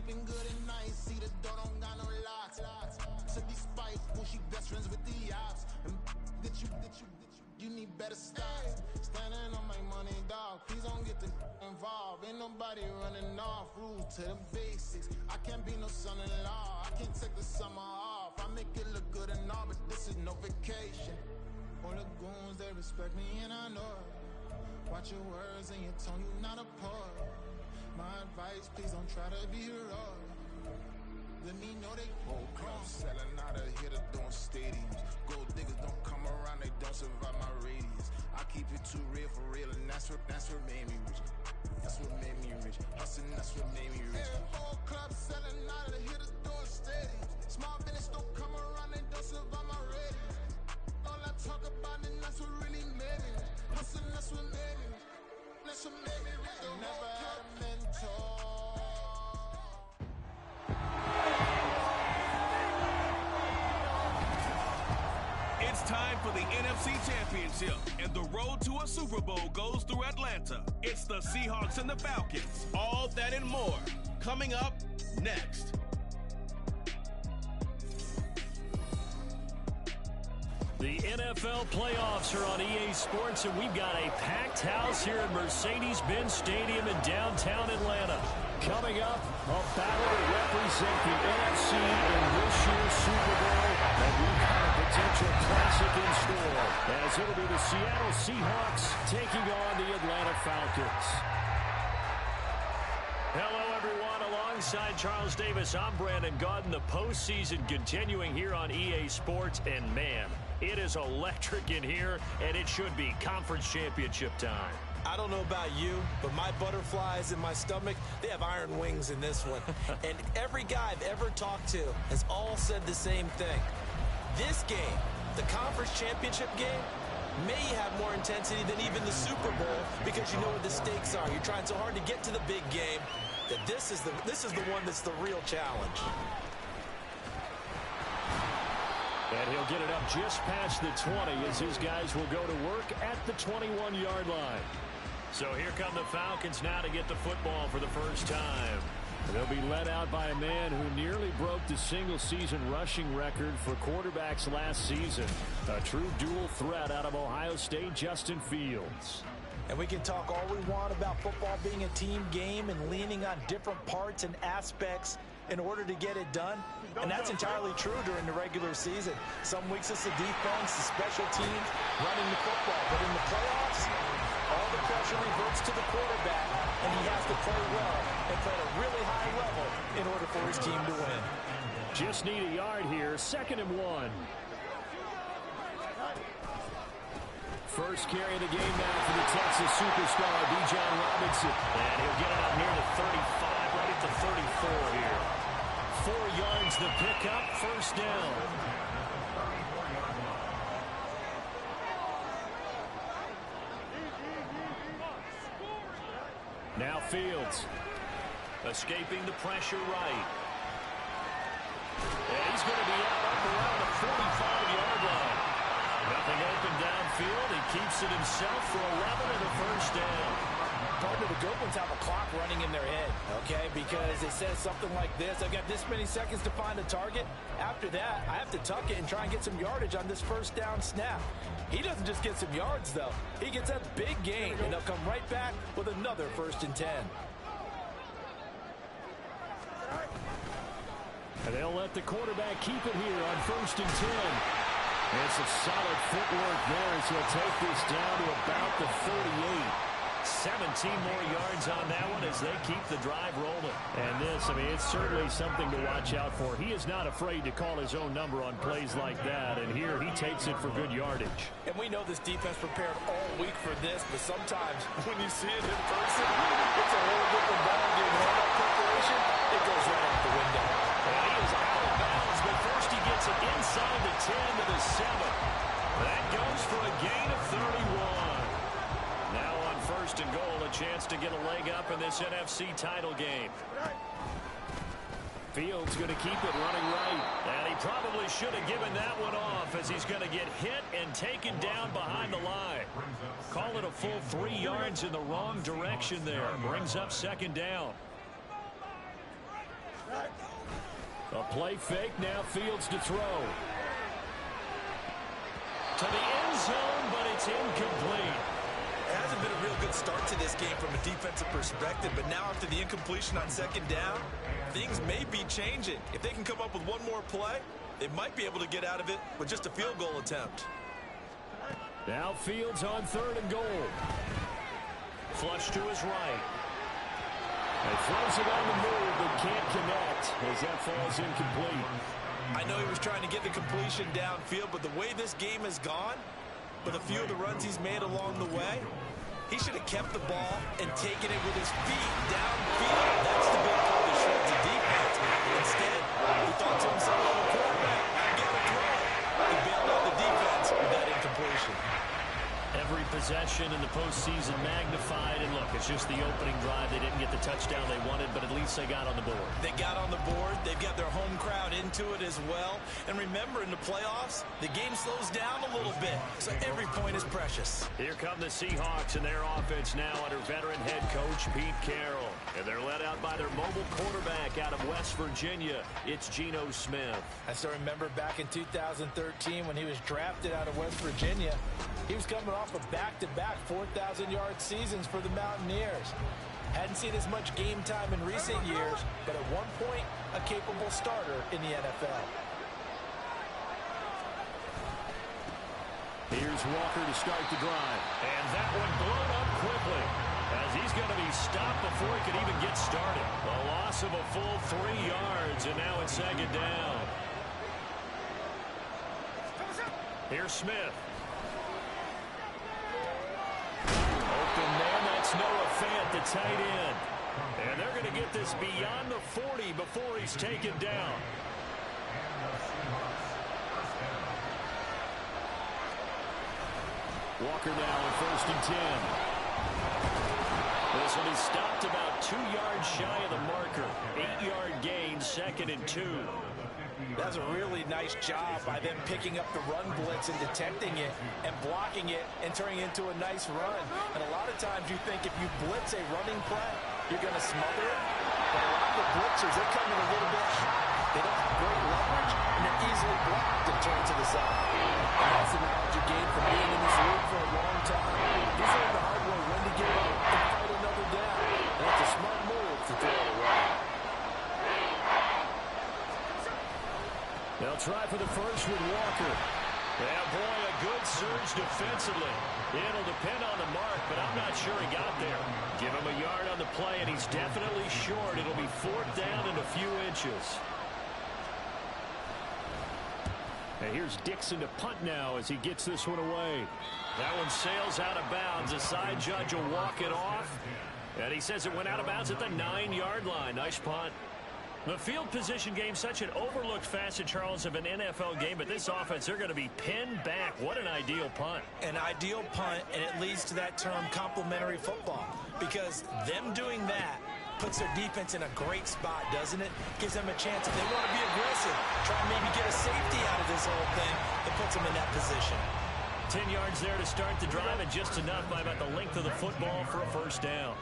sleeping good at night. See the door don't got no locks. To be spiteful, she best friends with the ops. And you need better stocks. Standing on my money, dog. Please don't get involved. Ain't nobody running off. Rules to the basics. I can't be no son-in-law. I can't take the summer off. I make it look good and all, but this is no vacation. All the goons, they respect me and I know it. Watch your words and your tone, you not a poet. My advice, please don't try to be heroic. Let me know they whole club selling out of here to doing stadiums. Gold diggers don't come around, they don't survive my radius. I keep it too real for real, and that's what made me rich. That's what made me rich. Hustling, that's what made me rich. Yeah, whole club selling out of here to doing stadiums. Small business don't come around, they don't survive my radius. All I talk about, and that's what really made me rich. Hustling, that's what made me rich. That's what made me rich. I never had a mentor. It's time for the NFC Championship, and the road to a Super Bowl goes through Atlanta. It's the Seahawks and the Falcons. All that and more coming up next. The NFL playoffs are on EA Sports, and we've got a packed house here at Mercedes-Benz Stadium in downtown Atlanta. Coming up, a battle to represent the NFC in this year's Super Bowl, and we've got a potential classic in store, as it'll be the Seattle Seahawks taking on the Atlanta Falcons. Hello, everyone. Alongside Charles Davis, I'm Brandon Gaudin. The postseason continuing here on EA Sports, and man, it is electric in here, and it should be conference championship time. I don't know about you, but my butterflies in my stomach, they have iron wings in this one. And every guy I've ever talked to has all said the same thing. This game, the conference championship game, may have more intensity than even the Super Bowl because you know what the stakes are. You're trying so hard to get to the big game that this is the one that's the real challenge. And he'll get it up just past the 20 as his guys will go to work at the 21-yard line. So here come the Falcons now to get the football for the first time. They'll be led out by a man who nearly broke the single-season rushing record for quarterbacks last season. A true dual threat out of Ohio State, Justin Fields. And we can talk all we want about football being a team game and leaning on different parts and aspects in order to get it done. And that's entirely true during the regular season. Some weeks it's the defense, the special teams, running the football. But in the playoffs, all the pressure reverts to the quarterback, and he has to play well and play at a really high level in order for his team to win. Just need a yard here, 2nd and 1. First carry of the game now for the Texas superstar, Bijan Robinson. And he'll get out near the 35, right at the 34 here. 4 yards the pickup, first down. Now Fields. Escaping the pressure right. And he's going to be out up around the 45-yard line. Nothing open downfield. He keeps it himself for 11 and a first down. Part of the good ones have a clock running in their head, okay? Because it says something like this. I've got this many seconds to find a target. After that, I have to tuck it and try and get some yardage on this first down snap. He doesn't just get some yards, though. He gets a big gain, and they'll come right back with another 1st and 10. And they'll let the quarterback keep it here on 1st and 10. It's a solid footwork there as he'll take this down to about the 38. 17 more yards on that one as they keep the drive rolling. And this, I mean, it's certainly something to watch out for. He is not afraid to call his own number on plays like that, and here he takes it for good yardage. And we know this defense prepared all week for this, but sometimes when you see it in person, it's a whole different ballgame. All that preparation, it goes right out the window. And he is out of bounds, but first he gets it inside the 10 to the 7. That goes for a gain of 31. Now on 1st and goal, a chance to get a leg up in this NFC title game. Fields going to keep it running right. And he probably should have given that one off as he's going to get hit and taken down behind the line. Call it a full 3 yards in the wrong direction there. Brings up 2nd down. A play fake, now Fields to throw. To the end zone, but it's incomplete. It hasn't been a real good start to this game from a defensive perspective, but now after the incompletion on second down, things may be changing. If they can come up with one more play, they might be able to get out of it with just a field goal attempt. Now Fields on 3rd and goal. Flush to his right. He throws it on the move, but can't connect as that falls incomplete. I know he was trying to get the completion downfield, but the way this game has gone, with a few of the runs he's made along the way, he should have kept the ball and taken it with his feet downfield. That's the big play that shreds the defense. Instead, he thought to himself, oh, the quarterback, I got to throw it. He bailed out the defense with that incompletion. Every possession in the postseason magnified, and look, it's just the opening drive. They didn't get the touchdown they wanted, but at least they got on the board. They got on the board. They've got their home crowd into it as well. And remember, in the playoffs, the game slows down a little bit, so every point is precious. Here come the Seahawks and their offense now under veteran head coach Pete Carroll. And they're led out by their mobile quarterback out of West Virginia. It's Geno Smith. I still remember back in 2013 when he was drafted out of West Virginia. He was coming off a back-to-back 4,000-yard seasons for the Mountaineers. Hadn't seen as much game time in recent years, but at one point, a capable starter in the NFL. Here's Walker to start the drive. And that one blown up quickly, as he's going to be stopped before he could even get started. A loss of a full 3 yards, and now it's 2nd down. Here's Smith. Open man, that's Noah Fant, the tight end. And they're going to get this beyond the 40 before he's taken down. Walker now in 1st and 10. This will be stopped about 2 yards shy of the marker. 8-yard gain, 2nd and 2. That's a really nice job by them picking up the run blitz and detecting it and blocking it and turning it into a nice run. And a lot of times you think if you blitz a running play, you're going to smother it. But a lot of the blitzers, they're coming a little bit hot. They don't have great leverage, and they're easily blocked and turned to the side. And that's the knowledge you gain from being in this league for a long time. You learn the hard way when to give up and fight another down. And it's a smart move to throw it away. They'll try for the first with Walker. Yeah, boy, a good surge defensively. It'll depend on the mark, but I'm not sure he got there. Give him a yard on the play, and he's definitely short. It'll be 4th down and a few inches. And here's Dixon to punt now as he gets this one away. That one sails out of bounds. The side judge will walk it off. And he says it went out of bounds at the 9-yard line. Nice punt. The field position game, such an overlooked facet, Charles, of an NFL game, but this offense, they're going to be pinned back. What an ideal punt. An ideal punt, and it leads to that term complementary football, because them doing that puts their defense in a great spot, doesn't it? Gives them a chance, if they want to be aggressive, try and maybe get a safety out of this whole thing that puts them in that position. 10 yards there to start the drive, and just enough by about the length of the football for a 1st down.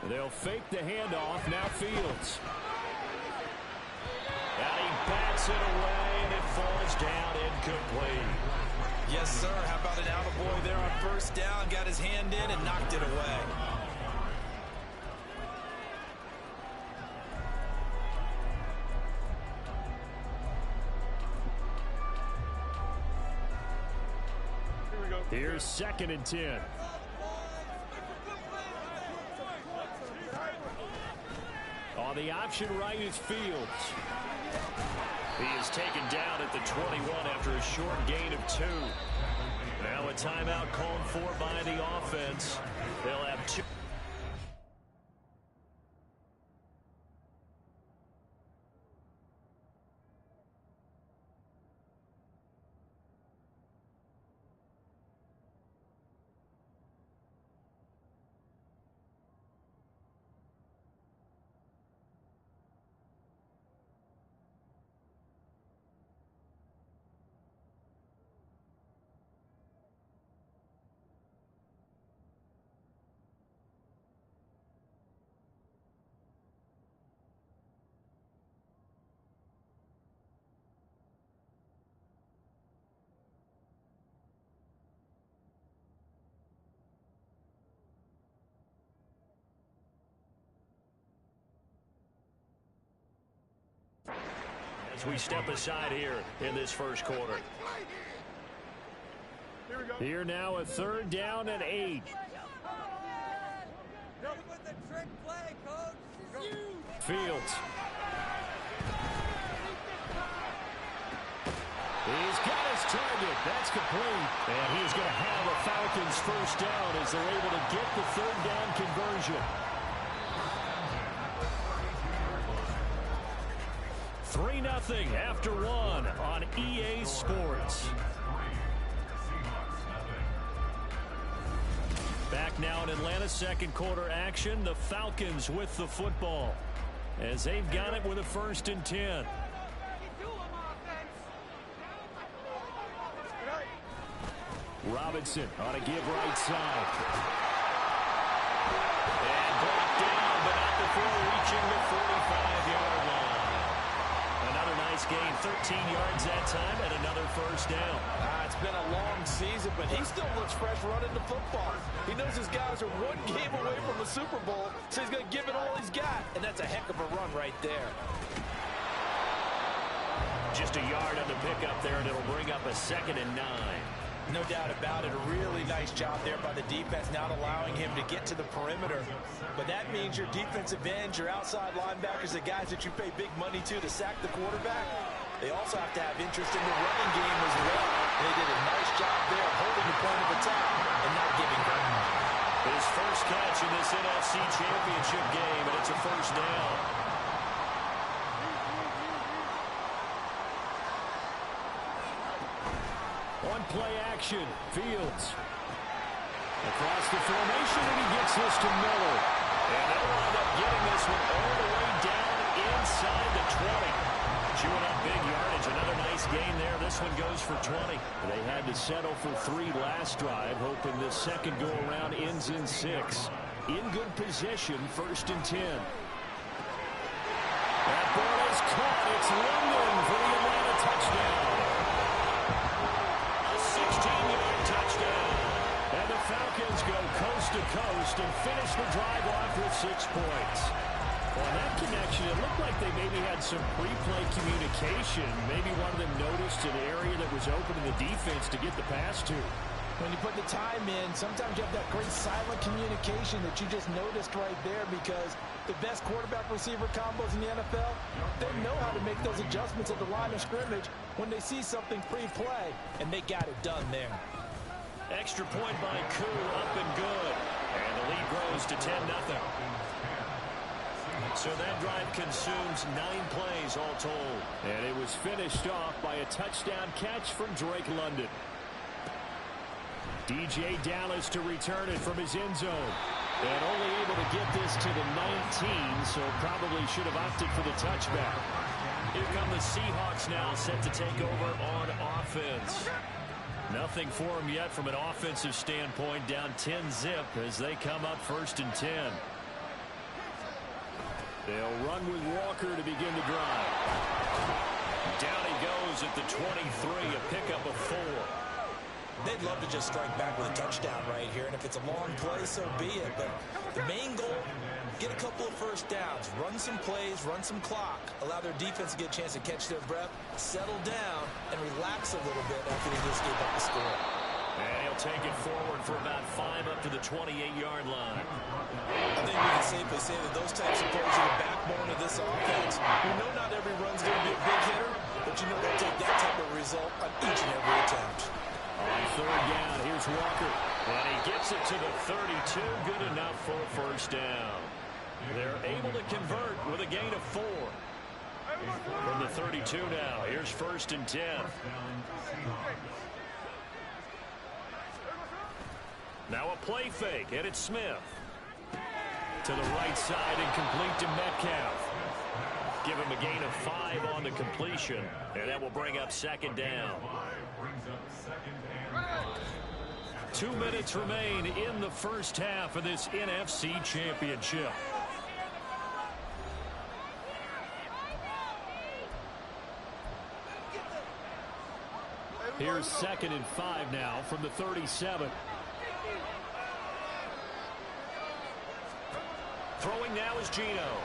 They'll fake the handoff. Now Fields. And he bats it away, and it falls down incomplete. Yes, sir. How about an attaboy there on 1st down? Got his hand in and knocked it away. Here's 2nd and 10. On the option right is Fields. He is taken down at the 21 after a short gain of 2. Now a timeout called for by the offense. They'll have 2. as we step aside here in this first quarter. Here now, a 3rd down and 8. Fields. He's got his target. That's complete. And he's going to have a Falcons first down as they're able to get the 3rd down conversion. 3-0 after 1 on EA Sports. Back now in Atlanta, second quarter action. The Falcons with the football as they've got it with a 1st and 10. Robinson on a give right side. And brought down, but not before reaching the 45-yard line. Another nice gain, 13 yards that time, and another first down. It's been a long season, but he still looks fresh running the football. He knows his guys are 1 game away from the Super Bowl, so he's going to give it all he's got, and that's a heck of a run right there. Just a yard on the pickup there, and it'll bring up a 2nd and 9. No doubt about it. A really nice job there by the defense, not allowing him to get to the perimeter. But that means your defensive ends, your outside linebackers, the guys that you pay big money to sack the quarterback, they also have to have interest in the running game as well. They did a nice job there holding the point of attack and not giving ground. His first catch in this NFC Championship game, and it's a first down. On play action, Fields. Across the formation, and he gets this to Miller. And they'll wind up getting this one all the way down inside the 20. Chewing up big yardage. Another nice gain there. This one goes for 20. They had to settle for 3 last drive, hoping the second go-around ends in 6. In good position, 1st and 10. That ball is caught. It's London for the Atlanta touchdown. 16-yard touchdown. And the Falcons go coast to coast and finish the drive off with 6 points. On that connection, it looked like they maybe had some pre-play communication. Maybe one of them noticed an area that was open in the defense to get the pass to. When you put the time in, sometimes you have that great silent communication that you just noticed right there, because the best quarterback-receiver combos in the NFL, they know how to make those adjustments at the line of scrimmage when they see something pre-play, and they got it done there. Extra point by Koo, up and good. And the lead grows to 10-0. So that drive consumes 9 plays all told. And it was finished off by a touchdown catch from Drake London. DJ Dallas to return it from his end zone. And only able to get this to the 19, so probably should have opted for the touchback. Here come the Seahawks now, set to take over on offense. Nothing for them yet from an offensive standpoint, down 10-zip as they come up 1st and 10. They'll run with Walker to begin the drive. Down he goes at the 23, a pickup of 4. They'd love to just strike back with a touchdown right here, and if it's a long play, so be it. But the main goal, get a couple of first downs, run some plays, run some clock, allow their defense to get a chance to catch their breath, settle down, and relax a little bit after they just gave up the score. And he'll take it forward for about 5 up to the 28-yard line. I think we can safely say that those types of plays are the backbone of this offense. We know not every run's going to be a big hitter, but you know they'll take that type of result on each and every attempt. On 3rd down, here's Walker. And he gets it to the 32. Good enough for a first down. They're able to convert with a gain of 4. From the 32 now, here's 1st and 10. Now a play fake, and it's Smith. To the right side and complete to Metcalf. Give him a gain of 5 on the completion, and that will bring up 2nd down. 2 minutes remain in the first half of this NFC Championship. Here's 2nd and 5 now from the 37. Throwing now is Geno.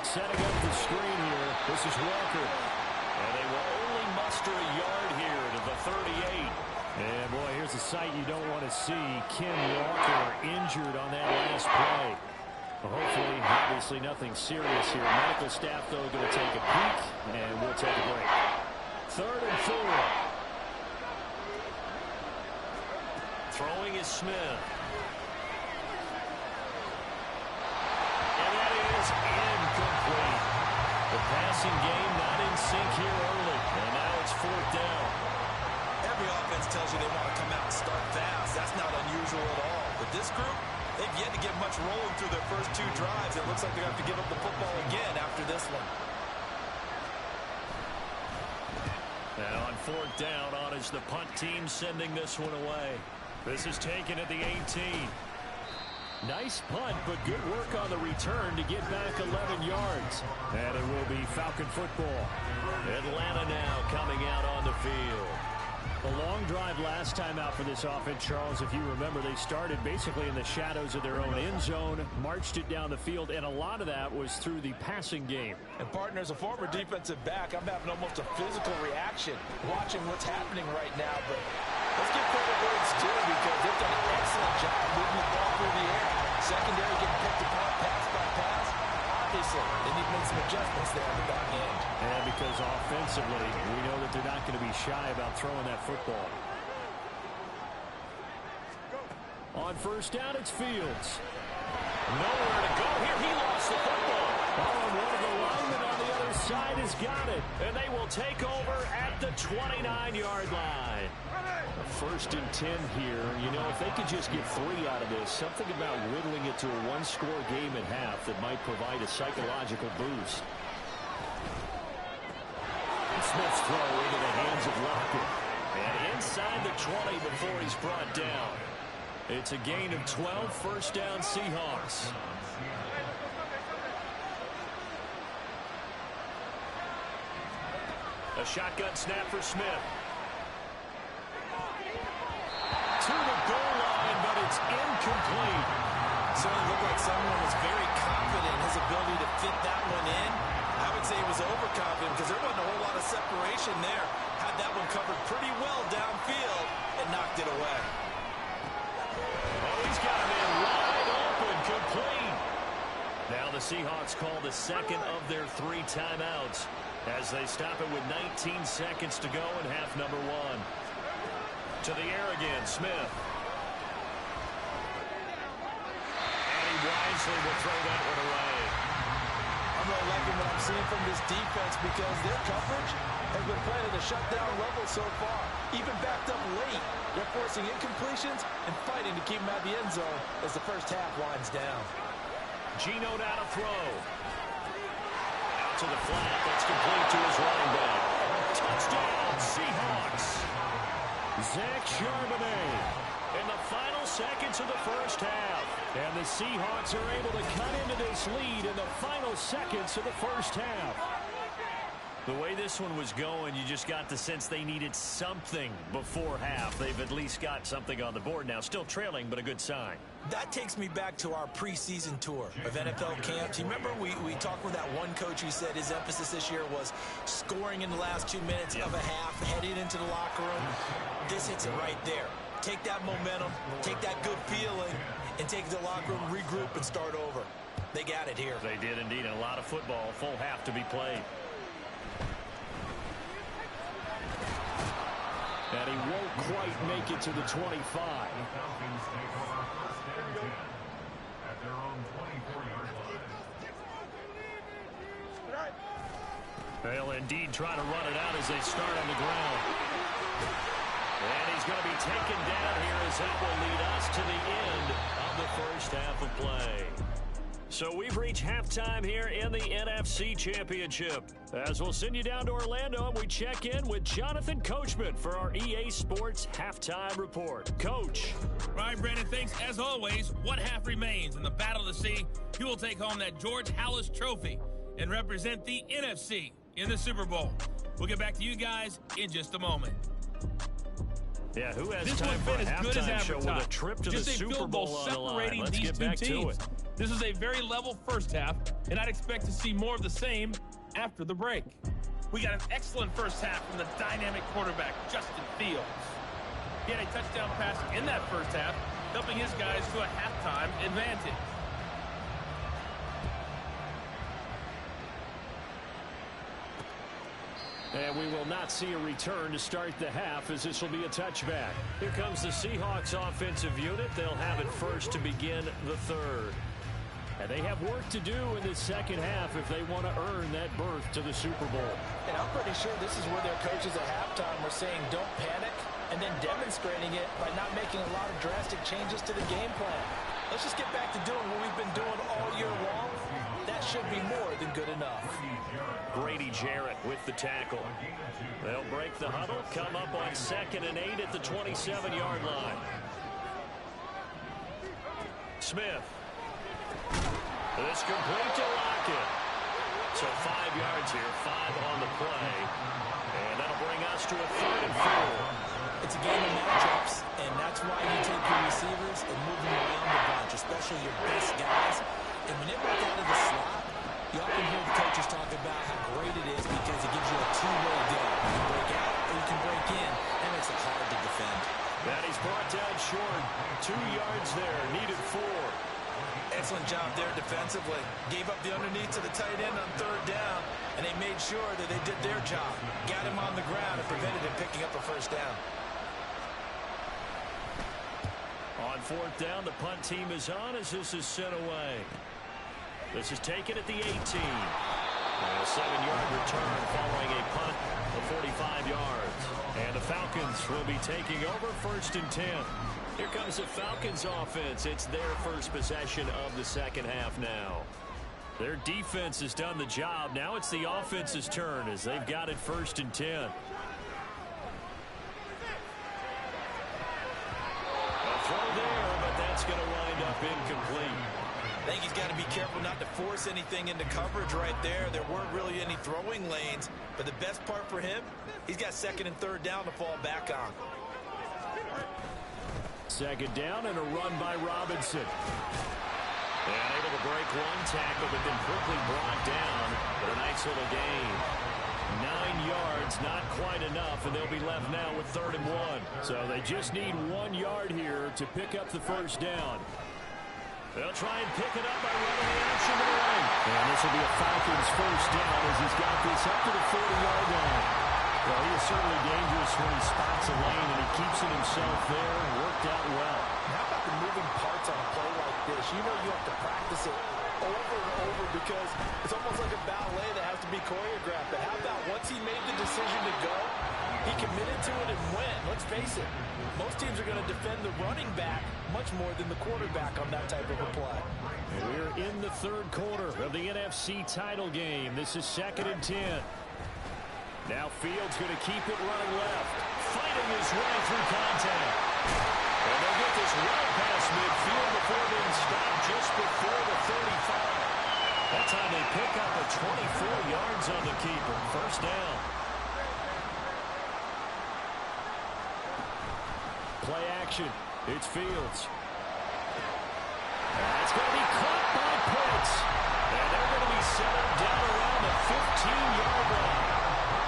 Setting up the screen here. This is Walker. And they will only muster a yard here to the 38. And, boy, here's a sight you don't want to see. Kim Walker injured on that last play. Well, hopefully, obviously nothing serious here. Medical staff, though, going to take a peek, and we'll take a break. 3rd and 4. Throwing is Smith. And that is incomplete. The passing game not in sync here early. And now it's 4th down. Every offense tells you they want to come out and start fast. That's not unusual at all. But this group, they've yet to get much rolling through their first 2 drives. It looks like they're going to have to give up the football again after this one. Now on 4th down, on is the punt team sending this one away. This is taken at the 18. Nice punt, but good work on the return to get back 11 yards. And it will be Falcon football. Atlanta now coming out on the field. A long drive last time out for this offense, Charles. If you remember, they started basically in the shadows of their own end zone, marched it down the field, and a lot of that was through the passing game. And, partner, as a former defensive back, I'm having almost a physical reaction watching what's happening right now. But let's give credit where it's due because they've done an excellent job moving the ball through the air. Secondary getting picked apart pass by pass. Obviously, they need to make some adjustments there on the back end. And because offensively, we know that they're not going to be shy about throwing that football. On 1st down, it's Fields. Nowhere to go here. He lost the football. Oh, and one of the linemen on the other side has got it. And they will take over at the 29-yard line. 1st and 10 here. You know, if they could just get 3 out of this, something about whittling it to a 1-score game at half that might provide a psychological boost. Smith's throw into the hands of Lockett. And inside the 20 before he's brought down. It's a gain of 12, 1st down Seahawks. A shotgun snap for Smith. To the goal line, but it's incomplete. Certainly looked like someone was very confident in his ability to fit that one in. I would say he was overconfident because there wasn't a whole lot of separation there. Had that one covered pretty well downfield and knocked it away. Oh, he's got him in wide open, complete. Now the Seahawks call the 2nd of their 3 timeouts as they stop it with 19 seconds to go in half number 1. To the air again, Smith. And he wisely will throw that one away. I'm really liking what I'm seeing from this defense because their coverage has been playing at a shutdown level so far. Even backed up late, they're forcing incompletions and fighting to keep them out of the end zone as the first half winds down. Geno now to throw. Out to the flat. That's complete to his running back. Touchdown, Seahawks. Zach Charbonnet. In the final seconds of the first half. And the Seahawks are able to cut into this lead in the final seconds of the first half. The way this one was going, you just got the sense they needed something before half. They've at least got something on the board now. Still trailing, but a good sign. That takes me back to our preseason tour of NFL camps. You remember we talked with that one coach who said his emphasis this year was scoring in the last 2 minutes of a half, heading into the locker room. This hits it right there. Take that momentum, take that good feeling, and take it to the locker room, regroup, and start over. They got it here. They did indeed. A lot of football, full half to be played. And he won't quite make it to the 25. They'll indeed try to run it out as they start on the ground. And he's going to be taken down here as that will lead us to the end of the first half of play. So we've reached halftime here in the NFC Championship. As we'll send you down to Orlando, and we check in with Jonathan Coachman for our EA Sports Halftime Report. Coach. All right, Brandon, thanks. As always, one half remains in the Battle of the Sea. You will take home that George Halas Trophy and represent the NFC in the Super Bowl. We'll get back to you guys in just a moment. Yeah, who has this time for a good as halftime show with a trip to just the Super Bowl on the line? Let's get back to it. This is a very level first half, and I'd expect to see more of the same after the break. We got an excellent first half from the dynamic quarterback, Justin Fields. He had a touchdown pass in that first half, helping his guys to a halftime advantage. And we will not see a return to start the half, as this will be a touchback. Here comes the Seahawks offensive unit. They'll have it first to begin the third. And they have work to do in the second half if they want to earn that berth to the Super Bowl. And I'm pretty sure this is where their coaches at halftime were saying don't panic, and then demonstrating it by not making a lot of drastic changes to the game plan. Let's just get back to doing what we've been doing all year long. That should be more than good enough. Grady Jarrett with the tackle. They'll break the huddle, come up on 2nd and 8 at the 27-yard line. Smith. This complete to Lockett. So 5 yards here, 5 on the play. And that'll bring us to a 3rd and 4. It's a game of matchups, and that's why you take your receivers and move them around the bunch, especially your best guys. And when they work out of the slot, you often hear the coaches talk about how great it is because it gives you a two-way go. You can break out or you can break in. That makes it hard to defend. That he's brought down short. 2 yards there, needed 4. Excellent job there defensively. Gave up the underneath to the tight end on 3rd down, and they made sure that they did their job. Got him on the ground and prevented him picking up a 1st down. On 4th down, the punt team is on as this is sent away. This is taken at the 18. And a 7-yard return following a punt of 45 yards. And the Falcons will be taking over 1st and 10. Here comes the Falcons offense. It's their first possession of the second half now. Their defense has done the job. Now it's the offense's turn as they've got it 1st and 10. A throw there, but that's going to wind up incomplete. I think he's got to be careful not to force anything into coverage right there. There weren't really any throwing lanes, but the best part for him, he's got 2nd and 3rd down to fall back on. 2nd down and a run by Robinson. And able to break one tackle, but then quickly brought down. But a nice little gain. 9 yards, not quite enough, and they'll be left now with 3rd and 1. So they just need 1 yard here to pick up the 1st down. They'll try and pick it up by running the action to the right. And this will be a Falcons 1st down as he's got this up to the 40-yard line. Well, he is certainly dangerous when he spots a lane, and he keeps it himself there and worked out well. How about the moving parts on a play like this? You know you have to practice it over and over because it's almost like a ballet that has to be choreographed. But how about once he made the decision to go, he committed to it and went. Let's face it, most teams are going to defend the running back much more than the quarterback on that type of a play. We're in the 3rd quarter of the NFC title game. This is 2nd and 10. Now Fields going to keep it running left, fighting his way through contact. And they'll get this well past midfield before being stopped just before the 35. That time they pick up a 24 yards on the keeper. 1st down. Play action. It's Fields. It's going to be caught by Pitts. And they're going to be set up down around the 15-yard line.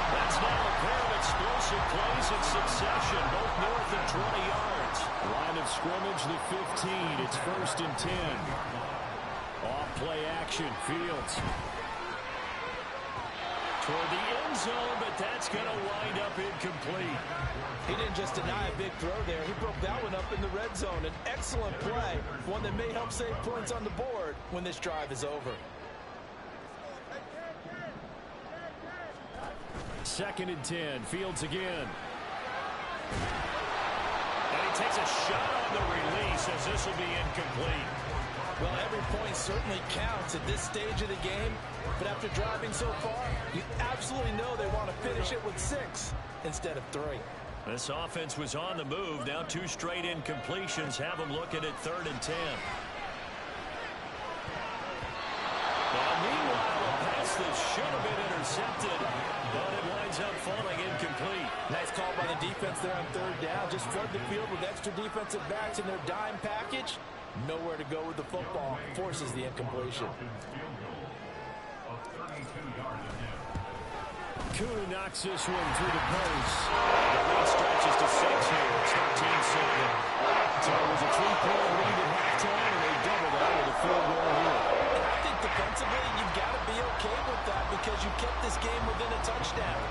That's now a pair of explosive plays in succession, both north of 20 yards. Line of scrimmage, the 15. It's 1st and 10. Off play action, Fields. Toward the end zone, but that's going to wind up incomplete. He didn't just deny a big throw there. He broke that one up in the red zone. An excellent play, one that may help save points on the board when this drive is over. 2nd and 10. Fields again. And he takes a shot on the release as this will be incomplete. Well, every point certainly counts at this stage of the game. But after driving so far, you absolutely know they want to finish it with 6 instead of 3. This offense was on the move. Now 2 straight incompletions have them looking at 3rd and 10. Now, meanwhile, a pass that should have been intercepted, but it winds up falling incomplete. Nice call by the defense there on 3rd down. Just flood the field with extra defensive backs in their dime package. Nowhere to go with the football. Forces the incompletion. Kuhn knocks this one through the post. The lead stretches to 6 here. It's 13-7. So it was a 3-point lead at halftime, and they doubled that with a field goal here. And I think defensively, you've got to be okay with that because you kept this game within a touchdown.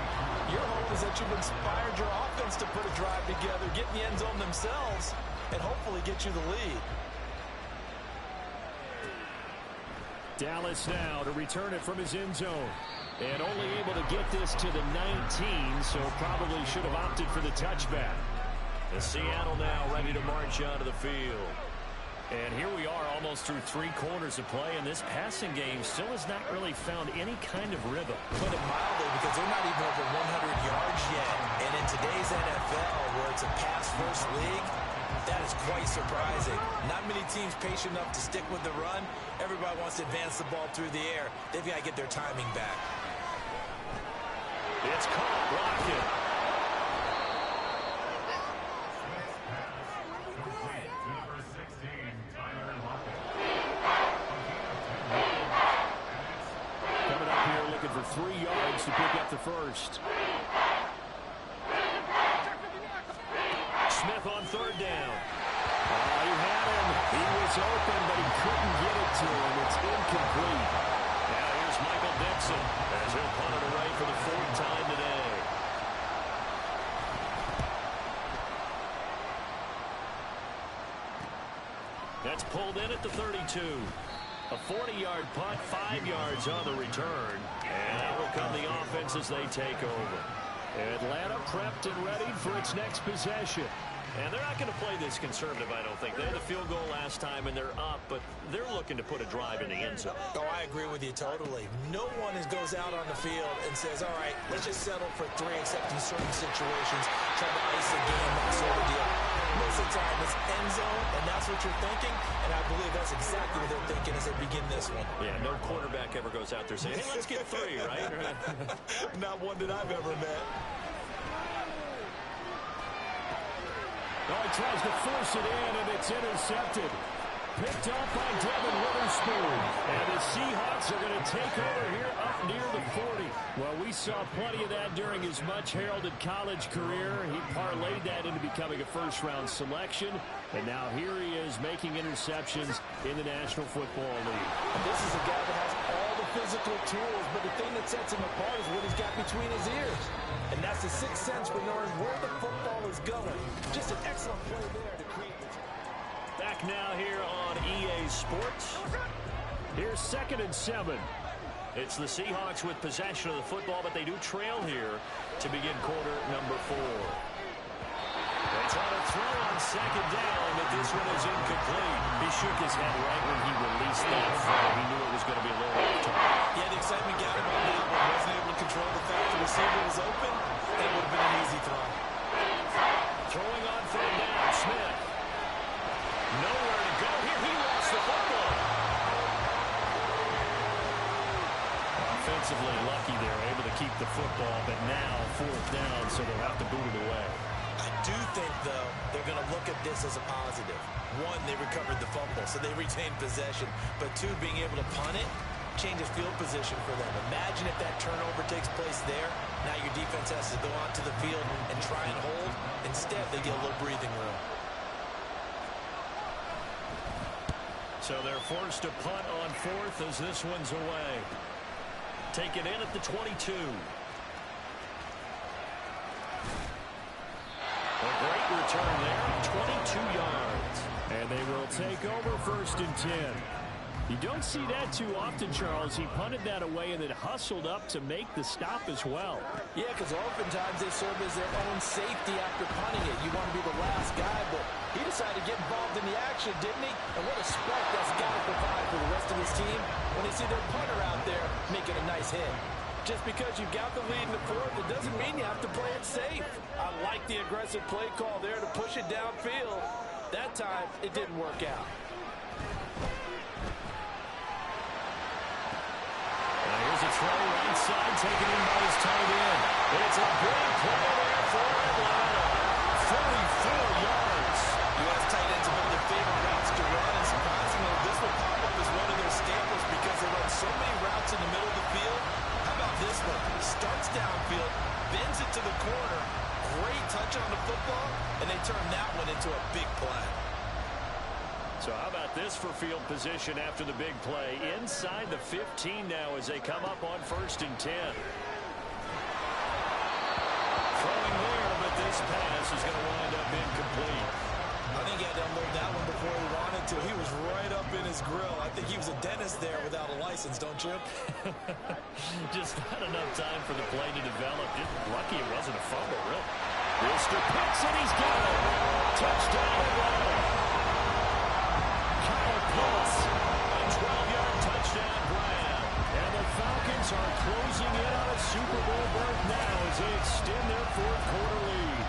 Your hope is that you've inspired your offense to put a drive together, get in the end zone themselves, and hopefully get you the lead. Dallas now to return it from his end zone. And only able to get this to the 19, so probably should have opted for the touchback. And Seattle now ready to march onto the field. And here we are almost through 3 quarters of play, and this passing game still has not really found any kind of rhythm. Put it mildly, because they're not even over 100 yards yet. And in today's NFL, where it's a pass-first league, that is quite surprising. Not many teams patient enough to stick with the run. Everybody wants to advance the ball through the air. They've got to get their timing back. It's caught. Blocking. Coming up here looking for 3 yards to pick up the first. Smith on 3rd down. He had him. He was open, but he couldn't get it to him. It's incomplete. Now here's Michael Dixon as he'll punt it away for the 4th time today. That's pulled in at the 32. A 40-yard punt, 5 yards on the return. And that will come the offense as they take over. Atlanta prepped and ready for its next possession. And they're not going to play this conservative, I don't think. They had a field goal last time, and they're up, but they're looking to put a drive in the end zone. Oh, I agree with you totally. No one goes out on the field and says, all right, let's just settle for 3, except in certain situations, try to ice the game, that sort of deal. Most of the time, it's end zone, and that's what you're thinking, and I believe that's exactly what they're thinking as they begin this one. Yeah, no quarterback ever goes out there saying, hey, let's get 3, right? Not one that I've ever met. Oh, he tries to force it in, and it's intercepted. Picked up by Devin Witherspoon. And the Seahawks are going to take over here up near the 40. Well, we saw plenty of that during his much-heralded college career. He parlayed that into becoming a first-round selection. And now here he is making interceptions in the National Football League. This is a guy that has all the physical tools, but the thing that sets him apart is what he's got between his ears. And that's the 6th sense for knowing where the football is going. Just an excellent play there to create the... Back now here on EA Sports. Here's 2nd and 7. It's the Seahawks with possession of the football, but they do trail here to begin quarter number 4. They try to throw on 2nd down, but this one is incomplete. He shook his head right when he released that throw. He knew it was going to be a little off target. Yeah, the excitement got him on that one. Wasn't able to control the fact the receiver was open. That would have been an easy throw. Throwing on 3rd down, Smith. Nowhere to go here. He lost the football. Offensively lucky they're able to keep the football, but now 4th down, so they'll have to boot it away. I do think, though, they're going to look at this as a positive. 1, they recovered the fumble, so they retained possession. But 2, being able to punt it changes field position for them. Imagine if that turnover takes place there. Now your defense has to go onto the field and try and hold. Instead, they get a little breathing room. So they're forced to punt on 4th as this one's away. Take it in at the 22. A great return there, 22 yards. And they will take over 1st and 10. You don't see that too often, Charles. He punted that away and then hustled up to make the stop as well. Yeah, because oftentimes they serve as their own safety after punting it. You want to be the last guy, but he decided to get involved in the action, didn't he? And what a spark that's got to provide for the rest of his team when they see their punter out there making a nice hit. Just because you've got the lead in the 4th, it doesn't mean you have to play it safe. I like the aggressive play call there to push it downfield. That time, it didn't work out. Here's a throw right side, taken in by his tight end. It's a big play there for Atlanta. 44 yards. U.S. tight ends are one of their favorite routes to run, and surprisingly, this will pop up as one of their staples because they run so many routes in the middle of the field. How about this one? Starts downfield, So how about this for field position after the big play? Inside the 15 now as they come up on 1st and 10. Throwing there, but this pass is going to wind up incomplete. I think he had to unload that one before he wanted to. He was right up in his grill. I think he was a dentist there without a license, don't you? Just not enough time for the play to develop. Just lucky it wasn't a fumble, really. Mr. Pitts, and he's got it. Touchdown Atlanta. Kyle Pitts, a 12-yard touchdown grab. And the Falcons are closing in on a Super Bowl berth now as they extend their 4th quarter lead.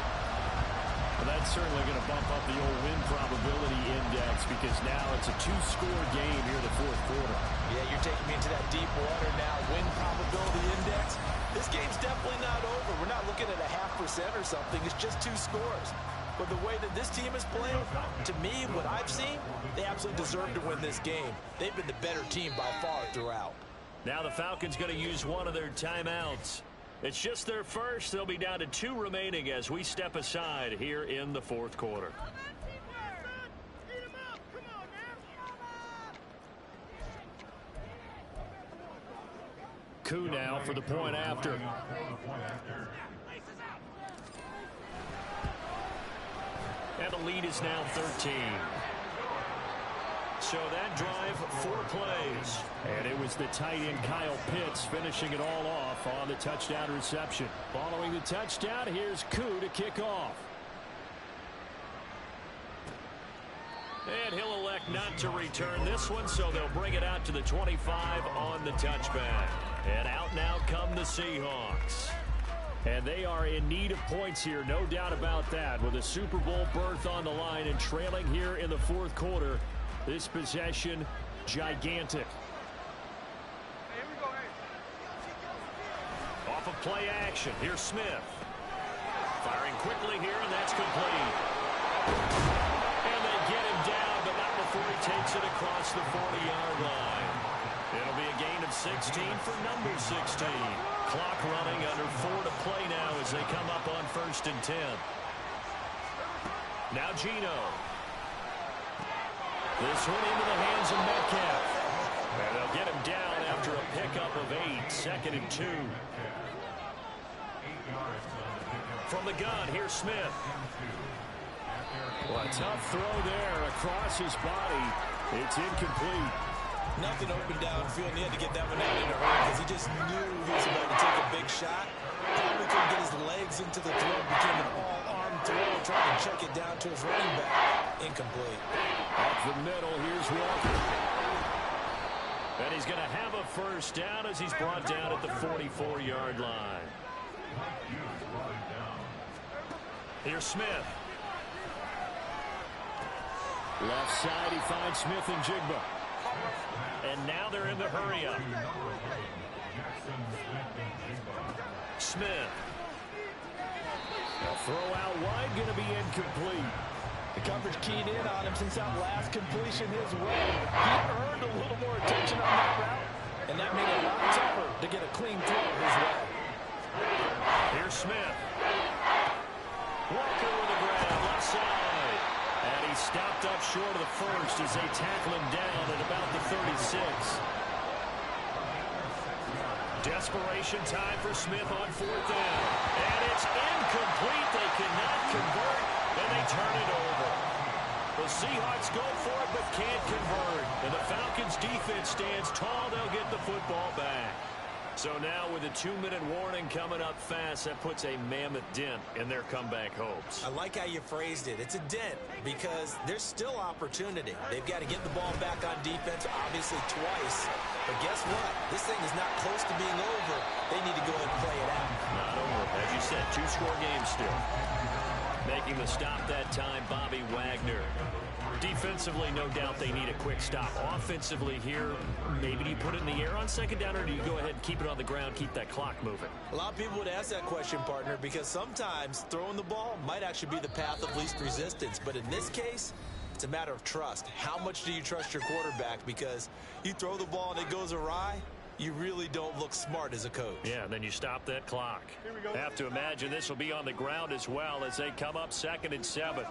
Well, that's certainly going to bump up the old win probability index because now it's a 2-score game here in the 4th quarter. Yeah, you're taking me into that deep water now. Win probability index. This game's definitely not over. We're not looking at a 0.5% or something. It's just 2 scores. But the way that this team is playing, to me, what I've seen, they absolutely deserve to win this game. They've been the better team by far throughout. Now the Falcons going to use one of their timeouts. It's just their first. They'll be down to 2 remaining as we step aside here in the 4th quarter. Koo now for the point after. And the lead is now 13. So that drive, 4 plays. And it was the tight end Kyle Pitts finishing it all off on the touchdown reception. Following the touchdown, here's Koo to kick off. And he'll elect not to return this one, so they'll bring it out to the 25 on the touchback. And out now come the Seahawks. And they are in need of points here, no doubt about that. With a Super Bowl berth on the line and trailing here in the 4th quarter. This possession, gigantic. Off of play action, here's Smith. Firing quickly here, and that's complete. And they get him down, but not before he takes it across the 40-yard line. It'll be a gain of 16 for number 16. Clock running under 4 to play now as they come up on 1st and 10. Now Geno. This one into the hands of Metcalf. And they'll get him down after a pickup of 8. 2nd and 2. From the gun, here's Smith. Well, a tough throw there across his body. It's incomplete. Nothing open downfield, and he had to get that one out in a hurry because he just knew he was about to take a big shot. Probably couldn't get his legs into the throw. Became an all-arm throw, trying to check it down to his running back. Incomplete. Up the middle, here's Walker. And he's going to have a first down as he's brought down at the 44-yard line. Here's Smith. Left side, he finds Smith and Jigba. And now they're in the hurry-up. Smith. A throw out wide, going to be incomplete. The coverage keyed in on him since that last completion his way. He earned a little more attention on that route, and that made it a lot tougher to get a clean throw his way. Here's Smith. Walker with a grab, left side. And he stopped up short of the first as they tackle him down at about the 36. Desperation time for Smith on 4th down. And it's incomplete. They cannot convert, and they turn it over. The Seahawks go for it but can't convert. And the Falcons defense stands tall. They'll get the football back. So now with a 2-minute warning coming up fast, that puts a mammoth dent in their comeback hopes. I like how you phrased it. It's a dent because there's still opportunity. They've got to get the ball back on defense, obviously twice. But guess what? This thing is not close to being over. They need to go ahead and play it out. Not over. As you said, 2-score game still. Making the stop that time, Bobby Wagner. Defensively, no doubt they need a quick stop. Offensively here, maybe do you put it in the air on 2nd down, or do you go ahead and keep it on the ground, keep that clock moving? A lot of people would ask that question, partner, because sometimes throwing the ball might actually be the path of least resistance. But in this case, it's a matter of trust. How much do you trust your quarterback? Because you throw the ball and it goes awry, you really don't look smart as a coach. Yeah, and then you stop that clock. Have to imagine this will be on the ground as well as they come up 2nd and 7.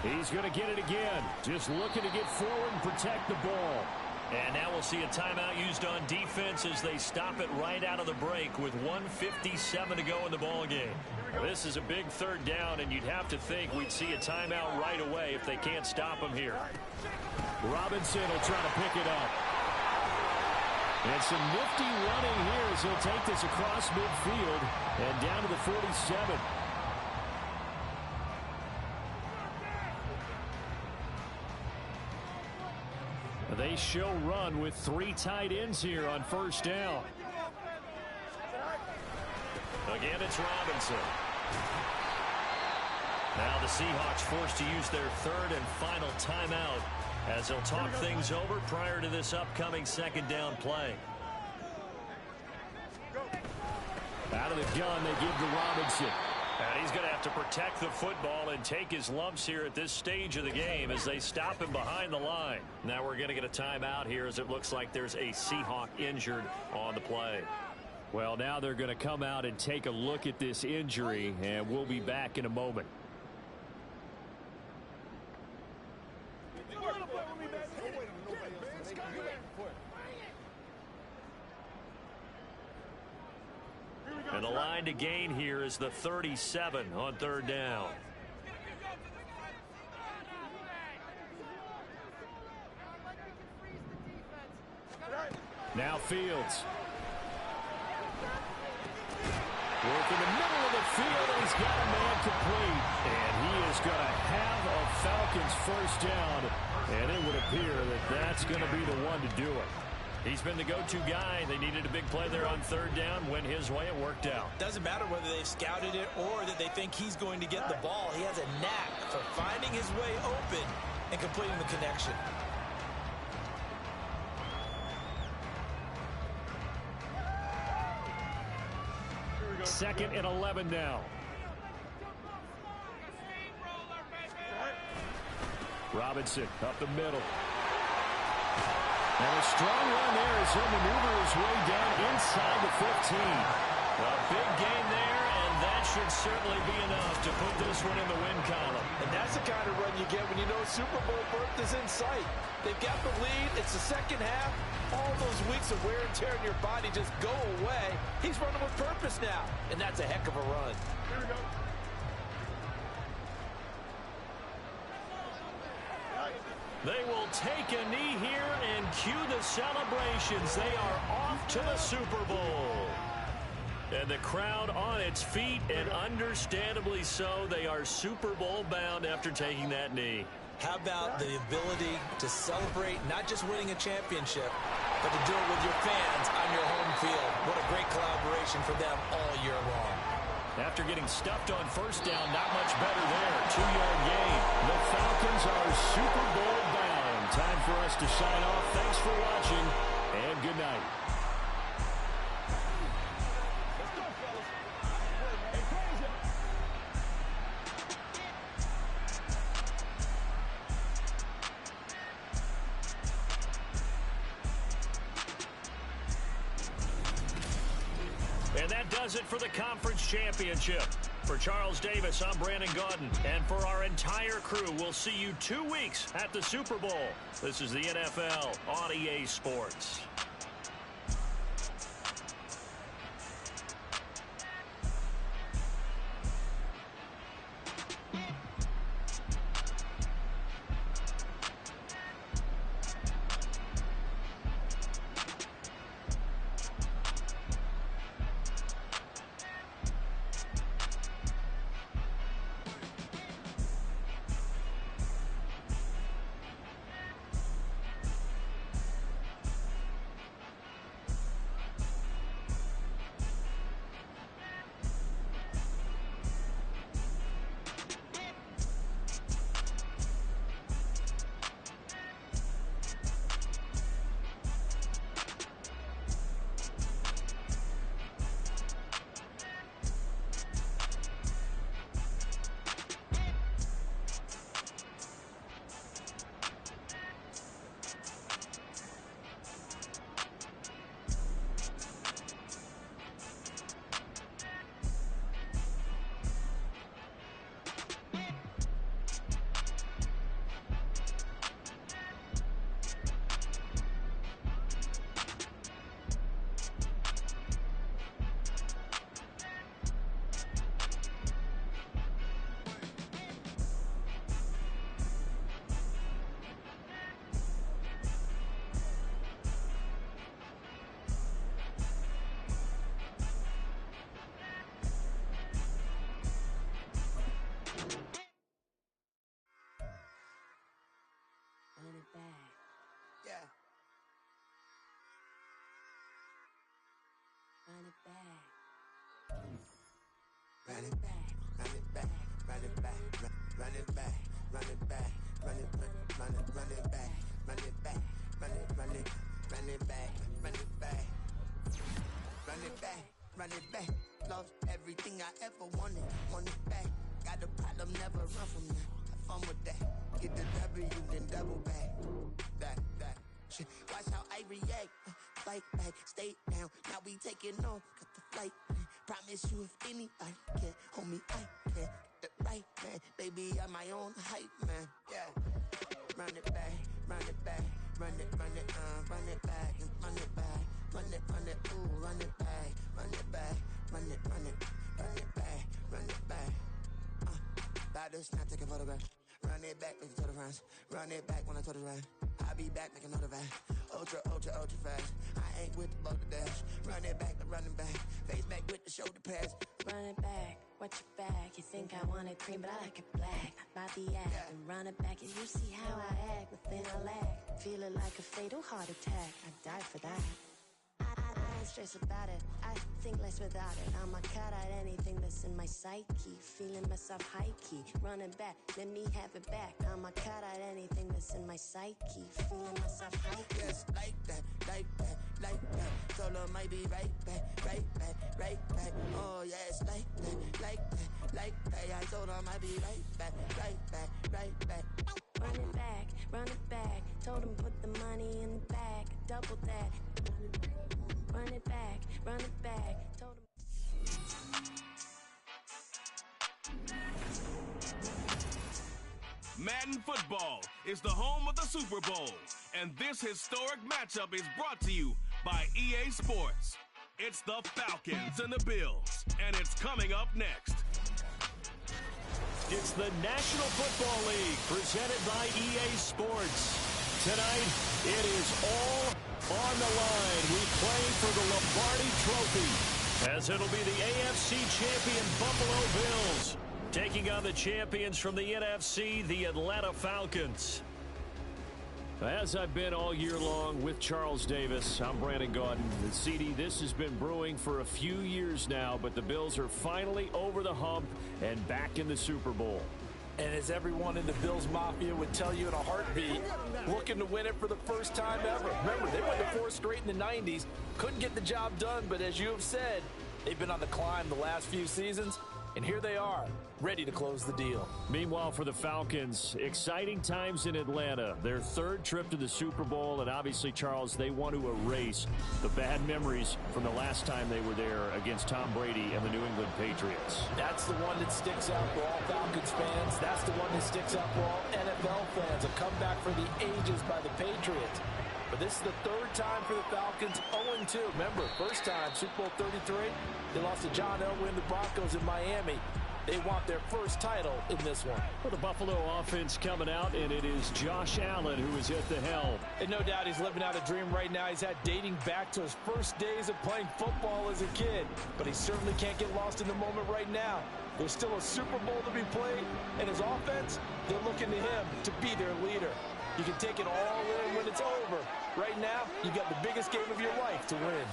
He's going to get it again. Just looking to get forward and protect the ball. And now we'll see a timeout used on defense as they stop it right out of the break with 1:57 to go in the ball game. Well, this is a big third down, and you'd have to think we'd see a timeout right away if they can't stop him here. Robinson will try to pick it up. And some nifty running here as he'll take this across midfield and down to the 47. They show run with 3 tight ends here on first down. Again, it's Robinson. Now the Seahawks forced to use their third and final timeout as they'll talk things over prior to this upcoming second down play. Out of the gun, they give to Robinson. And he's going to have to protect the football and take his lumps here at this stage of the game as they stop him behind the line. Now we're going to get a timeout here as it looks like there's a Seahawk injured on the play. Well, now they're going to come out and take a look at this injury, and we'll be back in a moment. And the line to gain here is the 37 on third down. Now Fields. Work in the middle of the field, and he's got a man complete. And he is going to have a Falcons first down. And it would appear that that's going to be the one to do it. He's been the go-to guy. They needed a big play there on third down. Went his way. It worked out. Doesn't matter whether they've scouted it or that they think he's going to get the ball. He has a knack for finding his way open and completing the connection. Second and 11 now. Robinson up the middle. And a strong run there as he'll maneuver his way down inside the 15. Well, big gain there, and that should certainly be enough to put this one in the win column. And that's the kind of run you get when you know Super Bowl berth is in sight. They've got the lead. It's the second half. All those weeks of wear and tear in your body just go away. He's running with purpose now, and that's a heck of a run. Here we go. They will take a knee here and cue the celebrations. They are off to the Super Bowl. And the crowd on its feet, and understandably so. They are Super Bowl bound after taking that knee. How about the ability to celebrate not just winning a championship, but to do it with your fans on your home field? What a great collaboration for them all year long. After getting stuffed on first down, not much better there. 2-yard gain. The Falcons are Super Bowl bound. Time for us to sign off. Thanks for watching, and good night. And that does it for the conference championship. For Charles Davis, I'm Brandon Gaudin. And for our entire crew, we'll see you 2 weeks at the Super Bowl. This is the NFL on EA Sports. back. Yeah. Run it back. Run it back, run it back, run it back, run it back, run it back, run it back, run it back, run it back, run it back, run it back, run it back, run it back. Lost everything I ever wanted, want it back. Got a problem, never run from that. Have fun with that. Get the W, then double back. That. Shit. Watch how I react. Fight back, stay down. Now we taking off, got the flight. Promise you if anybody can, homie, I can. The right man, baby, I'm my own hype man. Yeah. Run it back, run it back, run it back, and run it back, run it, ooh, run it back, run it back, run it back, run it back. About to snap, take a photograph. Run it back, make it to the runs. Run it back when I told it right. I'll be back, make another back. Ultra fast. I ain't with the boat to dash. Run it back, I'm running back. Face back with the shoulder pads. Run it back, watch your back. You think I want it cream, but I like it black. Body act and run it back. And you see how I act, nothing I lack. Feeling like a fatal heart attack. I die for that. I ain't stressed about it. I think less without it. I'ma cut out anything that's in my psyche. Feeling myself high key. Running back, let me have it back. I'ma cut out anything that's in my psyche. Feeling myself high key. Yes, like that, like that, like that. Told her might be right back, right back, right back. Oh yes, like that, like that, like that. I told her might be right back, right back, right back. Run it back, run it back. Told him put the money in the bag. Double that. Run it back, run it back. Told him. Madden Football is the home of the Super Bowl, and this historic matchup is brought to you by EA Sports. It's the Falcons and the Bills, and it's coming up next. It's the National Football League presented by EA Sports. Tonight, it is all on the line. We play for the Lombardi Trophy, as it'll be the AFC champion Buffalo Bills taking on the champions from the NFC, the Atlanta Falcons. As I've been all year long with Charles Davis, I'm Brandon Gaudin. And CD, this has been brewing for a few years now, but the Bills are finally over the hump and back in the Super Bowl. And as everyone in the Bills Mafia would tell you in a heartbeat, looking to win it for the first time ever. Remember, they went to 4 straight in the 90s, couldn't get the job done, but as you have said, they've been on the climb the last few seasons, and here they are, ready to close the deal. Meanwhile, for the Falcons, exciting times in Atlanta. Their 3rd trip to the Super Bowl, and obviously, Charles, they want to erase the bad memories from the last time they were there against Tom Brady and the New England Patriots. That's the one that sticks out for all Falcons fans. That's the one that sticks out for all NFL fans. A comeback for the ages by the Patriots. But this is the 3rd time for the Falcons, 0-2. Remember, first time, Super Bowl 33, they lost to John Elway and the Broncos in Miami. They want their first title in this one. Well, the Buffalo offense coming out, and it is Josh Allen who is at the helm. And no doubt he's living out a dream right now. He's had dating back to his first days of playing football as a kid. But he certainly can't get lost in the moment right now. There's still a Super Bowl to be played, and his offense, they're looking to him to be their leader. You can take it all in when it's over. Right now, you got the biggest game of your life to win.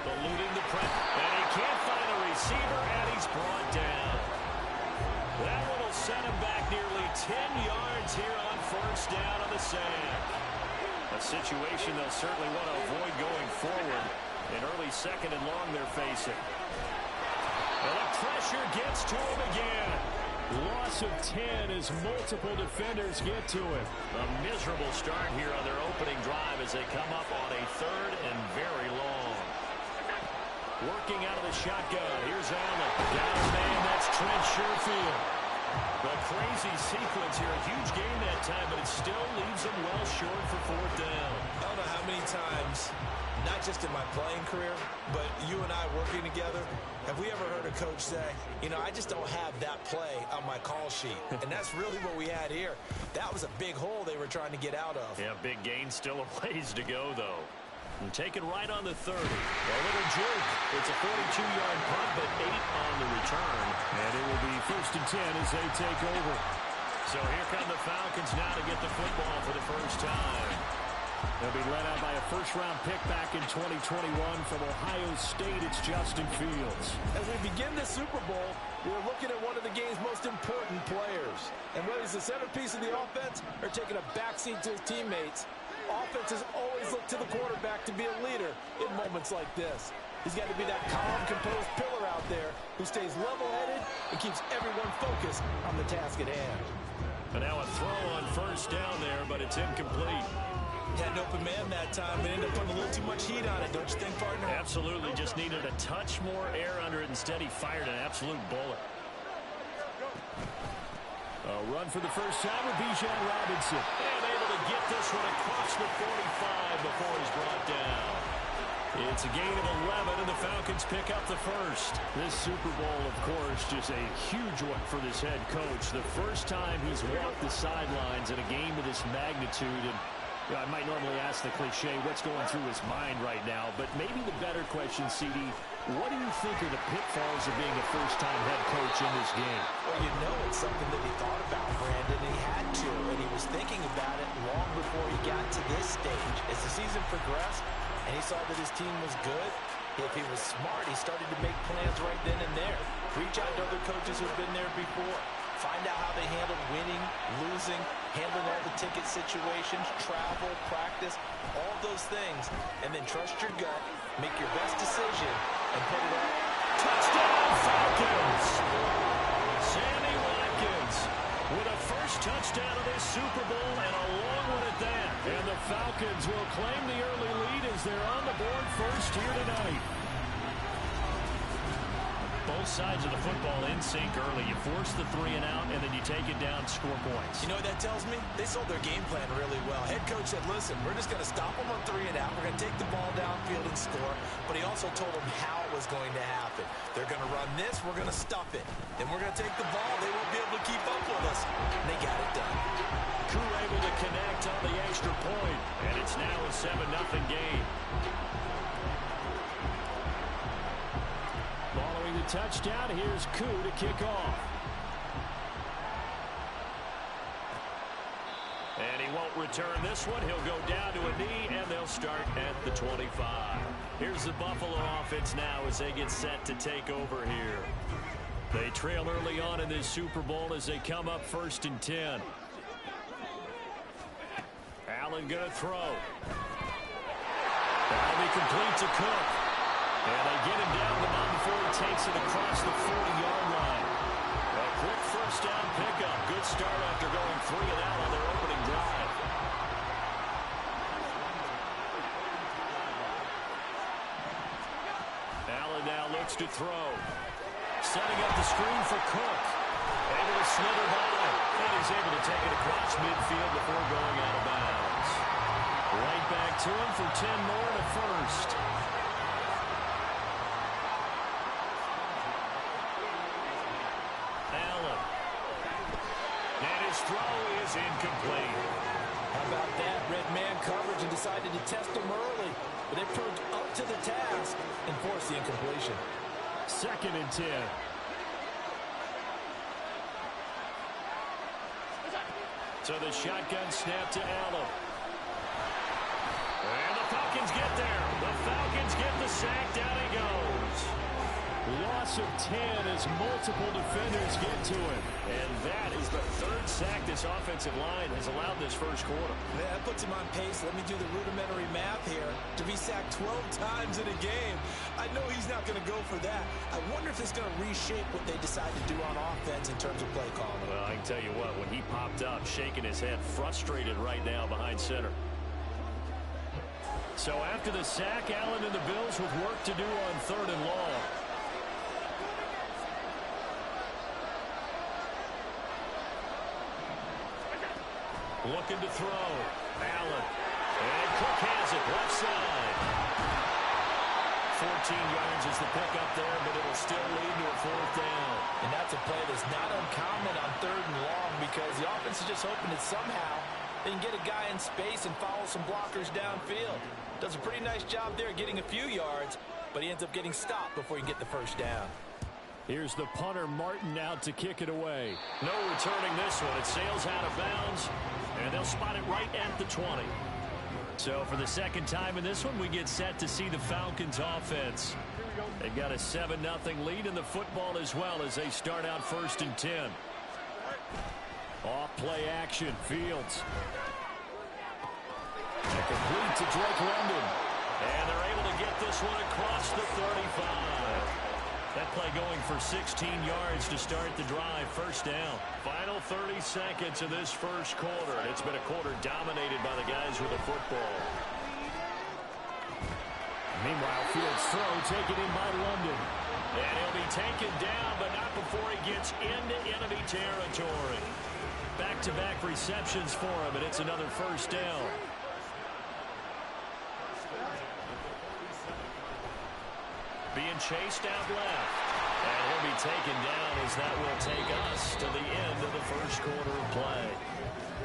Eluding the press, and he can't find a receiver, and he's brought down. That one will set him back nearly 10 yards here on first down on the sack. A situation they'll certainly want to avoid going forward. An early 2nd and long they're facing. And the pressure gets to him again. Loss of 10 as multiple defenders get to it. A miserable start here on their opening drive as they come up on a 3rd and very long. Working out of the shotgun. Here's Allen. Down a man, that's Trent Sherfield. A crazy sequence here. A huge game that time, but it still leaves them well short for 4th down. I don't know how many times, not just in my playing career, but you and I working together, have we ever heard a coach say, you know, I just don't have that play on my call sheet. And that's really what we had here. That was a big hole they were trying to get out of. Yeah, big gain. Still a ways to go, though. And taken right on the 30. A little juke. It's a 42-yard punt, but 8 on the return. And it will be 1st and 10 as they take over. So here come the Falcons now to get the football for the first time. They'll be led out by a first-round pick back in 2021 from Ohio State. It's Justin Fields. As we begin the Super Bowl, we're looking at one of the game's most important players. And whether he's the centerpiece of the offense or taking a backseat to his teammates, offenses always look to the quarterback to be a leader in moments like this. He's got to be that calm, composed pillar out there who stays level-headed and keeps everyone focused on the task at hand. And now a throw on first down there, but it's incomplete. Had an open man that time and ended up putting a little too much heat on it, don't you think, partner? Absolutely. Just needed a touch more air under it. Instead, he fired an absolute bullet. A run for the first time with Bijan Robinson. And able to get this one across the 45 before he's brought down. It's a gain of 11, and the Falcons pick up the first. This Super Bowl, of course, just a huge one for this head coach. The first time he's walked the sidelines in a game of this magnitude. And I might normally ask the cliche, what's going through his mind right now? But maybe the better question, CD, what do you think are the pitfalls of being a first-time head coach in this game? Well, you know it's something that he thought about, Brandon, and he had to, and he was thinking about it long before he got to this stage. As the season progressed, and he saw that his team was good, if he was smart, he started to make plans right then and there. Reach out to other coaches who've been there before. Find out how they handled winning, losing, handling all the ticket situations, travel, practice, all those things. And then trust your gut, make your best decision, and put it up. Touchdown, Falcons! Sammy Watkins with a first touchdown of this Super Bowl, and a long one at that. And the Falcons will claim the early lead as they're on the board first here tonight. Both sides of the football in sync early. You force the 3 and out, and then you take it down, score points. You know what that tells me? They sold their game plan really well. Head coach said, listen, we're just going to stop them on 3 and out. We're going to take the ball downfield and score. But he also told them how it was going to happen. They're going to run this. We're going to stuff it. Then we're going to take the ball. They won't be able to keep up with us. And they got it done. Koo able to connect on the extra point. And it's now a 7-0 game. Following the touchdown, here's Koo to kick off. And he won't return this one. He'll go down to a knee, and they'll start at the 25. Here's the Buffalo offense now as they get set to take over here. They trail early on in this Super Bowl as they come up 1st and 10. Allen going to throw. That'll be complete to Cook. And they get him down the mountain before he takes it across the 40-yard line. A quick first down pickup. Good start after going 3 and out on their opening drive. Allen now looks to throw. Setting up the screen for Cook. Able to slither by. And he's able to take it across midfield before going out of bounds. Right back to him for 10 more and a first. Throw is incomplete. How about that? Red man coverage and decided to test him early. But they proved up to the task and forced the incompletion. 2nd and 10. So the shotgun snap to Allen. And the Falcons get there. The Falcons get the sack. Down he goes. Loss of 10 as multiple defenders get to him. And that is the 3rd sack this offensive line has allowed this first quarter. Man, that puts him on pace. Let me do the rudimentary math here. To be sacked 12 times in a game, I know he's not going to go for that. I wonder if it's going to reshape what they decide to do on offense in terms of play calling. Well, I can tell you what, when he popped up, shaking his head, frustrated right now behind center. So after the sack, Allen and the Bills with work to do on 3rd and long. Looking to throw. Allen. And Cook has it. Left side. 14 yards is the pickup there, but it'll still lead to a 4th down. And that's a play that's not uncommon on 3rd and long because the offense is just hoping that somehow they can get a guy in space and follow some blockers downfield. Does a pretty nice job there getting a few yards, but he ends up getting stopped before he can get the first down. Here's the punter, Martin, out to kick it away. No returning this one. It sails out of bounds, and they'll spot it right at the 20. So for the second time in this one, we get set to see the Falcons offense. They've got a 7-0 lead in the football as well as they start out 1st and 10. Off play action, Fields. And complete to Drake London. And they're able to get this one across the 35. That play going for 16 yards to start the drive. 1st down. Final 30 seconds of this first quarter. And it's been a quarter dominated by the guys with the football. Meanwhile, Fields' throw taken in by London. And he'll be taken down, but not before he gets into enemy territory. Back-to-back receptions for him, and it's another 1st down. Being chased out left. And he'll be taken down as that will take us to the end of the first quarter of play.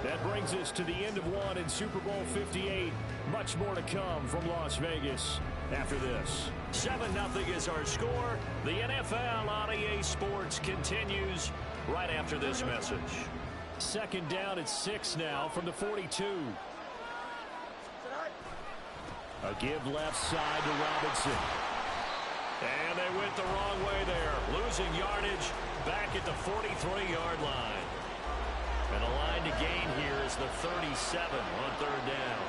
That brings us to the end of one in Super Bowl 58. Much more to come from Las Vegas after this. 7-0 is our score. The NFL on EA Sports continues right after this message. 2nd down at 6 now from the 42. A give left side to Robinson. And they went the wrong way there. Losing yardage back at the 43-yard line. And a line to gain here is the 37 on 3rd down.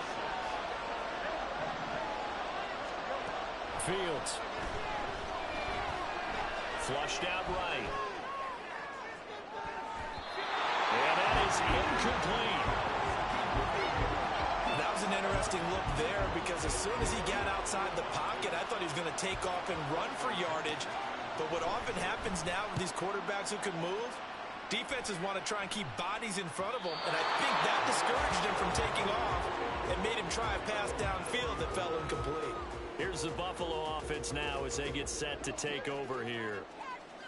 Fields. Flushed out right. And that is incomplete. That was an interesting look there because as soon as he got outside the pocket, I thought he was going to take off and run for yardage. But what often happens now with these quarterbacks who can move, defenses want to try and keep bodies in front of them, and I think that discouraged him from taking off and made him try a pass downfield that fell incomplete. Here's the Buffalo offense now as they get set to take over here.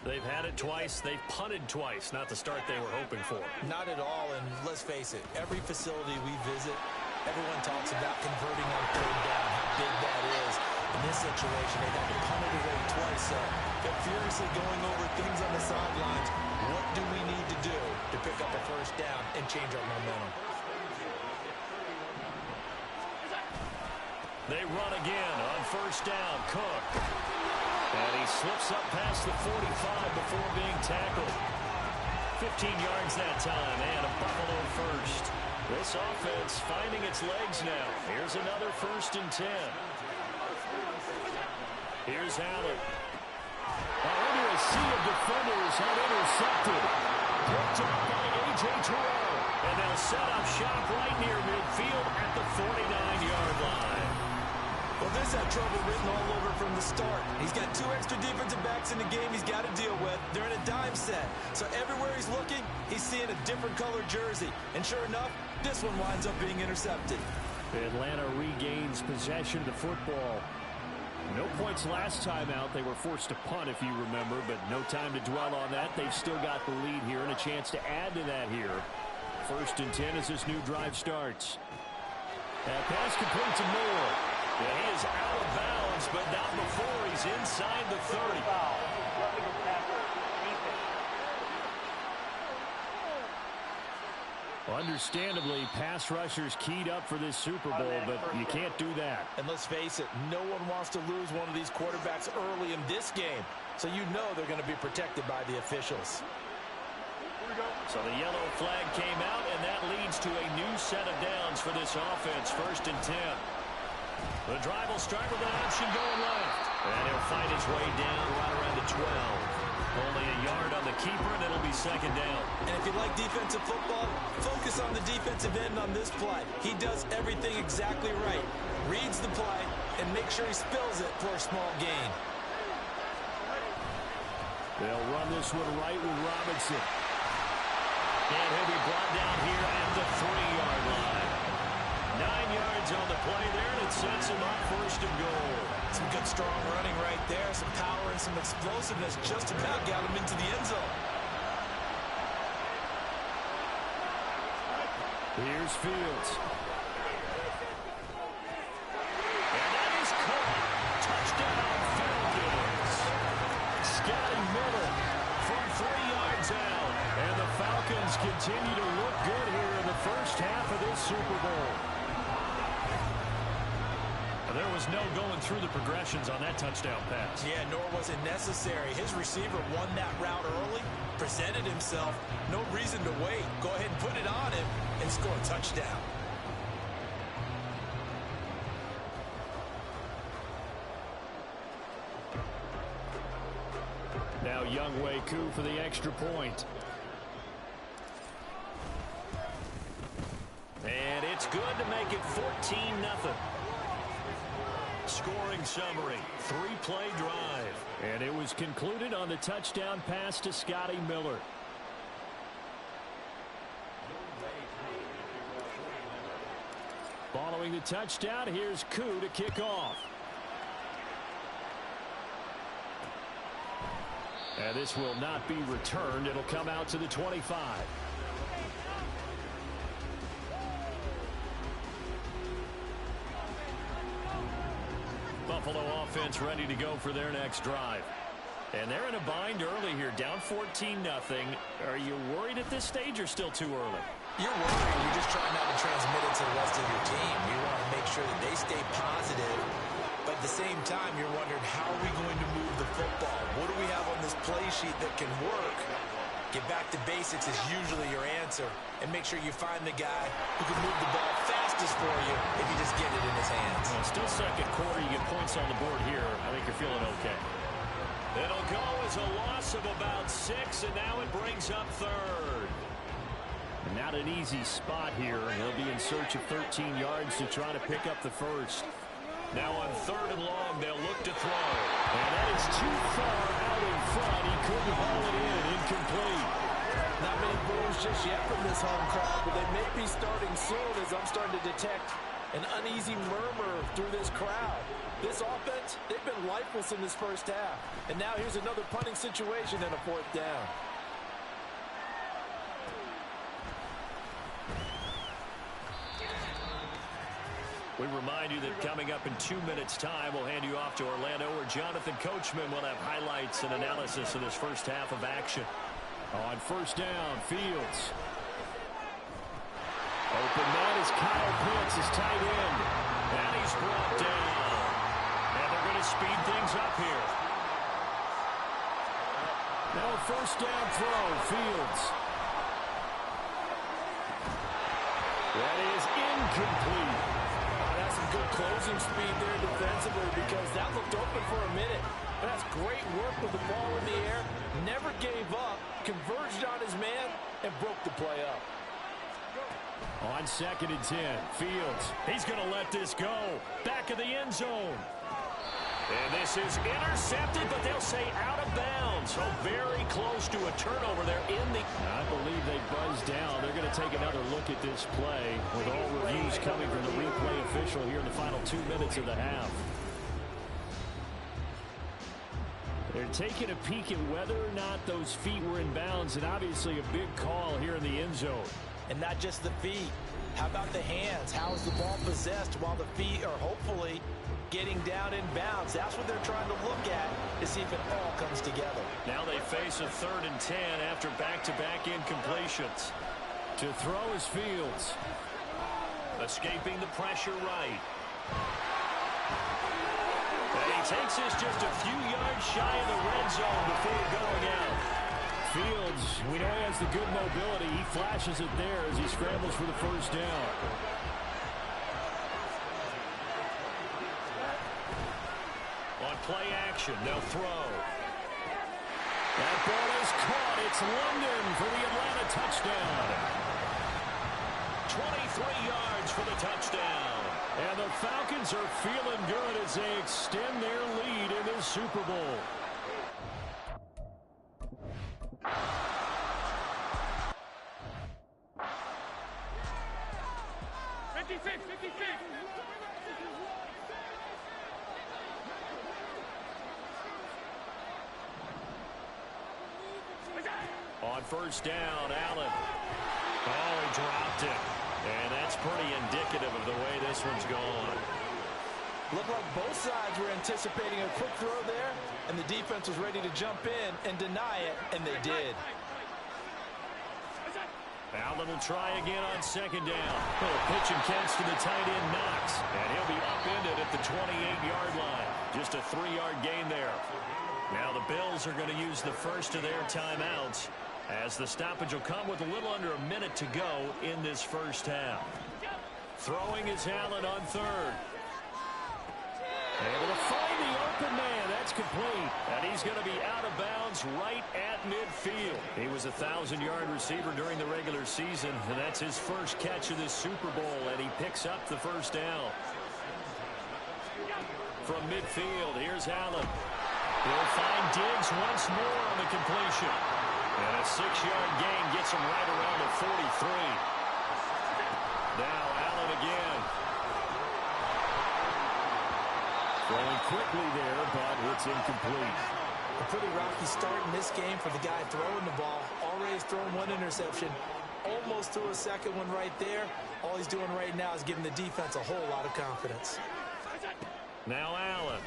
They've had it twice. They've punted twice. Not the start they were hoping for. Not at all, and let's face it, every facility we visit, everyone talks about converting on 3rd down, how big that is. In this situation, they've had to punt it away twice, so they're furiously going over things on the sidelines. What do we need to do to pick up a 1st down and change our momentum? They run again on 1st down. Cook. And he slips up past the 45 before being tackled. 15 yards that time, and a Buffalo 1st. This offense finding its legs now. Here's another 1st and 10. Here's Allen. Under a sea of defenders and intercepted. Picked up by A.J. Terrell. And they'll set up shop right near midfield at the 49-yard line. Well, this had trouble written all over from the start. He's got 2 extra defensive backs in the game he's got to deal with. They're in a dime set. So everywhere he's looking, he's seeing a different colored jersey. And sure enough, this one winds up being intercepted. Atlanta regains possession of the football. No points last time out. They were forced to punt, if you remember, but no time to dwell on that. They've still got the lead here and a chance to add to that here. 1st and 10 as this new drive starts. That pass complete to Moore. Yeah, he is out of bounds, but not before he's inside the 30. Understandably, pass rushers keyed up for this Super Bowl, but you can't do that. And let's face it, no one wants to lose one of these quarterbacks early in this game. So you know they're going to be protected by the officials. So the yellow flag came out, and that leads to a new set of downs for this offense. 1st and 10. The drive will start with an option going left. And he'll fight his way down right around the 12. Only a yard on the keeper, and it'll be 2nd down. And if you like defensive football, focus on the defensive end on this play. He does everything exactly right. Reads the play and makes sure he spills it for a small gain. They'll run this one right with Robinson. And he'll be brought down here at the 3-yard line. 9 yards on the play there, and it sets him up 1st and goal. Some good strong running right there. Some power and some explosiveness just about got him into the end zone. Here's Fields. And that is caught. Touchdown, Falcons. Scotty Miller continue to look good here in the first half of this Super Bowl. There was no going through the progressions on that touchdown pass. Yeah, nor was it necessary. His receiver won that route early, presented himself. No reason to wait. Go ahead and put it on him and score a touchdown. Now Younghoe Koo for the extra point. And it's good to make it 14-0. Scoring summary, 3-play drive. And it was concluded on the touchdown pass to Scotty Miller. Following the touchdown, here's Koo to kick off. And this will not be returned. It'll come out to the 25. Buffalo offense ready to go for their next drive. And they're in a bind early here, down 14-0. Are you worried at this stage or still too early? You're worried. You're just trying not to transmit it to the rest of your team. You want to make sure that they stay positive. But at the same time, you're wondering, how are we going to move the football? What do we have on this play sheet that can work? Get back to basics is usually your answer. And make sure you find the guy who can move the ball fastest for you if you just get it in his hands. Well, still second quarter. You get points on the board here. I think you're feeling okay. It'll go as a loss of about 6, and now it brings up third. And not an easy spot here. He'll be in search of 13 yards to try to pick up the first. Now on 3rd and long, they'll look to throw. And that is too far out in front. He couldn't haul it in. Incomplete. Not many balls just yet from this home crowd, but they may be starting soon as I'm starting to detect an uneasy murmur through this crowd. This offense, they've been lifeless in this first half. And now here's another punting situation and a 4th down. We remind you that coming up in 2 minutes' time, we'll hand you off to Orlando, where Jonathan Coachman will have highlights and analysis of this first half of action. On 1st down, Fields. Open man is Kyle Pitts, his tight end. And he's brought down. And they're going to speed things up here. Now a 1st down throw, Fields. That is incomplete. That's some good closing speed there defensively, because that looked open for a minute. But that's great work with the ball in the air. Never gave up, converged on his man, and broke the play up. On 2nd and 10, Fields. He's going to let this go. Back of the end zone. And this is intercepted, but they'll say out of bounds. So very close to a turnover there in the... I believe they buzzed down. They're going to take another look at this play with all reviews coming from the replay official here in the final 2 minutes of the half. They're taking a peek at whether or not those feet were in bounds, and obviously a big call here in the end zone. And not just the feet. How about the hands? How is the ball possessed while the feet are hopefully getting down in bounds? That's what they're trying to look at to see if it all comes together. Now they face a 3rd and 10 after back-to-back incompletions. To throw is Fields. Escaping the pressure right. And he takes this just a few yards shy of the red zone before going out. Fields, we know he has the good mobility. He flashes it there as he scrambles for the 1st down. On play action, they'll throw. That ball is caught. It's London for the Atlanta touchdown. 23 yards for the touchdown. And the Falcons are feeling good as they extend their lead in this Super Bowl. On 1st down, Allen. Oh, he dropped it. And that's pretty indicative of the way this one's gone. Looked like both sides were anticipating a quick throw there, and the defense was ready to jump in and deny it, and they did. Allen will try again on second down. Little pitch and catch to the tight end, Knox. And he'll be upended at the 28-yard line. Just a 3-yard gain there. Now the Bills are going to use the first of their timeouts, as the stoppage will come with a little under a minute to go in this first half. Throwing is Allen on third. Able to find the open man. That's complete. And he's going to be out of bounds right at midfield. He was a 1,000-yard receiver during the regular season, and that's his first catch of this Super Bowl, and he picks up the first down. From midfield, here's Allen. He'll find Diggs once more on the completion. And a 6-yard gain gets him right around the 43. Now Allen again. Throwing quickly there, but it's incomplete. A pretty rocky start in this game for the guy throwing the ball. Already has thrown one interception. Almost threw a second one right there. All he's doing right now is giving the defense a whole lot of confidence. Now Allen.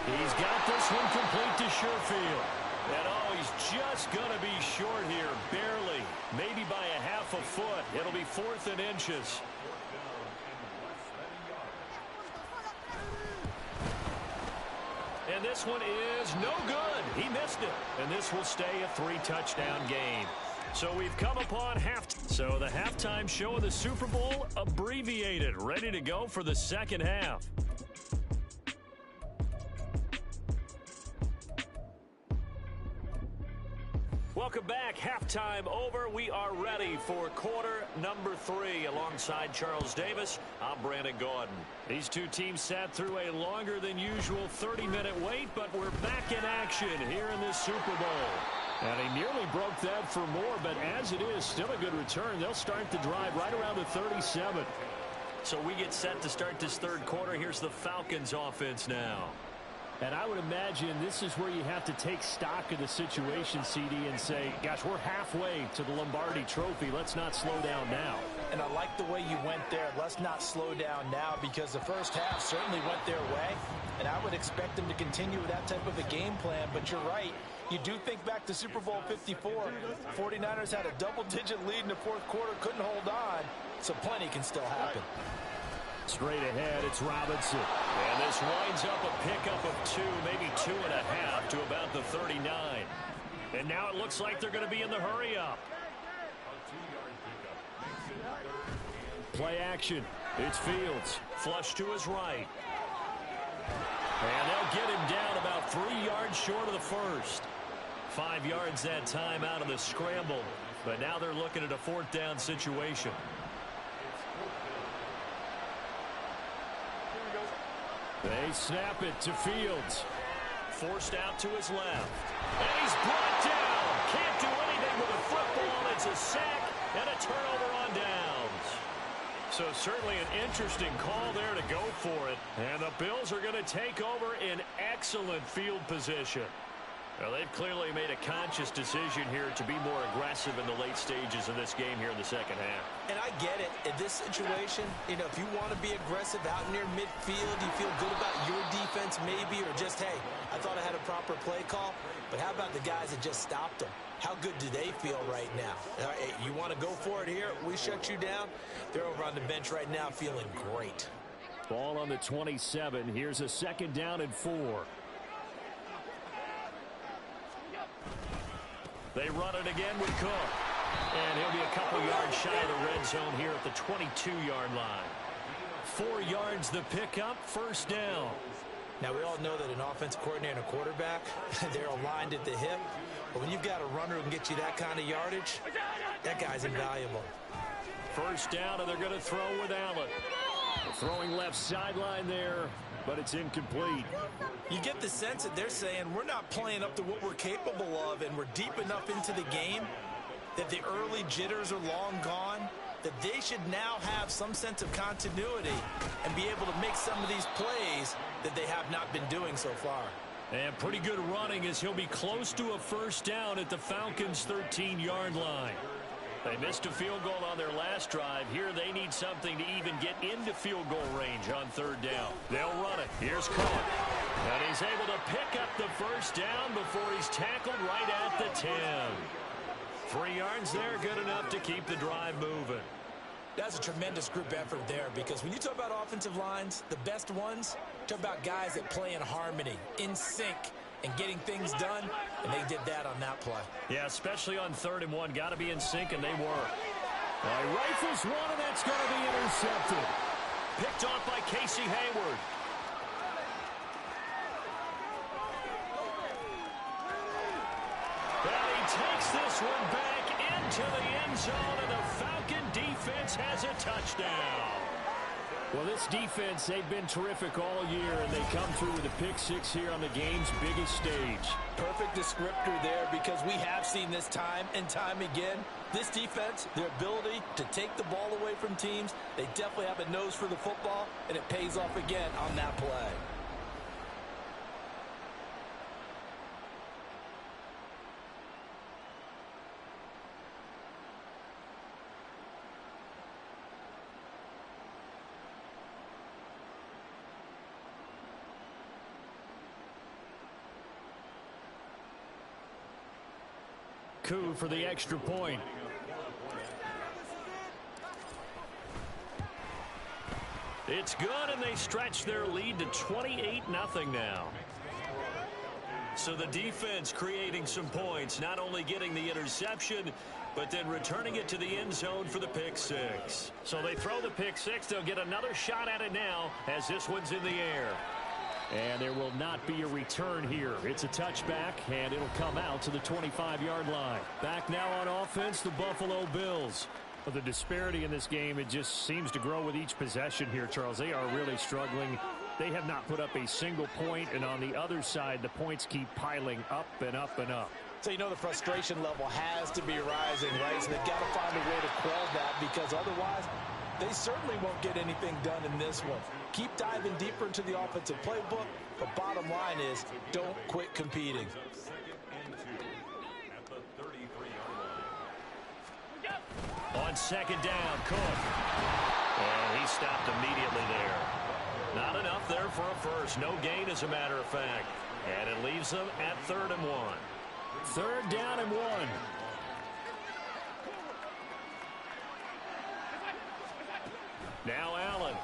He's got this one complete to Sherfield. And he's just going to be short here, barely. Maybe by a half a foot. It'll be 4th and inches. And this one is no good. He missed it. And this will stay a 3-touchdown game. So we've come upon So the halftime show of the Super Bowl abbreviated, ready to go for the second half. Welcome back. Halftime over. We are ready for quarter number 3. Alongside Charles Davis, I'm Brandon Gaudin. These two teams sat through a longer than usual 30-minute wait, but we're back in action here in this Super Bowl. And he nearly broke that for more, but as it is, still a good return. They'll start the drive right around the 37. So we get set to start this third quarter. Here's the Falcons offense now. And I would imagine this is where you have to take stock of the situation, CD, and say, gosh, we're halfway to the Lombardi Trophy. Let's not slow down now. And I like the way you went there. Let's not slow down now, because the first half certainly went their way. And I would expect them to continue with that type of a game plan. But you're right. You do think back to Super Bowl 54. 49ers had a double-digit lead in the fourth quarter, couldn't hold on. So plenty can still happen. Straight ahead, it's Robinson. And this winds up a pickup of 2, maybe 2.5 to about the 39. And now it looks like they're going to be in the hurry-up. Play action. It's Fields. Flush to his right. And they'll get him down about 3 yards short of the first. 5 yards that time out of the scramble. But now they're looking at a 4th down situation. They snap it to Fields. Forced out to his left. And he's brought down. Can't do anything with a football. It's a sack and a turnover on downs. So certainly an interesting call there to go for it. And the Bills are going to take over in excellent field position. Well, they've clearly made a conscious decision here to be more aggressive in the late stages of this game here in the second half. And I get it. In this situation, you know, if you want to be aggressive out near midfield, you feel good about your defense maybe, or just, hey, I thought I had a proper play call. But how about the guys that just stopped them? How good do they feel right now? Hey, you want to go for it here? We shut you down? They're over on the bench right now feeling great. Ball on the 27. Here's a 2nd down and 4. They run it again with Cook. And he'll be a couple yards shy of the red zone here at the 22-yard line. 4 yards the pickup, 1st down. Now, we all know that an offense coordinator and a quarterback, they're aligned at the hip. But when you've got a runner who can get you that kind of yardage, that guy's invaluable. 1st down, and they're going to throw with Allen. Throwing left sideline there, but it's incomplete. You get the sense that they're saying we're not playing up to what we're capable of, and we're deep enough into the game that the early jitters are long gone, that they should now have some sense of continuity and be able to make some of these plays that they have not been doing so far. And pretty good running as he'll be close to a 1st down at the Falcons' 13-yard line. They missed a field goal on their last drive. Here they need something to even get into field goal range on 3rd down. They'll run it. Here's Cook. And he's able to pick up the 1st down before he's tackled right at the 10. 3 yards there, good enough to keep the drive moving. That's a tremendous group effort there, because when you talk about offensive lines, the best ones, talk about guys that play in harmony, in sync, and getting things done, and they did that on that play. Yeah, especially on 3rd and 1. Got to be in sync, and they were. He rifles one, and that's going to be intercepted. Picked off by Casey Hayward. And he takes this one back into the end zone, and the Falcon defense has a touchdown. Well, this defense, they've been terrific all year, and they come through with a pick 6 here on the game's biggest stage. Perfect descriptor there, because we have seen this time and time again. This defense, their ability to take the ball away from teams, they definitely have a nose for the football, and it pays off again on that play. Coup for the extra point. It's good, and they stretch their lead to 28-0 now. So the defense creating some points, not only getting the interception, but then returning it to the end zone for the pick 6. So they throw the pick 6. They'll get another shot at it now as this one's in the air. And there will not be a return here. It's a touchback, and it'll come out to the 25-yard line. Back now on offense, the Buffalo Bills. But the disparity in this game, it just seems to grow with each possession here, Charles. They are really struggling. They have not put up a single point, and on the other side, the points keep piling up and up and up. So you know the frustration level has to be rising, right? So they've got to find a way to quell that, because otherwise they certainly won't get anything done in this one. Keep diving deeper into the offensive playbook, but bottom line is don't quit competing. On 2nd down, Cook. And he stopped immediately there. Not enough there for a first. No gain, as a matter of fact. And it leaves them at 3rd and 1. 3rd down and 1. Now Allen.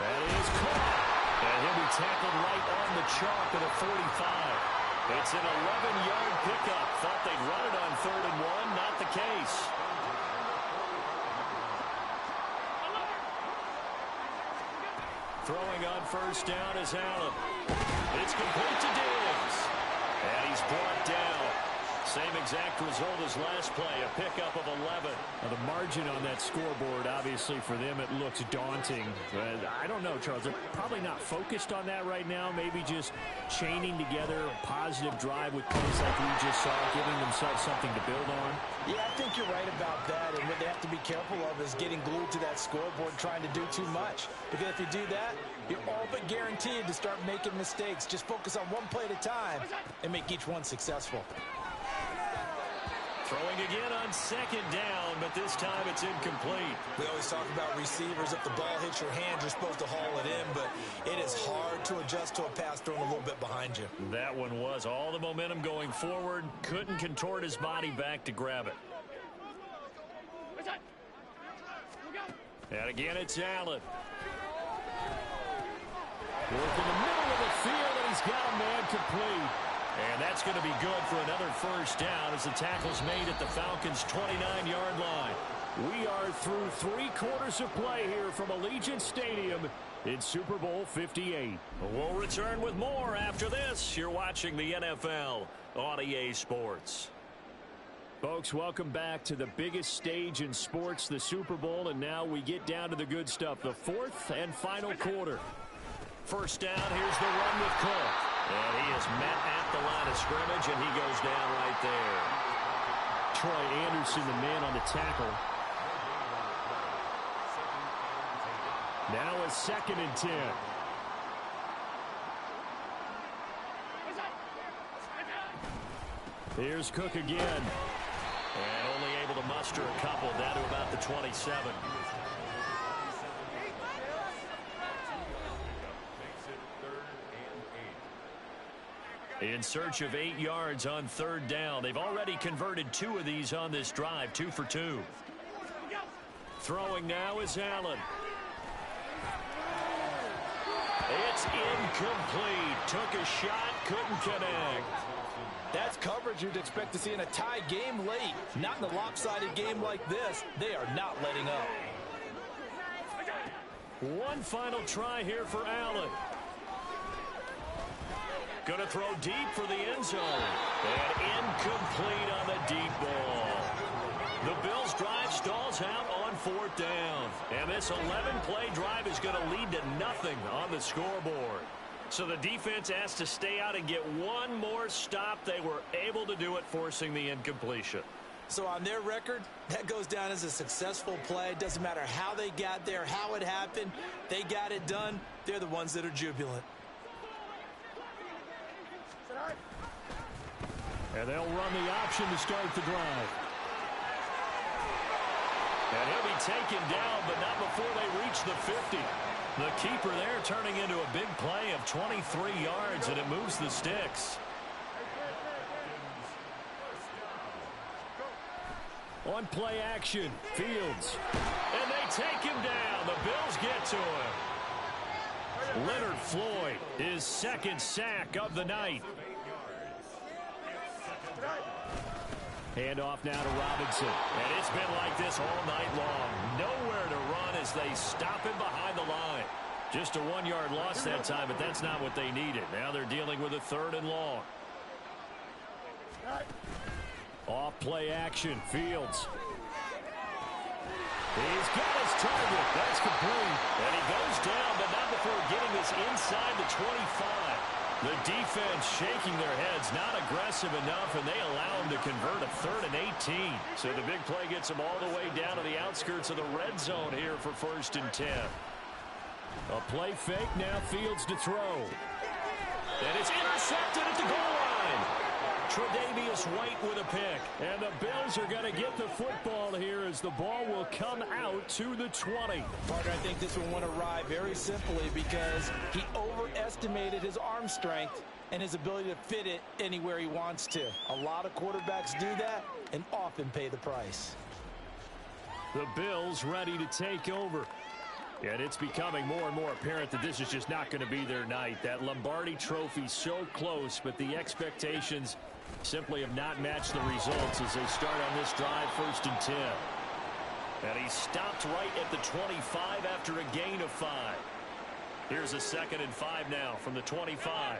That is caught. And he'll be tackled right on the chalk at a 45. It's an 11-yard pickup. Thought they'd run it on 3rd and 1. Not the case. Throwing on 1st down is Allen. It's complete to Diggs. And he's brought down. Same exact result as last play, a pickup of 11. Now the margin on that scoreboard, obviously for them, it looks daunting. But I don't know, Charles. They're probably not focused on that right now. Maybe just chaining together a positive drive with plays like we just saw, giving themselves something to build on. Yeah, I think you're right about that. And what they have to be careful of is getting glued to that scoreboard, trying to do too much. Because if you do that, you're all but guaranteed to start making mistakes. Just focus on one play at a time and make each one successful. Throwing again on 2nd down, but this time it's incomplete. We always talk about receivers. If the ball hits your hand, you're supposed to haul it in, but it is hard to adjust to a pass thrown a little bit behind you. That one was all the momentum going forward. Couldn't contort his body back to grab it. And again, it's Allen. Work in the middle of the field, and he's got a man complete. And that's going to be good for another 1st down as the tackle's made at the Falcons' 29-yard line. We are through 3 quarters of play here from Allegiant Stadium in Super Bowl 58. We'll return with more after this. You're watching the NFL on EA Sports. Folks, welcome back to the biggest stage in sports, the Super Bowl, and now we get down to the good stuff, the 4th and final quarter. 1st down, here's the run with Cook. And he is met at the line of scrimmage, and he goes down right there. Troy Anderson, the man on the tackle. Now a 2nd and 10. Here's Cook again. And only able to muster a couple down to about the 27. in search of 8 yards on third down. They've already converted 2 of these on this drive, 2 for 2. Throwing now is Allen. It's incomplete. Took a shot, couldn't connect. That's coverage you'd expect to see in a tie game late. Not in a lopsided game like this. They are not letting up. One final try here for Allen. Going to throw deep for the end zone. And incomplete on the deep ball. The Bills' drive stalls out on fourth down. And this 11-play drive is going to lead to nothing on the scoreboard. So the defense has to stay out and get one more stop. They were able to do it, forcing the incompletion. So on their record, that goes down as a successful play. Doesn't matter how they got there, how it happened. They got it done. They're the ones that are jubilant. And they'll run the option to start the drive. And he'll be taken down, but not before they reach the 50. The keeper there turning into a big play of 23 yards, and it moves the sticks. On play action, Fields. And they take him down. The Bills get to him. Leonard Floyd, his second sack of the night. Handoff now to Robinson. And it's been like this all night long. Nowhere to run as they stop him behind the line. Just a 1-yard loss that time, but that's not what they needed. Now they're dealing with a 3rd and long. Off play action, Fields. He's got his target. That's complete. And he goes down, but not before getting this inside the 25. The defense shaking their heads, not aggressive enough, and they allow him to convert a 3rd and 18. So the big play gets him all the way down to the outskirts of the red zone here for 1st and 10. A play fake, now Fields to throw. And it's intercepted at the goal line. Tre'Davious White with a pick. And the Bills are going to get the football here as the ball will come out to the 20. Partner, I think this one went awry very simply because he overestimated his arm strength and his ability to fit it anywhere he wants to. A lot of quarterbacks do that and often pay the price. The Bills ready to take over. And it's becoming more and more apparent that this is just not going to be their night. That Lombardi trophy so close, but the expectations simply have not matched the results as they start on this drive, 1st and 10. And he stopped right at the 25 after a gain of 5. Here's a 2nd and 5 now from the 25.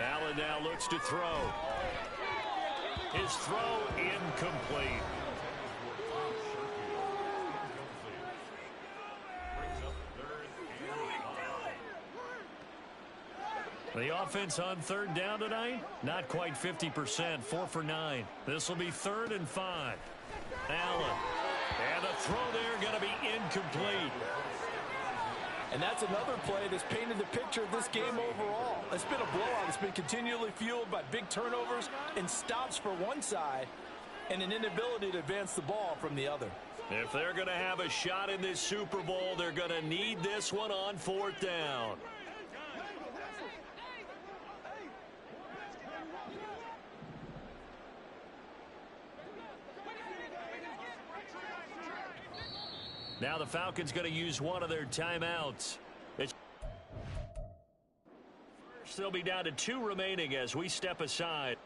Allen now looks to throw. His throw incomplete. The offense on 3rd down tonight, not quite 50%, 4 for 9. This will be 3rd and 5. Allen. And the throw there going to be incomplete. And that's another play that's painted the picture of this game overall. It's been a blowout. It's been continually fueled by big turnovers and stops for one side and an inability to advance the ball from the other. If they're going to have a shot in this Super Bowl, they're going to need this one on 4th down. Now the Falcons going to use one of their timeouts. They'll be down to 2 remaining as we step aside.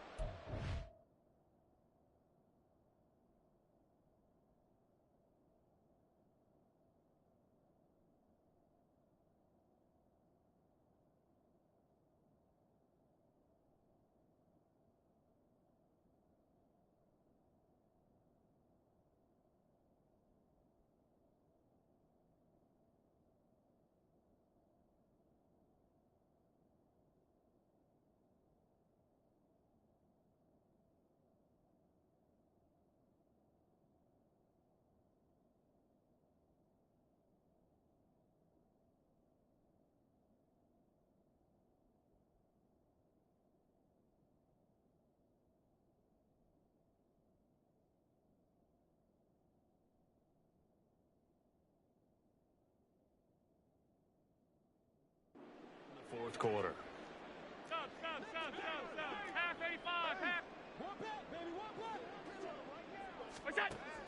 quarter.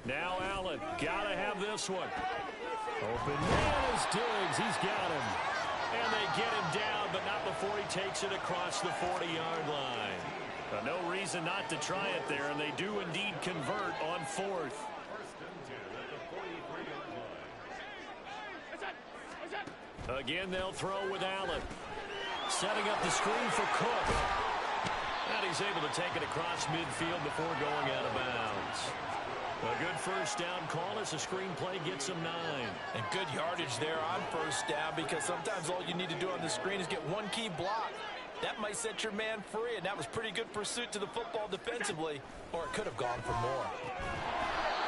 Now Allen, gotta have this one. Open man is Diggs, he's got him. And they get him down, but not before he takes it across the 40-yard line. No reason not to try it there, and they do indeed convert on fourth. Again, they'll throw with Allen. Setting up the screen for Cook. And he's able to take it across midfield before going out of bounds. A good first down call as the screenplay gets him 9. And good yardage there on first down, because sometimes all you need to do on the screen is get one key block. That might set your man free, and that was pretty good pursuit to the football defensively, or it could have gone for more.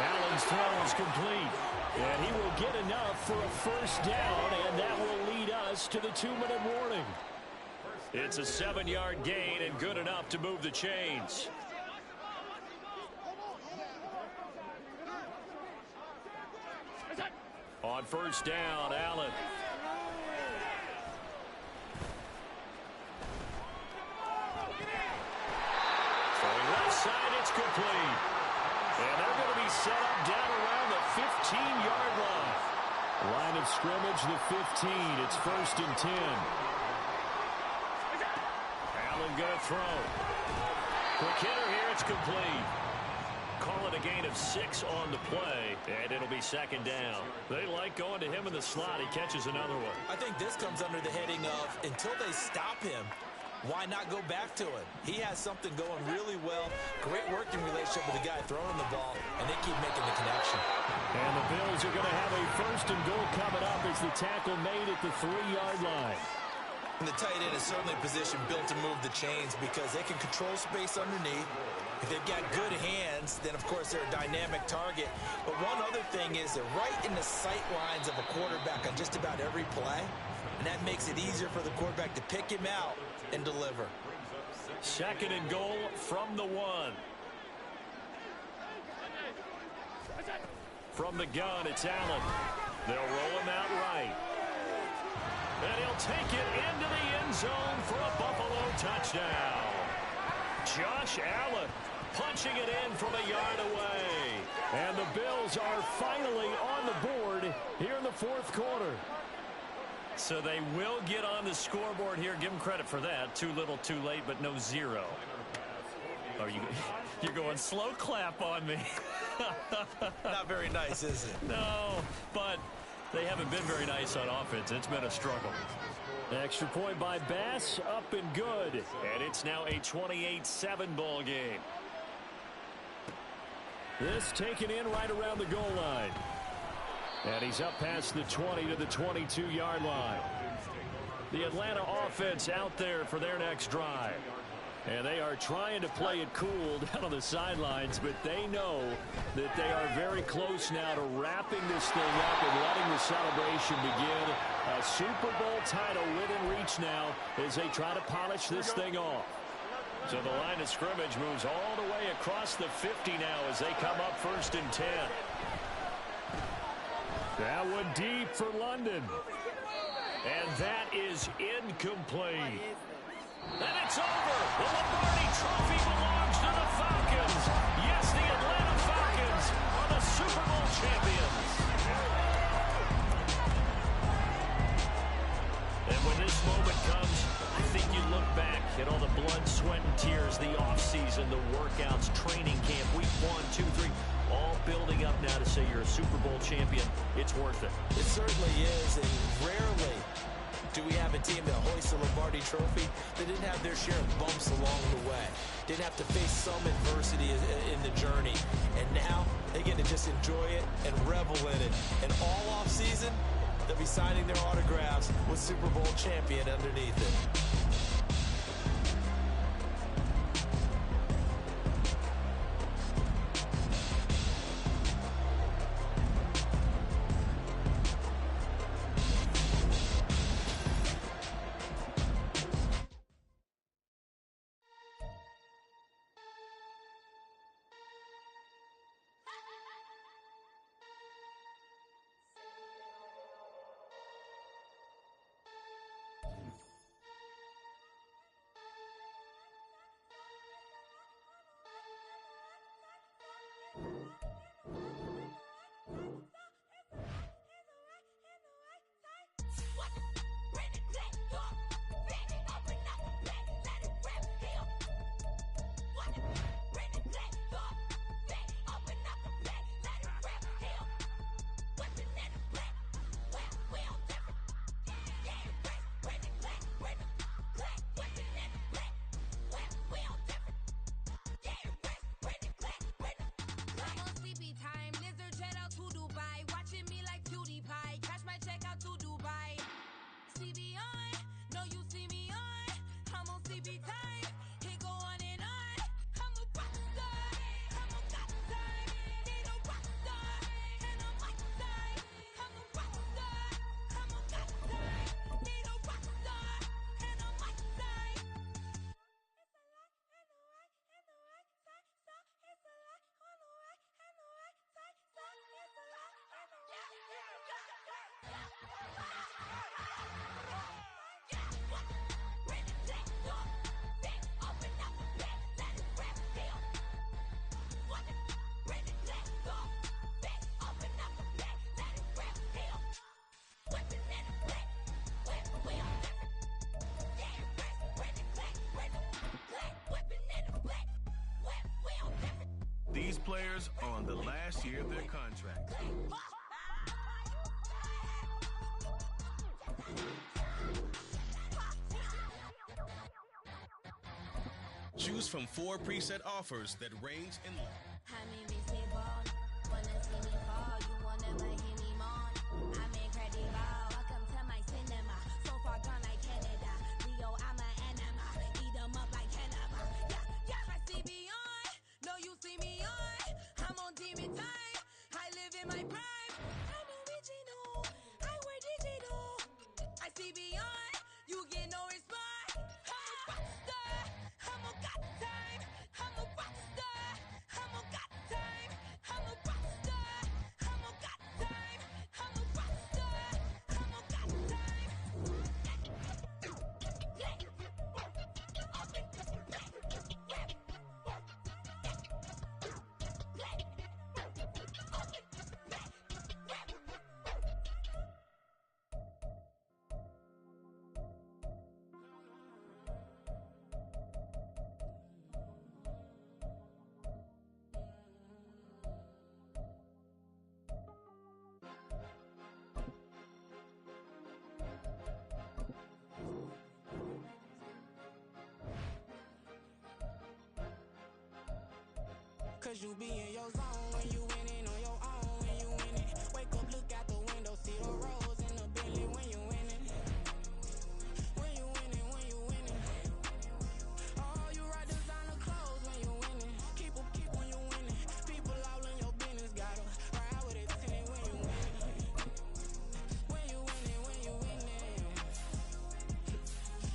Allen's throw is complete, and he will get enough for a first down, and that will lead us to the 2-minute warning. It's a 7-yard gain and good enough to move the chains. On first down, Allen. Throwing left side, it's complete. And they're going to be set up down around the 15-yard line. Line of scrimmage, the 15. It's 1st and 10. Allen going to throw. Quick hitter here, it's complete. Call it a gain of 6 on the play, and it'll be 2nd down. They like going to him in the slot. He catches another one. I think this comes under the heading of, until they stop him, why not go back to him? He has something going really well. Great working relationship with the guy throwing the ball, and they keep making the connection. And the Bills are going to have a 1st and goal coming up as the tackle made at the 3-yard line. And the tight end is certainly a position built to move the chains because they can control space underneath. If they've got good hands, then, of course, they're a dynamic target. But one other thing is they're right in the sight lines of a quarterback on just about every play, and that makes it easier for the quarterback to pick him out and deliver. 2nd and goal from the 1. From the gun, it's Allen. They'll roll him out right. And he'll take it into the end zone for a Buffalo touchdown. Josh Allen punching it in from a yard away. And the Bills are finally on the board here in the 4th quarter. So they will get on the scoreboard here. Give them credit for that. Too little, too late, but no 0. Oh, you're going slow clap on me. Not very nice, is it? No, but they haven't been very nice on offense. It's been a struggle. Extra point by Bass, up and good. And it's now a 28-7 ball game. This taken in right around the goal line. And he's up past the 20 to the 22-yard line. The Atlanta offense out there for their next drive. And they are trying to play it cool down on the sidelines, but they know that they are very close now to wrapping this thing up and letting the celebration begin. A Super Bowl title within reach now as they try to polish this thing off. So the line of scrimmage moves all the way across the 50 now as they come up 1st and 10. That one deep for London. And that is incomplete. And it's over. The Lombardi Trophy belongs to the Falcons. Yes, the Atlanta Falcons are the Super Bowl champions. And when this moment comes, I think you look back at all the blood, sweat, and tears, the offseason, the workouts, training camp, week 1, 2, 3, all building up now to say you're a Super Bowl champion. It's worth it. It certainly is, and rarely do we have a team that hoists a Lombardi Trophy that didn't have their share of bumps along the way, didn't have to face some adversity in the journey, and now they get to just enjoy it and revel in it. And all off season, they'll be signing their autographs with Super Bowl champion underneath it. players are on the last year of their contracts. Choose from 4 preset offers that range in length. Cause you be in your zone when you winning on your own when you winning. Wake up, look out the window, see the rose in the Bentley when you winning. When you winning, when you winning. Oh, you ride designer clothes when you winning. Keep when you winning. People all in your business, gotta ride with it tinted when you winning. When you winning, when you winning.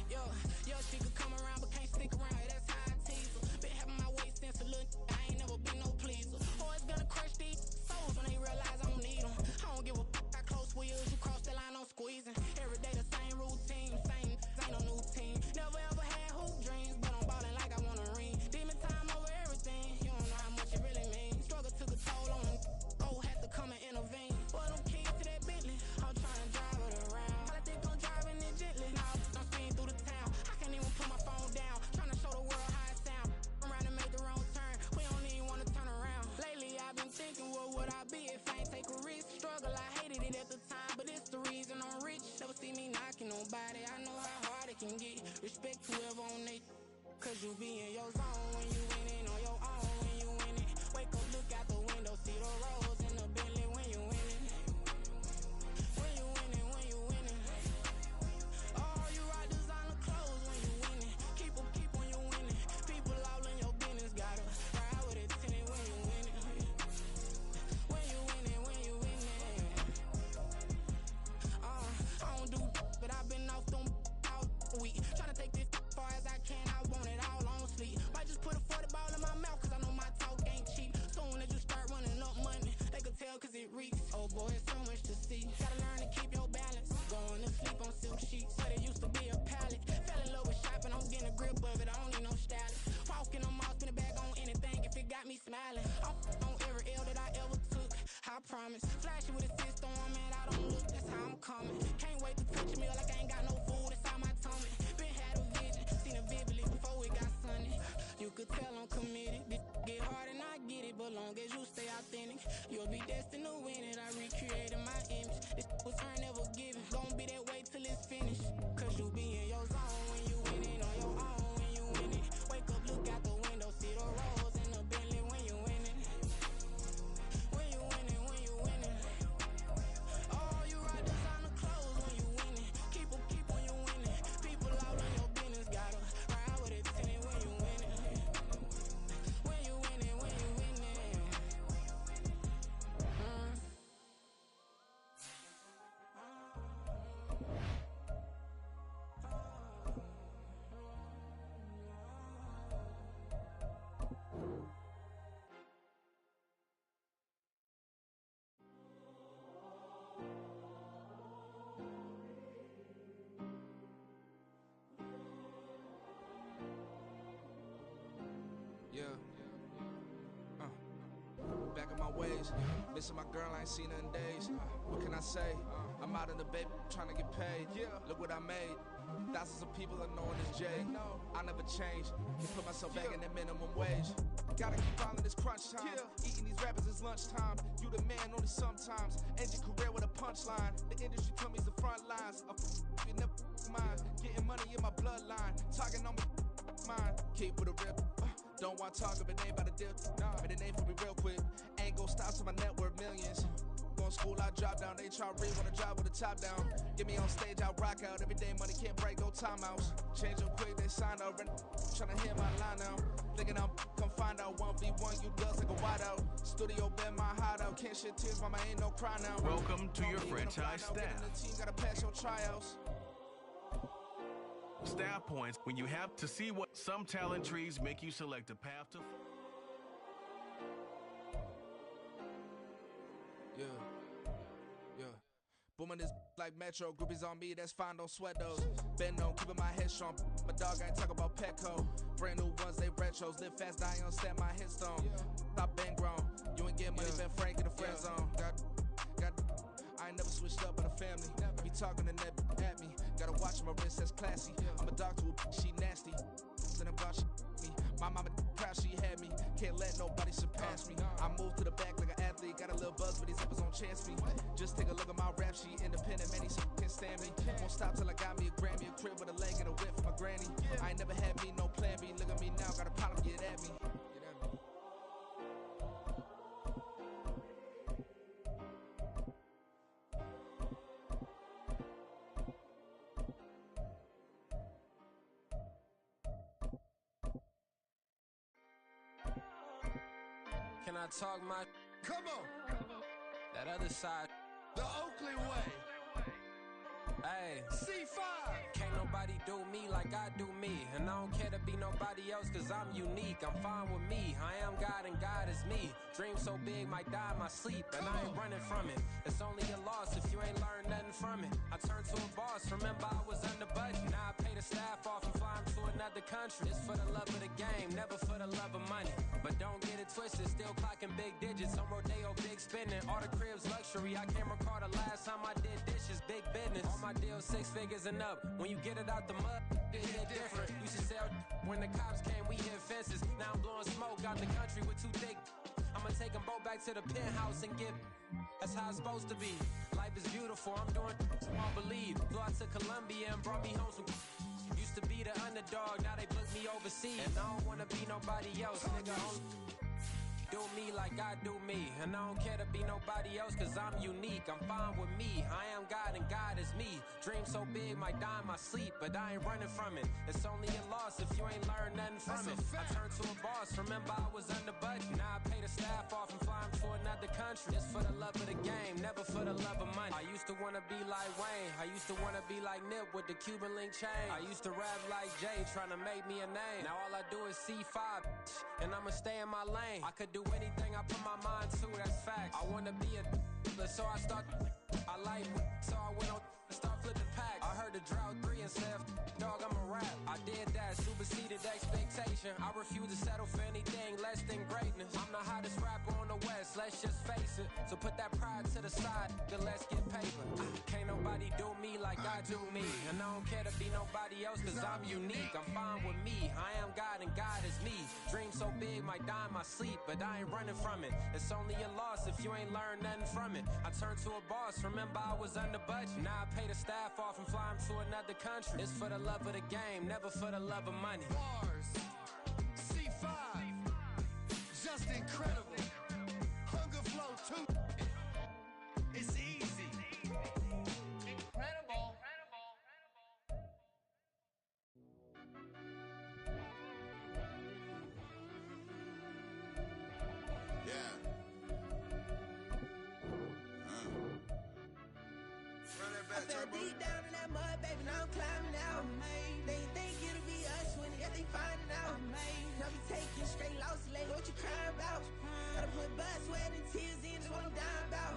Yo, she could come around but can't stick around. That's how I tease her. Been having my waist since a little. I ain't never been no pleaser. Always gonna crush these souls when they realize I don't need them. I don't give a how close we is. You cross the line, I'm squeezing. Every day the same routine, same ain't no new team. Never ever had hoop dreams, but I'm ballin' like I want a ring. Demon time over everything. You don't know how much it really means. Struggle took a toll on them. Oh, had to come and intervene. Boy, them keys to that Bentley. I'm trying to drive it around. I think I'm driving it gently. Now I'm speeding through the town. I can't even put my phone down. Trying to show the world how it sound. I'm around to make the wrong turn. We don't even want to turn around. Lately I've been thinking, what would I be if I ain't take a risk? Struggle, I hated it at the time, but it's the reason I'm rich. Never see me knocking nobody. I know how hard it can get. Respect whoever on it. Cause you be in your zone when you winning on your own when you winning. Wake up, look out the window, see the rose in the Bentley when you winning. When you winning, when you winning. Oh, you ride designer clothes when you winning. Keep when you winning. People all in your business, gotta ride with it tinted when you winning. When you winning, when you winning. I don't do but I've been off them all week. Tryna take this far as I can, I want it all on sleep. Might just put a 40 ball in my mouth, cause I know my talk ain't cheap. Soon as you start running up money, they could tell cause it reeks. Oh boy, it's so much to see. Gotta learn to keep your balance. Going to sleep on silk sheets, but it used to be a pallet. Fell in love with shopping, I'm getting a grip of it, I don't need no stylist. Walking on mouth, spin it back on anything if it got me smiling. I'm on every L that I ever took, I promise. Flashy with a cyst on, man, I don't look, that's how I'm coming. Can't wait to touch a meal like I ain't got no food inside my tummy. Been had a vision, seen it vividly before it got sunny. You could tell I'm committed. This get hard and I get it, but long as you stay authentic, you'll be destined to win it. I recreated my image. This was earned, never given. Gonna be that way till it's finished. Cause you be in your zone when you winning on your own when you winning. Wake up, look out the window, see the rose in the Bentley when you winning. When you winning, when you winning. Oh, you ride designer clothes when you winning. Keep when you winning. People all in your business, gotta ride with it tinted when you winning. When you winning, when you winning. Yeah. Back in my ways, missing my girl, I ain't seen her in days. What can I say? I'm out in the baby, trying to get paid. Look what I made. Thousands of people are knowing as Jay. I never changed. Can put myself back in that minimum wage. Gotta keep following this crunch time. Eating these rappers is lunchtime. You the man only sometimes. End your career with a punchline. The industry told me it's the front lines. You never mind. Getting money in my bloodline. Talking on me mine. Keep with a rip. Don't want to talk if it ain't about a deal. Nah, but it ain't for me real quick. Ain't gon' stop till my net worth millions. Going school, I drop down. They try read, wanna drive with the top down. Get me on stage, I rock out. Every day money can't break, no timeouts. Change up quick, they sign up. Tryna hear my line now. Thinking I'm come find out 1v1, you dust like a wideout. Studio been my hideout. Can't shed tears, mama ain't no cry now. Welcome to your franchise staff. The team gotta pass your tryouts. Staff points when you have to see what some talent trees make you select a path to. Yeah. Booming this like Metro. Groupies on me, that's fine, don't sweat those. Been on, keeping my head strong. My dog ain't talk about Petco. Brand new ones, they retros. Live fast, die on set, my headstone. Stop been grown. You ain't get money, been frank in the friend zone. Got I ain't never switched up on the family. Be talking to that at me. Gotta watch my wrist, that's classy. I'm a dog to a she nasty. Then I'm glad she me. My mama proud she had me. Can't let nobody surpass me. I move to the back like an athlete. Got a little buzz, but these uppers don't chance me. Just take a look at my rap sheet. Independent, man, these can't stand me. Won't stop till I got me a Grammy, a crib with a leg and a whip for my granny. I ain't never had me no plan B. Look at me now, got a problem, get at me. Can I talk my? Come on, That other side. the Oakley way. Hey, C5. can't nobody do me like I do me. And I don't care to be nobody else, cause I'm unique. I'm fine with me. I am God and God is me. Dream so big, might die in my sleep. And I ain't running from it. It's only a loss if you ain't learned nothing from it. I turned to a boss, remember I was under budget. Now I pay the staff off and fly 'em to another country. It's for the love of the game, never for the love of money. But don't get it twisted, still clocking big digits. On Rodeo, big spending. All the cribs luxury. I can't recall the last time I did dishes, big business. All my deals 6 figures and up. When you get it out the mud, it hit different. Used to sell when the cops came, we hit fences. Now I'm blowing smoke out the country with too thick. I'ma take them both back to the penthouse and get. That's how it's supposed to be. Life is beautiful, I'm doing small believe. Flew out to Colombia and brought me home some. Used to be the underdog, now they book me overseas. And I don't wanna be nobody else, nigga. Do me like I do me. And I don't care to be nobody else, cause I'm unique. I'm fine with me. I am God and God is me. Dream so big, might die in my sleep. But I ain't running from it. It's only a loss if you ain't learned nothing from it. I turned to a boss, remember I was under budget. Now I pay the staff off and fly 'em to another country. It's for the love of the game, never for the love of money. I used to wanna be like Wayne. I used to wanna be like Nip with the Cuban link chain. I used to rap like Jay, trying to make me a name. Now all I do is C5, and I'ma stay in my lane. I could do anything I put my mind to, that's facts. I wanna be a so I start. I like so I went on start flipping packs. I heard the drought 3 and said, dog, I'm a rap. I did that, superseded expectation. I refuse to settle for anything less than greatness. I'm the hottest rapper on the West, let's just face it. So put that pride to the side, then let's get paper. Can't nobody do me like I do me. And I don't care to be nobody else, cause I'm unique. I'm fine with me. I am God and God is me. Dream so big, might die in my sleep. But I ain't running from it. It's only a loss if you ain't learned nothing from it. I turned to a boss, remember I was under budget. Now I pay the staff off and fly 'em to another country. It's for the love of the game, never for the love of money. Bars. C5. Just incredible. Hunger flow too. It's easy. Incredible. Yeah. Run that back, turbo. Deep down in that mud, baby, now I'm climbing out. They think it'll be us when they finding out. Now we taking straight losses, lady, what you crying about? Gotta put blood, sweat, and tears in, that's what I'm dying about.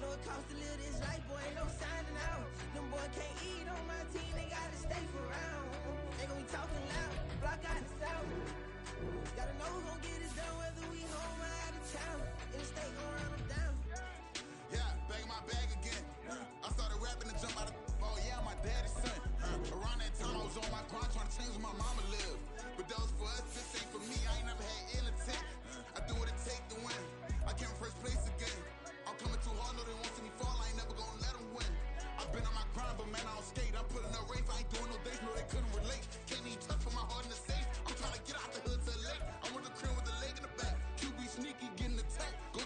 Know it costs to live this life, boy, ain't no signing out. Them boy can't eat on my team, they gotta stay for round. They gon' be talking loud, block out the south. Gotta know who gon' get it done, whether we home or out of town. In the state, gon' run them down. Yeah, back in my bag again. I started rapping to jump out of. Oh yeah, my daddy's son. Around that time I was on my grind trying to change where my mama lived. But those for us, this ain't for me. I ain't never had ill intent.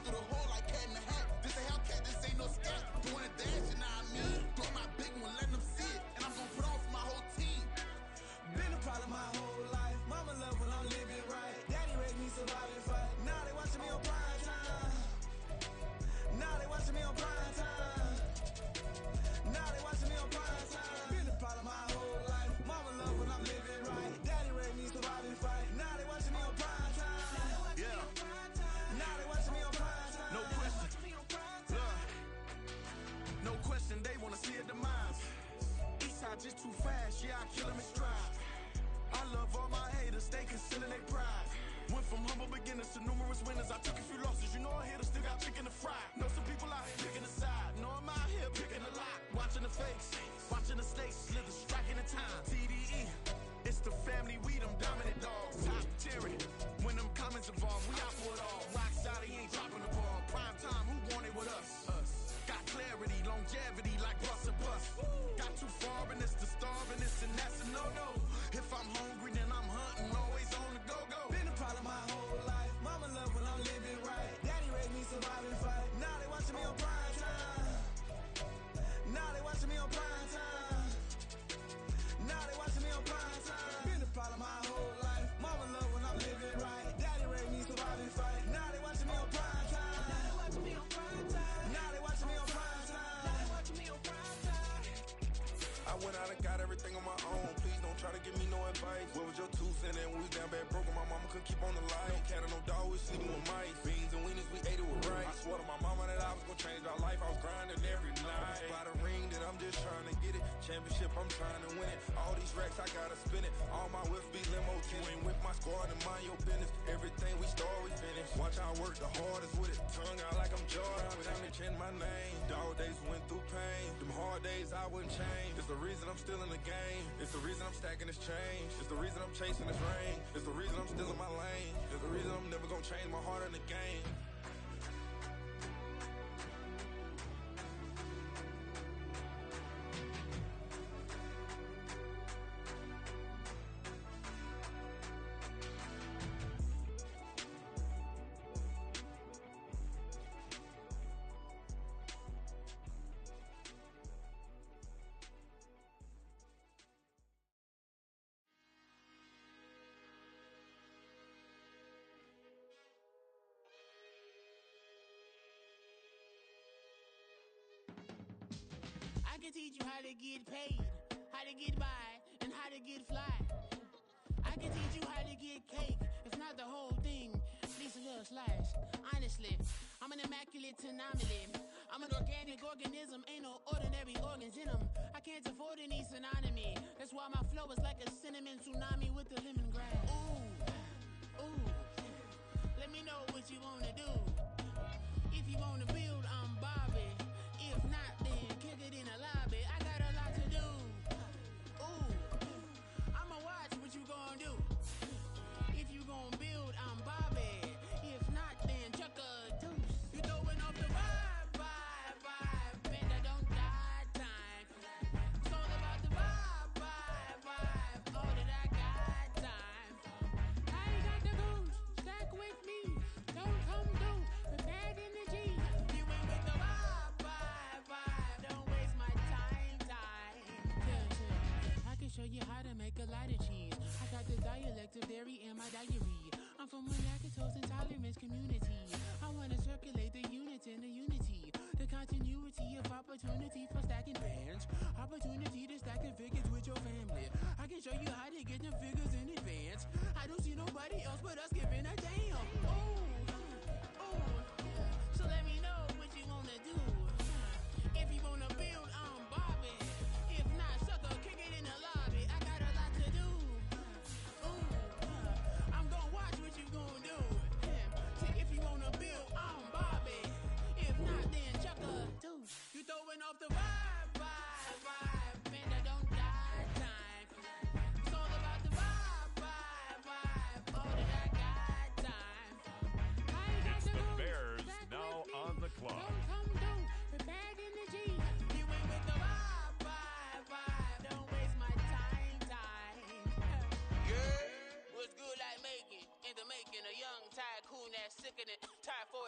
Slip through the hole like cat in the hat. This a Hellcat, this ain't no scat. Doing a dash, you know what I mean? Doing my big one, letting them see it. And I'm gonna put on for my whole team. Been a problem my whole life. Mama love when I'm living right. Daddy raised me survive and fight. Now they watching me on prime time. Now they watching me on prime time. Now they watching me on prime time. Been a problem my whole life. Mama love when I'm living right. Daddy raised me survive and fight. Now they watching me on prime time. Yeah. Now they watching me on prime time. No question. Look. No question, they wanna see a demise. Eastside just too fast, yeah, I kill them in stride. I love all my haters, they concealing their pride. Went from humble beginners to numerous winners. I took a few losses, you know I hit still got chicken to fry. Know some people out here picking a side. Know I'm out here picking a lot. Watching the face, watching the stakes, slither, striking the time. TDE, it's the family, we them dominant dogs. Top tiering, when them comments involved, we out for it all. Rock solid, he ain't dropping the ball. Prime time, who want it with us? Got clarity, longevity, like bus and bus. Got too far and it's the starving, this and that's a no-no. If I'm hungry, then I'm hunting, always on the go-go. Been a problem my whole life. Mama love when I'm living right. Daddy raised me survive and fight. Now they watching me on prime time. Now they watching me on prime time. Now they watching me on prime time. Been a problem my whole life. Mama love when I'm living right. Daddy raised me survive and fight. Now they watching me on prime time. Now they watching me on prime time. Now they watching me on prime time. Now they watching me on prime time. I went out and got everything on my own. Please don't try to give me no advice. What was your 2 cents and we was down bad broke and my mama couldn't keep on the light. No cat and no dog, we sleeping with mice. Beans and weenies, we ate it with rice. I swore to my mama that I was gonna change my life. I was grinding every night. By the ring that I'm just trying to get it. Championship, I'm trying to win it. All these racks, I gotta spin it. All my whips be limo tinted. You ain't with my squad and mind your business. Everything we start, we finish. Watch I work the hardest with it. Tongue out like I'm Jordan. Without me change my name. Dog days went through pain. Them hard days I wouldn't change. It's the reason I'm still in the game. It's the reason I'm stacking this change. It's the reason I'm chasing this ring. It's the reason I'm still in my lane. It's the reason I'm never gonna change my heart in the game. I can teach you how to get paid, how to get by, and how to get fly. I can teach you how to get cake, if not the whole thing, at least a little slice. Honestly, I'm an immaculate anomaly. I'm an organic organism, ain't no ordinary organs in them. I can't afford any synonymy. That's why my flow is like a cinnamon tsunami with the lemongrass. Ooh, ooh, let me know what you wanna do. If you wanna build, I'm Bobby. If not, then kick it in the lobby. I got a lot to do. Ooh, I'ma watch what you gon' do. If you gon' build, I'm Bobby. If not, then chuck a deuce. You throwing off the vibe. Man, I don't die time. It's all about the vibe. All that I got time. I ain't got the goose. Stack with me. Don't come do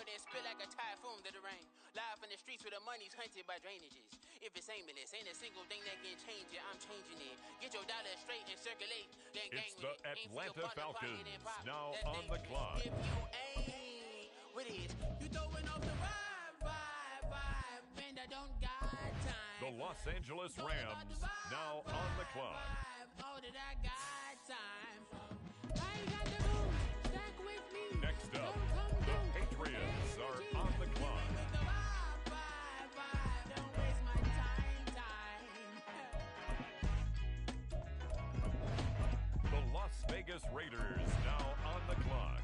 then spit like a typhoon to the rain. Live in the streets where the money's hunted by drainages. If it's aimless, ain't a single thing that can change it, I'm changing it. Get your dollar straight and circulate, then gang It's with the it. Atlanta Falcons now on the clock. If you ain't with it, you throwing off the vibe, and I don't got time. The Los Angeles Rams now on the clock. Oh, that I got time. I ain't got the room, stack with me. Next up, the Patriots are on the clock. Don't waste my time. The Las Vegas Raiders now on the clock.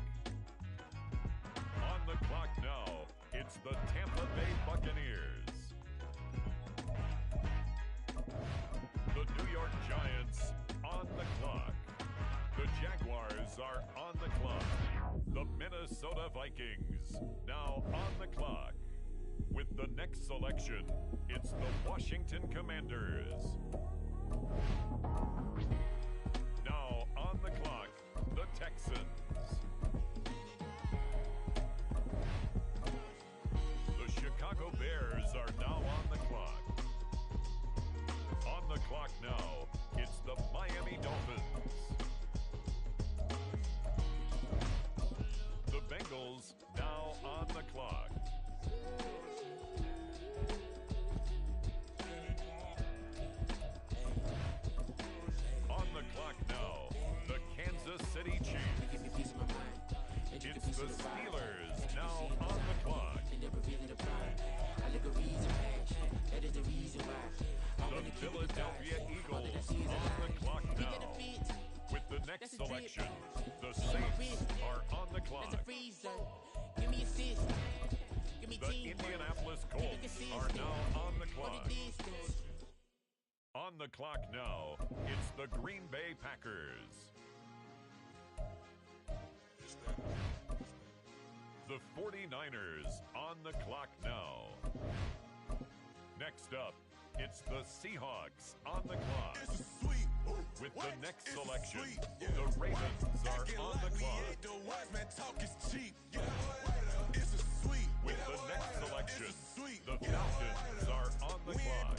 On the clock now, it's the Tampa Bay Buccaneers. The New York Giants on the clock. The Jaguars are on the clock. The Minnesota Vikings now on the clock. With the next selection, it's the Washington Commanders. Now on the clock, the Texans. The Chicago Bears are now on the clock. On the clock now, it's the Miami Dolphins. The Bengals now on the clock. On the clock now, the Kansas City Chiefs. It's the Steelers now on the clock. The Philadelphia Eagles on the clock now. With the next selection, the Saints are on the clock. Give me assist. Give me The Indianapolis Colts are now on the clock. On the clock now, it's the Green Bay Packers. The 49ers on the clock now. Next up, it's the Seahawks on the clock. With the next selection, the Ravens are on the clock. With the next selection, the Falcons are on the clock.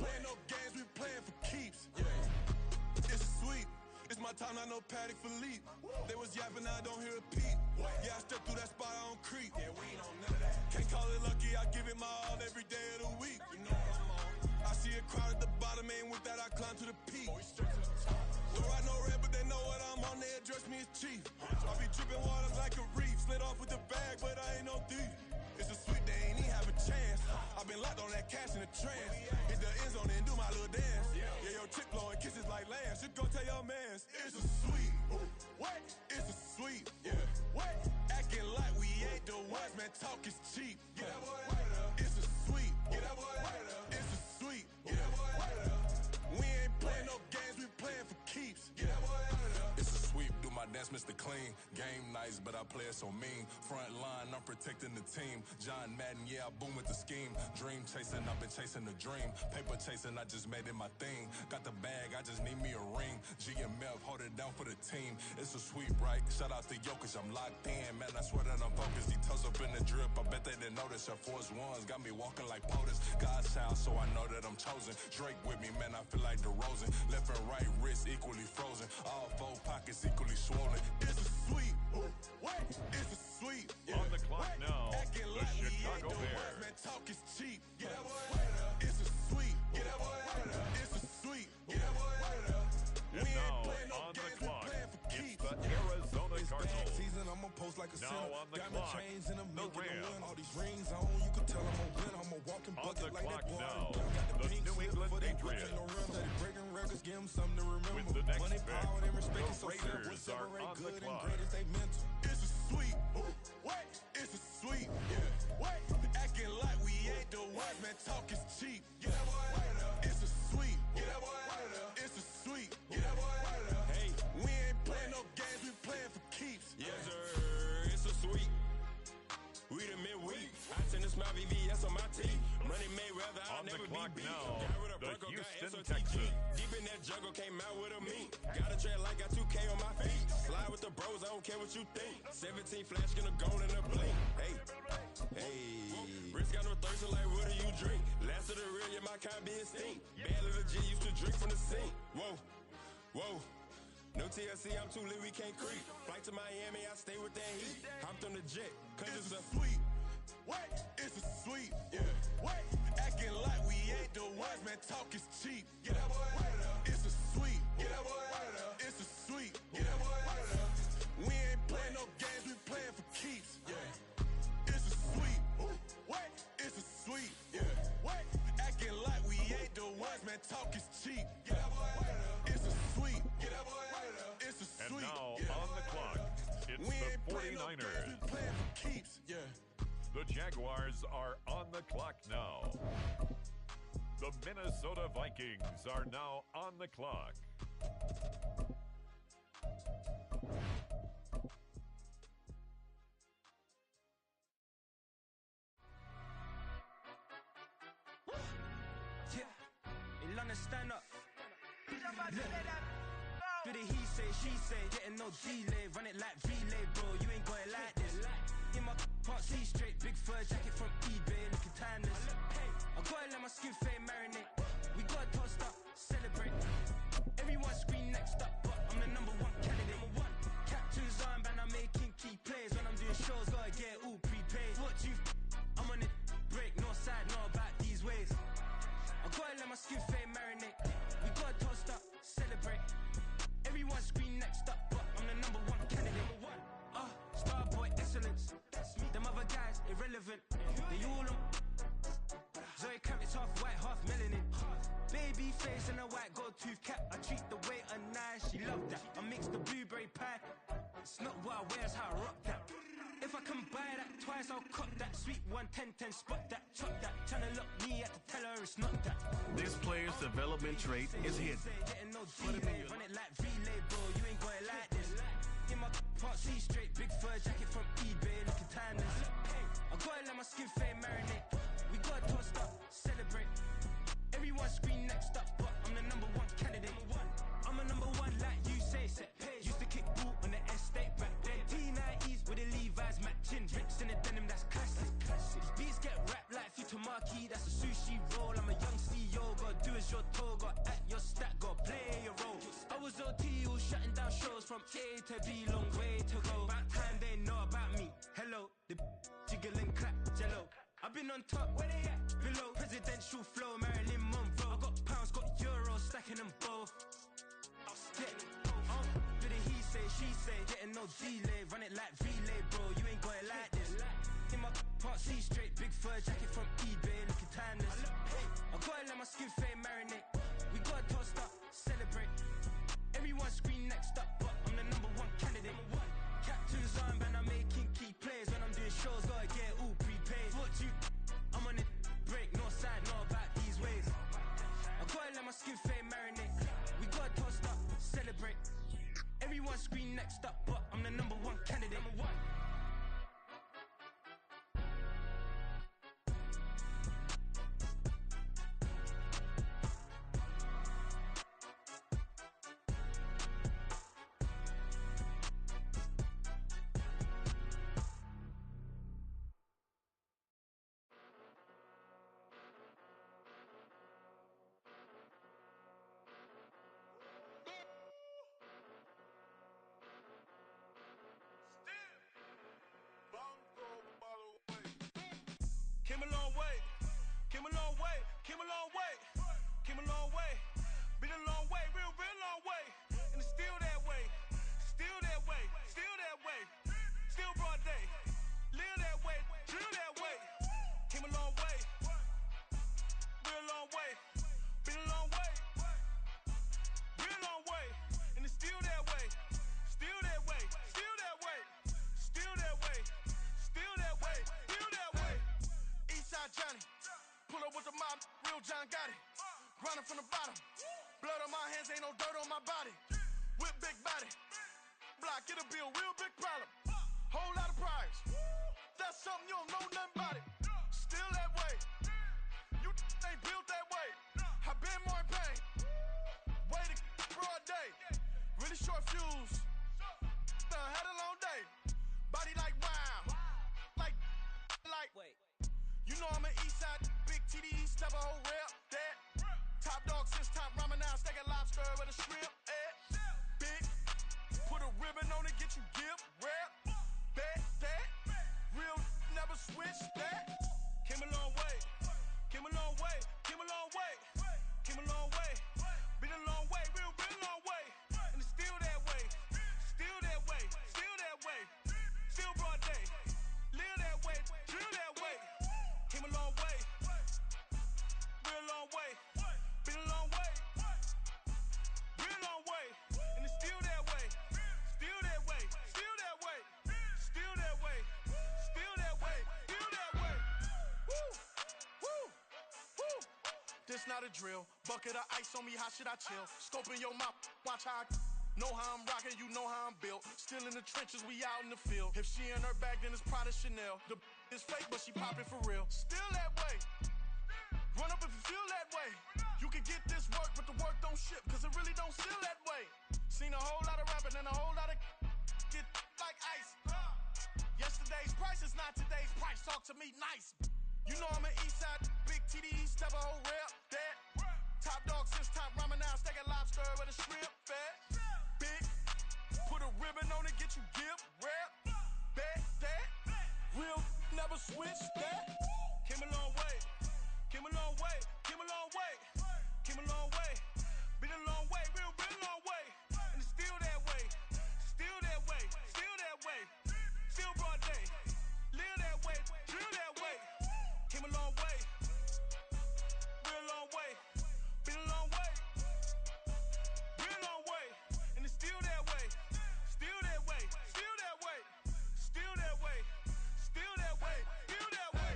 It's sweet. It's my time, not no Paddock Philippe. They was yapping, I don't hear a peep. Yeah, I step through that spot, I don't creep. Yeah, we ain't on none of that. Can't call it lucky, I give it my all every day of the week. You know I'm on. I see a crowd at the bottom, ain't with that, I climb to the peak. Don't ride no red, but they know what I'm on, they address me as chief. I be dripping water like a reef, slid off with the bag, but I ain't no thief. It's a sweet, they ain't even have a chance. I been locked on that cash in the trance. Hit the end zone and do my little dance. Yeah, your chick blowing kisses like lambs. You go tell your mans. It's a sweet. What? It's a sweet. Yeah. What? Acting like we ain't the ones, man. Talk is cheap. Get that boy right up. It's a sweet. Get that boy right up. It's a sweet. Get that boy right up. We ain't playing no games, we playing for keeps. Get that boy right up. It's a sweep. Do my dance, Mr. Clean. Game nice, but I play it so mean. Front line, I'm protecting the team. John Madden, yeah, I boom with the scheme. Dream chasing, I've been chasing the dream. Paper chasing, I just made it my thing. Got the bag, I just need me a ring. G and Mev, hold it down for the team. It's a sweep, right? Shout out to Jokic, I'm locked in. Man, I swear that I'm focused. He toes up in the drip, I bet they didn't notice. Her force ones got me walking like POTUS. God's child, so I know that I'm chosen. Drake with me, man, I feel like DeRozan. Left and right wrist equally frozen. All four pockets equally swollen. It's a sweep. What? It's a sweep. On the clock now, the Chicago Bears. Man, talk is cheap. Get that boy right up. It's a sweep. Get that boy right up. It's a sweep. Get that boy right up. And now, on the clock, it's the Arizona Cardinals. Season, I'm gonna post like a now on the clock, the Rams. All these rings on, you can tell I'm a win. I'm a walking on bucket the like clock that boy. now, the New England Patriots. Breaking records, give them something to remember. With the next Money, pick, power, and respect the is so Raiders simple. are on the Good and clock. great as they mental. It's a sweep. What? It's a sweep. Yeah. What? Acting like we ain't the ones, man. Talk is cheap. Get that boy right up. It's a sweep. Get that boy right up. It's a sweep. Get that boy right up. Hey, we ain't playing no games, we playing for keeps. Yes, sir. It's a sweep. We the midweek. I tend to smile VVS on my team. Money Mayweather, I'll On the never clock be beat. now, Got rid of the Burko, got Houston SOTG. Texans. Deep in that jungle, came out with a meat. Got a trail like got 2K on my feet. Slide with the bros, I don't care what you think. 17 flash, gonna go in a blink. Hey, hey, Niggas got no thirst, like what do you drink? Last of the real, yeah, my kind be extinct. Bad little G used to drink from the sink. Whoa, whoa. No TLC, I'm too lit, we can't creep. Flight to Miami, I stay with that heat. Hopped on the jet, cause it's a sweet. What? It's a sweet. Yeah. What? Acting like we ain't the ones, man. Talk is cheap. Get that boy out of there. It's a sweet. Get that boy out of there. It's a sweet. Get that boy out of there. We ain't playing no games, we playing for keeps. Yeah. It's a sweet. What? It's a sweet. Yeah. What? Acting like we ain't the ones, man. Talk is cheap. Get that boy out of there. It's a sweet. Get that boy out of there. It's a sweet. And now on the clock, it's we the ain't playing 49ers. No games, we playing for keeps. Yeah. The Jaguars are on the clock now. The Minnesota Vikings are now on the clock. Yeah, in London, stand up. Do the he say, she say, getting no delay, run it like relay, bro. You ain't got it like this. In my can't see straight, big fur jacket from eBay, looking timeless. I gotta let my skin fade marinate. We gotta toast up, celebrate. Everyone scream next up, but I'm the number one candidate. Captain's armband, I'm making key plays. When I'm doing shows, gotta get all prepaid. What you I'm on it, break, no side, know about these ways. I gotta let my skin fade marinate. We gotta toast up, celebrate. Everyone scream next up, but I'm the number one candidate. Starboy excellence. Them other guys irrelevant. They all on. Zoe Kravitz half white, half melanin. Baby face and a white gold tooth cap. I treat the waiter nice, she love that. I mix the blueberry pie. It's not what I wear, it's how I rock that. If I can buy that twice, I'll cut that. Sweet 110, spot that, chop that. Tryna look me at the teller, it's not that. This player's development trait is hidden. Getting no delay, run it like relay, bro. You ain't got it like this. In my part C straight, big fur jacket from eBay, looking timeless. I gotta let my skin fade marinate. We gotta toast up, celebrate. Everyone scream next up, but I'm the number one candidate. I'm a number one like you say, set page. Used to kick ball on the estate back then. T90s with the Levi's matching. Rips in the denim, that's classic. These beats get wrapped like Futamaki, that's a sushi roll. I'm a young CEO, gotta do as you're told. Gotta act your stat, gotta play your role. I was OT, all shutting down shows from A to B, long way to go. About time they know about me. Hello, the jiggle and clap, jello. I've been on top, where they at? Below, presidential flow, Marilyn Monroe. I got pounds, got euros, stacking them both. Do the he say, she say, getting no delay, run it like relay, bro. You ain't got it like this. In my part C straight, big fur jacket from eBay, looking timeless. I gotta let my skin fade marinate. We gotta toast up, celebrate. Everyone scream next up, but I'm the number one candidate. Captain's armband, I'm making key plays. When I'm doing shows, gotta get all prepaid. What you I'm on it, break, no side, know about these ways. I gotta let my skin fade marinate. We gotta toast up, celebrate. Everyone scream next up, but I'm the number one candidate. Came a long way, came a long way, came a long way, came a long way, been a long way, real long way, and it's still that way, still that way, still that way, still broad day, live that way, drill that way, came a long way, real long way, been a long way, real long way, and it's still that way, still that way, still that way, still that way, still that way, still that way. Eastside Johnny, pull up with the mob, real John got it. Grinding from the bottom, blood on my hands, ain't no dirt on my body. With big body, block, it'll be a real big problem. Whole lot of priors, that's something you don't know nothing about it. Still that way, you ain't built that way. I been more in pain, way to broad day. Really short fuse, had a long day. Body like wow, like. Wait. You know I'm an Eastside, big TDE, step a whole rep. That top dog since top ramen now, steak a lobster with a shrimp. Big, put a ribbon on it, get you gift, rep. Bet that, real never switch that. Came a long way, came a long way, came a long way, came a long way. Been a long way, real long way. And it's still that way, still that way, still that way. Still broad day, live that way, drill that way. Came a long way, real long way. Been a long way, real long way. And it's still that way, still that way, still that way, still that way, still that way, still that way. Woo, woo, woo. This not a drill. Bucket of ice on me, how should I chill? Scope in your mouth, watch how I know how I'm rocking, you know how I'm built. Still in the trenches, we out in the field. If she in her bag, then it's Prada Chanel. The is fake, but she poppin' for real. Still that way. Run up if you feel that way. You can get this work, but the work don't ship, cause it really don't feel that way. Seen a whole lot of rapping and a whole lot of get like ice. Yesterday's price is not today's price. Talk to me nice. You know I'm an Eastside, big TDE, step a whole rep. That top dog since top ramen now, steak a lobster with a shrimp. Fat, big, put a ribbon on it, get you gift, rep. Bet that, real never switch that. Came a long way, came a long way, came a long way, came a long way. Been a long way, real long way. And it's still that way, still that way, still that way. Still broad day, live that way, drill that way. Came a long way, real long way. Been a long way, real long way. And it's still that way, still that way, still that way, still that way, still that way, still that way.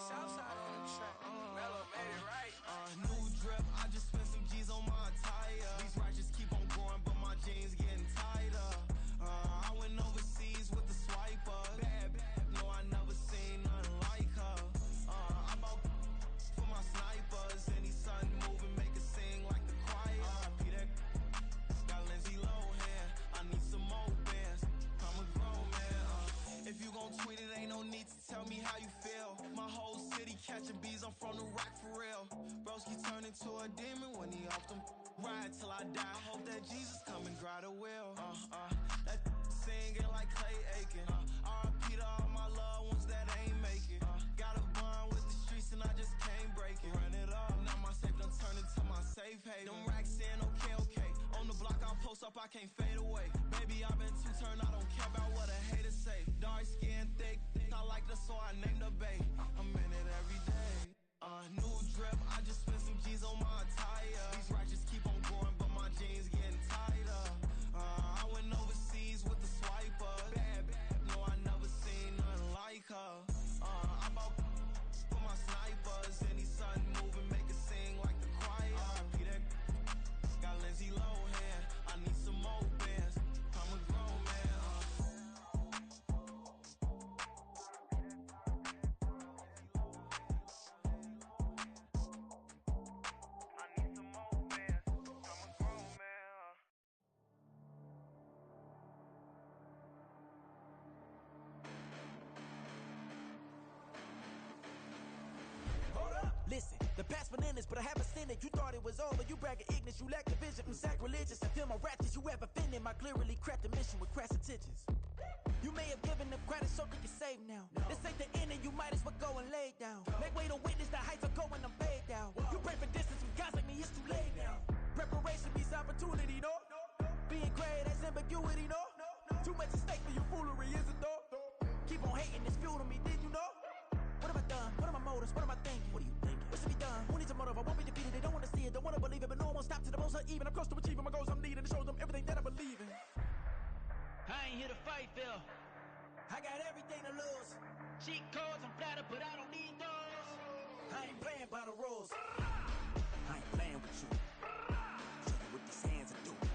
Southside on the track. Mello made it right. New drip, I just spent some G's on my attire. These righteous keep on going, but my jeans getting tighter. I went overseas with the swiper. Bad, no, I never seen nothing like her. I bought for my snipers. Any son moving, make it sing like the choir. P that got Lindsay Lohan. I need some more bands. I'm a grown man. If you gon' tweet it, ain't no need to tell me how you feel. My whole city catching bees, I'm from the rock for real. Broski turned into a demon when he off them. Ride till I die, hope that Jesus come and grab the wheel. That singing like Clay Aiken. R.I.P. to all my loved ones that ain't make it. Got a bond with the streets and I just can't break it. Run it up, now my safe done turned into my safe haven. Them racks in, okay. On the block I'll post up, I can't fade away. Baby, I've been too turned, I don't care about what a hater say. Dark skin, thick, I like the so I named the bay. I'm in it every day. New drip, I just spent some G's on my attire. These righteous keep on going, but my jeans getting tighter. I went overseas with the swiper. Bad, no, I never seen nothing like her. I bought for my snipers. Any son moving, make it sing like the choir. P that got Lindsay Lohan. I need some more bands. I'm a grown man. Listen, the past bananas, but I haven't seen it. You thought it was over, you bragging ignorance, you lack the vision. I'm sacrilegious, I feel my raptures, you have offended my clearly crafted mission with crass intentions. You may have given them credit, so think you're safe now. This ain't the end, and you might as well go and lay down. Make way to witness the heights are going, I'm paid down. You pray for distance from guys like me, it's too late now. Preparation means opportunity, no? Being great has ambiguity, no? Too much at stake for your foolery, is it though? Keep on hating, it's fuel to me, did you know? What have I done? What are my motives? What am I thinking? What are you thinking? What's to be done? Who needs a motive? I won't be defeated. They don't want to see it, don't want to believe it, but no one won't stop to the most even. I'm close to achieving my goals. I'm needing to show them everything that I believe in. I ain't here to fight, Phil. I got everything to lose. Cheat codes, I'm flattered, but I don't need those. I ain't playing by the rules. I ain't playing with you. Show you what these hands are doing.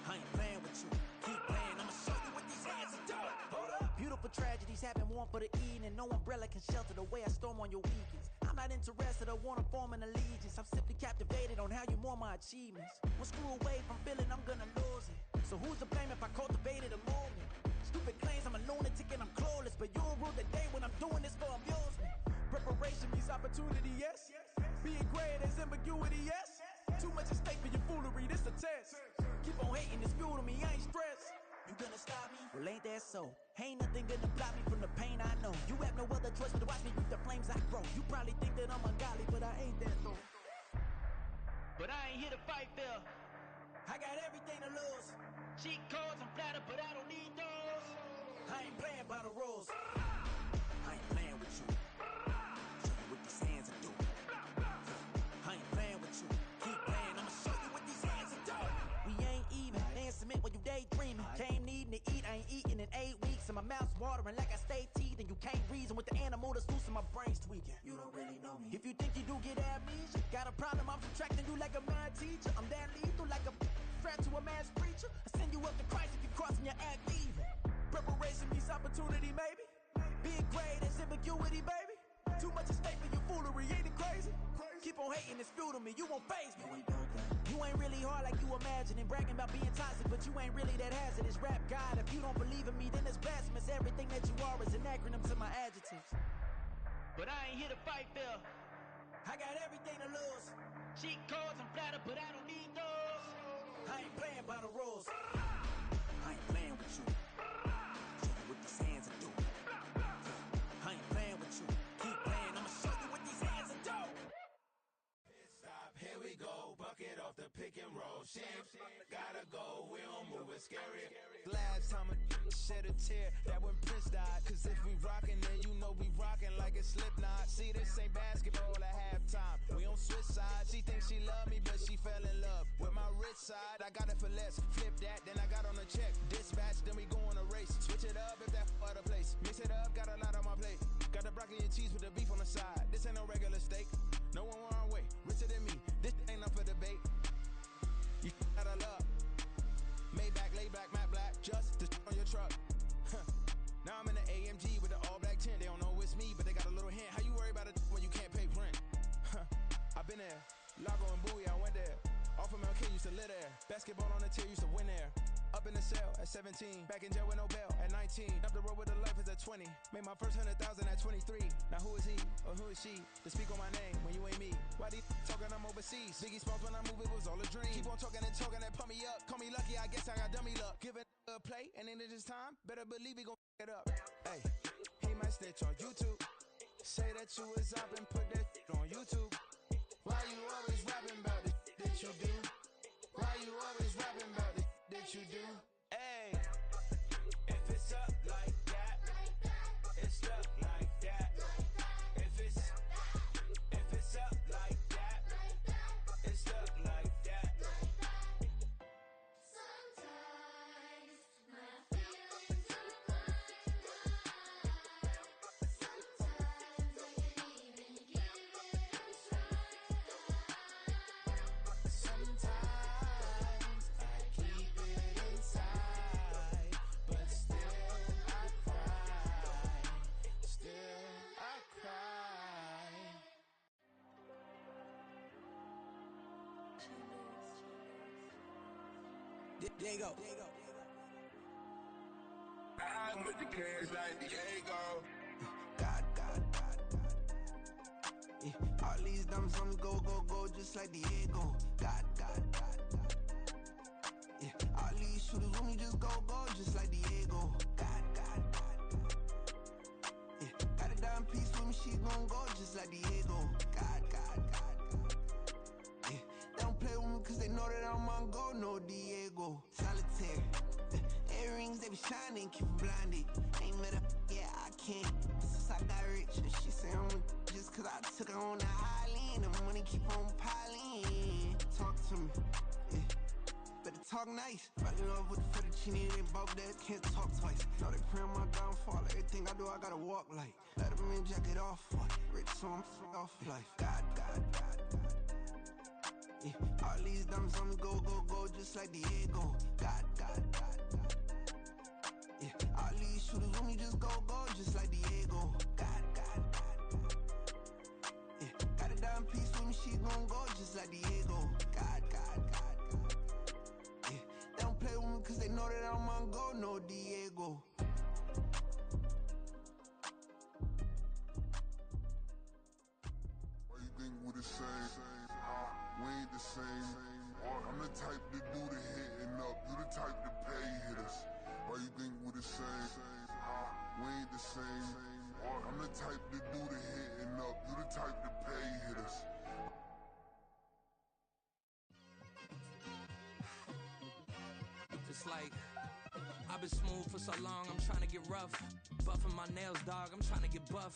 I ain't playing with you. Keep playing, I'ma show you what these hands are doing. Hold up. Beautiful tragedies happen, one for the evening. No umbrella can shelter the way I storm on your weekends. I'm not not interested or want to form an allegiance. I'm simply captivated on how you more my achievements. One screw away from feeling I'm gonna lose it. So who's to blame if I cultivated a movement? Stupid claims I'm a lunatic and I'm clueless, but you'll rule the day when I'm doing this for amusement. Preparation means opportunity, yes. Being great is ambiguity, yes. Too much at stake for your foolery, this a test. Keep on hating, it's fuel to me, I ain't stressed. You gonna stop me? Well, ain't that so? Ain't nothing gonna block me from the pain I know. You have no other choice but to watch me reap the flames I grow. You probably think that I'm ungodly, but I ain't that though. But I ain't here to fight fair. I got everything to lose. Cheat codes, I'm flattered, but I don't need those. I ain't playing by the rules. I ain't playing with you. Show you what these hands are doing. I ain't playing with you. Keep playing, I'ma show you what these hands are doing. We ain't even. They ain't cement when you daydreaming. Came needing to eat, I ain't eating in 8 weeks. And my mouth's watering like I stay teeth. And you can't reason with the animal that's loose and my brain's tweaking. You don't really know me. If you think you do get amnesia, got a problem, I'm subtracting you like a mad teacher. I'm that lethal like a threat to a mass preacher. I send you up to Christ if you crossing your act evil. Preparation means opportunity, maybe. Being great is ambiguity, baby. Too much at stake for your foolery, ain't it crazy? Keep on hating, it's fuel to me, you won't faze me. You ain't really hard like you imagining. Bragging about being toxic, but you ain't really that hazardous. Rap God, if you don't believe in me, then it's blasphemous. Everything that you are is an acronym to my adjectives. But I ain't here to fight fair. I got everything to lose. Cheat codes, I'm flattered, but I don't need those. I ain't playing by the rules. I ain't playing with you. Show you what these hands are doing. I ain't playing with you. Keep playing, I'ma show you what these hands are doing. Stop, here we go. Bucket off the pick and roll. Shit, gotta go. We don't move it scary. Last time a shed a tear, that when Prince died. Cause if we rockin', then you know we rockin' like a Slipknot. See, this ain't basketball at halftime. We on switch sides. She thinks she love me, but she fell in love with my rich side. I got it for less. Flip that, then I got on a check. Dispatch, then we go on a race. Switch it up if that other place. Mix it up, got a lot on my plate. Got the broccoli and cheese with the beef on the side. This ain't no regular steak. No one wrong way. Richer than me. This ain't up for debate. You got a love. Maybach, lay back, matte black. Just to on your truck. Now I'm in the AMG with the all black tint. They don't know it's me, but they got a little hint. How you worry about it when you can't pay rent? I've been there. Lago and Bowie, I went there. Off of MLK, used to live there. Basketball on the tier, used to win there. Up in the cell at 17. Back in jail with no bail at 19. Up the road with a life as at 20. Made my first 100,000 at 23. Now who is he or who is she to speak on my name when you ain't me? Why these talking I'm overseas? Biggie Smalls when I move, it was all a dream. Keep on talking and pump me up. Call me lucky, I guess I got dummy luck. Give it a play and then it's time. Better believe we gon' it up. Hey, he might snitch on YouTube. Say that you was up and put that on YouTube. Why you always rapping about the that you do? Why you always rapping about the that you do? Hey, if it's up like that, it's up like that. If it's up like that, it's up like that. Sometimes my feelings are sometimes I can even give it a try. Sometimes I keep it inside, but still I cry. Still I cry. Diego. I'm with the kids like Diego. God. Yeah. All these dumb songs go, just like Diego. God. Yeah. All these shooters with me just go, just like Diego. God. Yeah. Got a dime piece with me, she gon' go just like Diego. God. Yeah. They don't play with me cause they know that I'm on go, no Diego. Solitaire. Earrings, they be shining, keep blinded. Ain't met up, yeah, I can't. Since I got rich, and she say I'm just cause I took her on the island. The money keep on piling. Talk to me, yeah. Better talk nice. Fell in love with the fettuccine, they both dead, can't talk twice. Know they pray on my downfall, everything I do, I gotta walk like. Let them in, jacket off, rich, so I'm off life. God. Yeah. All these dumb songs go, just like Diego. God. Yeah. All these shooters with me just go, just like Diego. God. Yeah. she gon' go just like Diego. God. Yeah, they don't play with me cause they know that I'm on go, no Diego. Why you think we the same? We ain't the same. I'm the type to do the hitting up. You the type to pay hitters. Why you think we the same? We ain't the same. I'm the type to do the hitting up. You the type to pay hitters. It's like I've been smooth for so long, I'm trying to get rough. Buffing my nails, dog, I'm trying to get buff.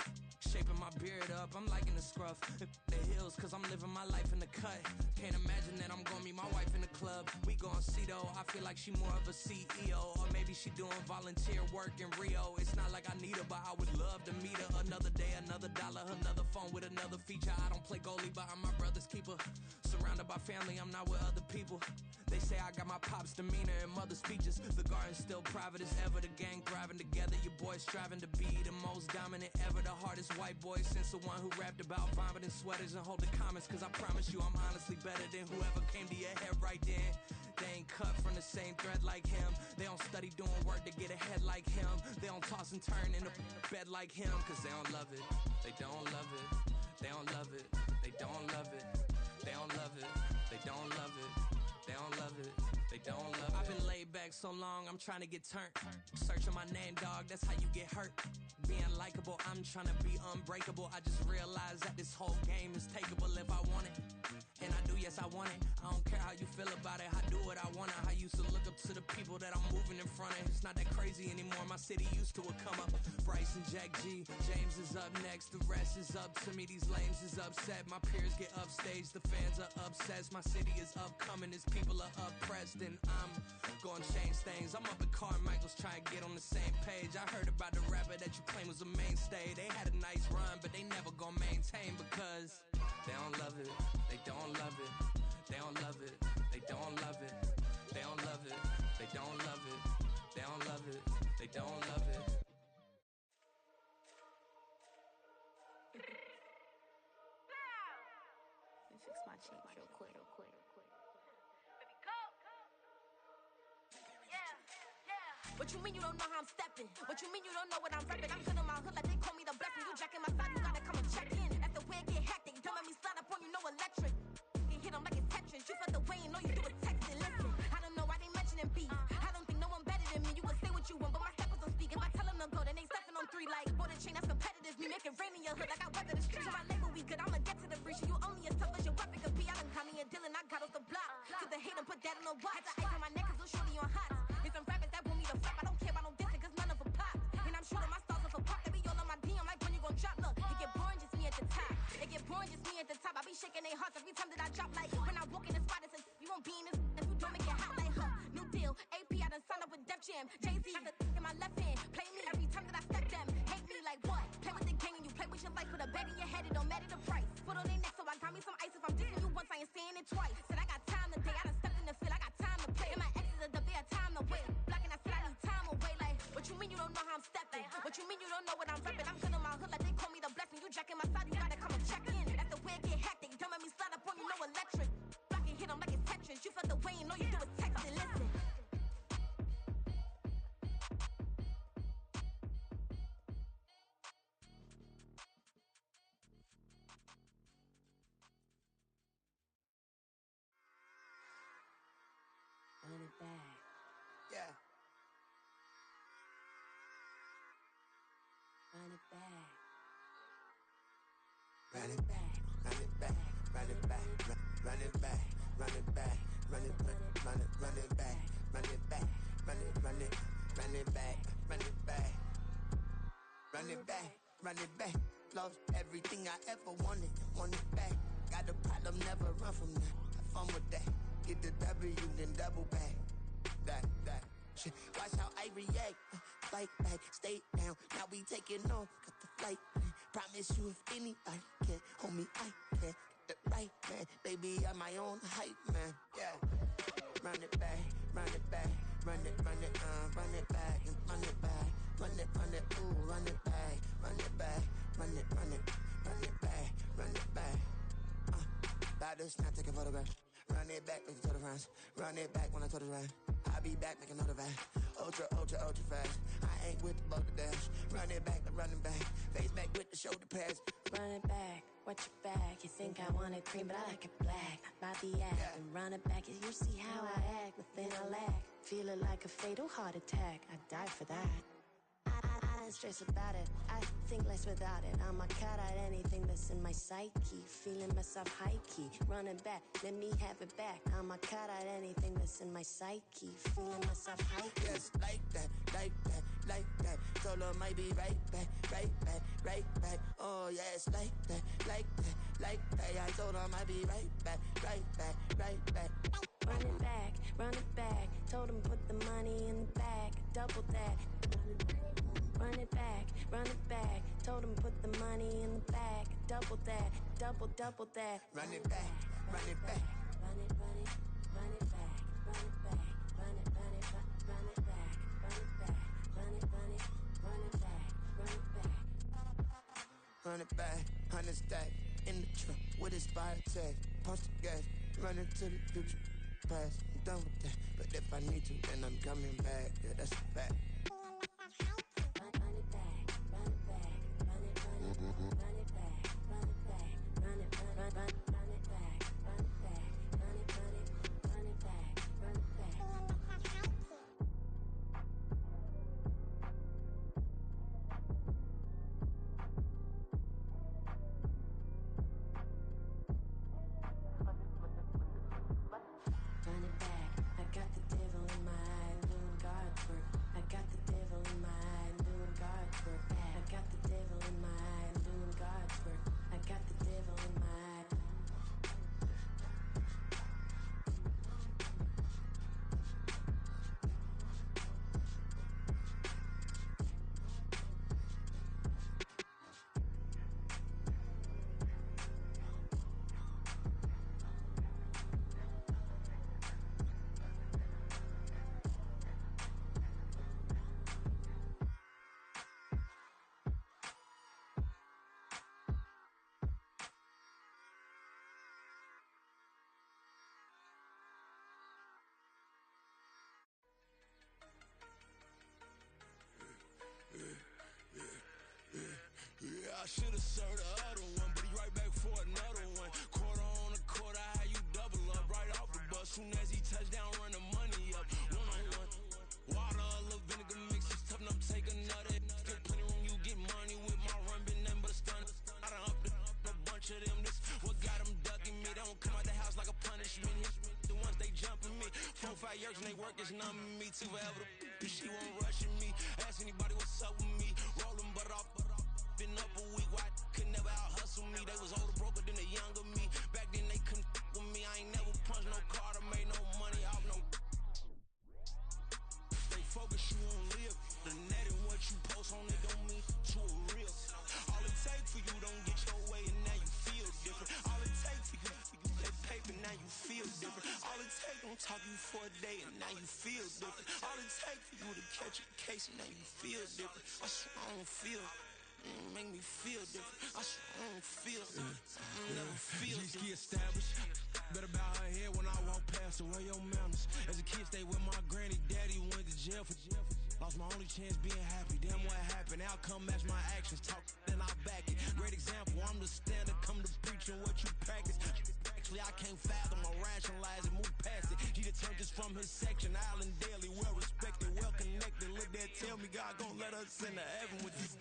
Shaping my beard up, I'm liking the scruff. The hills, cause I'm living my life in the cut. Can't imagine that I'm gonna meet my wife in the club. We gon' see though, I feel like she more of a CEO. Or maybe she doing volunteer work in Rio. It's not like I need her, but I would love to meet her. Another day, another dollar, another phone with another feature. I don't play goalie, but I'm my brother's keeper. Surrounded by family, I'm not with other people. They say I got my pop's demeanor and mother's speeches. The garden's still private as ever. The gang thriving together. Your boys striving to be the most dominant ever. The hardest white boy since the one who rapped about vomiting sweaters and holding comments. Cause I promise you I'm honestly better than whoever came to your head right then. They ain't cut from the same thread like him. They don't study doing work to get ahead like him. They don't toss and turn in the bed like him. Cause they don't love it. They don't love it. They don't love it. They don't love it. They don't love it. They don't love it. They don't love it. They don't love it. I've been laid back so long, I'm trying to get turned. Searching my name, dog, that's how you get hurt. Being likable, I'm trying to be unbreakable. I just realized that this whole game is takeable if I want it. And I do, yes, I want it. I don't care how you feel about it. I do what I want. I used to look up to the people that I'm moving in front of. It's not that crazy anymore. My city used to come up. Bryce and Jack G. James is up next. The rest is up to me. These lames is upset. My peers get upstage. The fans are obsessed. My city is upcoming. His people are oppressed. And I'm gonna change things. I'm up at Carmichael's trying to get on the same page. I heard about the rapper that you claim was a mainstay. They had a nice run, but they never gonna maintain because they don't love it. They don't love it. They don't love it. They don't love it. They don't love it. They don't love it. They don't love it. They don't love it. Let me fix my cheek real quick. What you mean you don't know how I'm stepping? What you mean you don't know what I'm repping? I'm good in my hood like they call me the blessing. You jacking my side, you gotta come and check in. That's the way it get hectic. Don't let me slide up on you, no electric. You hit them like it's Tetris. You felt the way and all you do is text it. Listen, I don't know why they mentioning beef. I don't think no one better than me. You will say what you want, but my steppers don't speak. If I tell them to go, then they stepping on 3 like border chain. That's competitive. Me make it rain in your hood like I weather the streets. So my label we good. I'ma get to the free. You only as tough as your weapon could be. I done caught me a deal and I got off the block. Took the hate and put that on the watch. Had the ice on my neck 'cause little shorty on hot. There's some rappers that want me to flop. I don't care about no dissing 'cause none of them pop. And I'm shooting my stars off a pop. They be all on my DM like when you gon' drop. Look, it get boring just me at the top. It get boring just me at the top. I be shaking their hearts every time that I drop. Like when I walk in the spot, it says you won't be in this if you don't make it hot like her. New deal, AP I done signed up with Def Jam. Jay-Z in my left hand, play me every time that I step them. Hate me like what? Play with the gang and you play with your life. Put a bag in your head, it don't matter the price. Put on their neck, so I got me some ice. If I'm dissing you once, I ain't saying it twice. Said I got time today, I done stepped in the field, I got time to play. And my exes are the bare time to wait. Blocking, I said I need time away. Like, what you mean you don't know how I'm stepping? What you mean you don't know what I'm repping? I'm good in my hood like they call me the blessing. You jacking my side, you gotta come and check in. That's the way it get hectic. Don't let me slide up on you, no electric. Blocking, hit them like it's Tetris. You felt the way and all you do is text it. Listen. Run it back. Yeah. Run it back. Run it back, run it back, run it back, run it back, run it back, run it back, run it back, run it back, run it back, run it back, run it back, run it back. Lost everything I ever wanted back. Got a problem, never run from that. Have fun with that. Get the W, then double back. That shit. Watch how I react. Fight back, stay down. Now we taking off. Got the flight. Promise you if anybody can hold me, I can. Get the right man. Baby, I'm my own hype man. Yeah. Run it back, run it back, run it back, and run it back, run it, ooh, run it back, run it back, run it back, run it back. this, now take a photograph. Run it back, make it to the friends. Run it back when I told it right. I'll be back, make another van. Ultra, ultra, ultra fast. I ain't with the boulder dash. Run it back, running back. Face back with the shoulder pads. Run it back, watch your back. You think I want it cream, but I like it black. Not the act, and run it back. You see how I act, nothing I lack. Feel it like a fatal heart attack. I die for that. I don't stress about it. I think less without it. I'ma cut out anything that's in my psyche. Feeling myself high key. Running back, let me have it back. I'ma cut out anything that's in my psyche. Feeling myself high key. Yes, like that, like that, like that. Told her might be right back, right back, right back. Oh yes, like that, like that, like that. I told her might be right back, right back, right back. Run it back, run it back. Told him put the money in the bag. Double that. Run it back, run it back. Told him put the money in the bag. Double that, double that. Run it back, run it back. Run it, run it, run it back. Run it back, run it, run it, run it back. Run it back, run it, run it, run it back. Run it back. Run it back, 100 stack. In the truck with his fire tag. Punch the gas, running to the future. Past, I'm done with that. But if I need to, then I'm coming back. Yeah, that's a fact. Run it back, run it back. Run it, run it, run it back. Run it back, run it, run it back. Run it back, run it, run it, run it back. Run it back. Run it back, I got the devil in my eye, doing God's work. I got the devil in my eye, doing God's work. I got the devil in my eye, doing God's work. I got the devil in my eye. Yeah, I should've served the other one, but he right back for another one. Quarter on a quarter, how you double up right off the bus. Soon as he touch down, run the money up. One on one. Water, a little vinegar mix, it's tough enough to take another. Get plenty room, you get money with my run, been nothing but a stun. I done up a bunch of them. This what got them ducking me. They don't come out the house like a punishment. The ones they jumping me. 4 or 5 years and they work is numbing me. Too forever. She won't rushing me. Ask anybody what's up with me. Rolling butter off. Been up a week, why could never out hustle me? They was older, broker than the younger me. Back then they couldn't with me. I ain't never punched no card or made no money off no. They focus, you on live. The net and what you post on it don't mean to a real. All it take for you don't get your way and now you feel different. All it take for you that paper, now you feel different. All it take don't talk you for a day and now you feel different. All it take for you to catch a case and now you feel different. I swear I don't feel. Make me feel different. I swear I don't feel. I never feel different. G-ski established. Better bow her head when I walk past her. Where your manners? As a kid, stayed with my granny. Daddy went to jail for jail. Lost my only chance being happy. Damn, what happened? Outcome match my actions. Talk, then I back it. Great example. I'm the standard. Come to preaching what you practice. Actually, I can't fathom or rationalize and move past it. He determined just from his section. Island daily, well respected, well connected. Look there, tell me God gon' let us into heaven with you.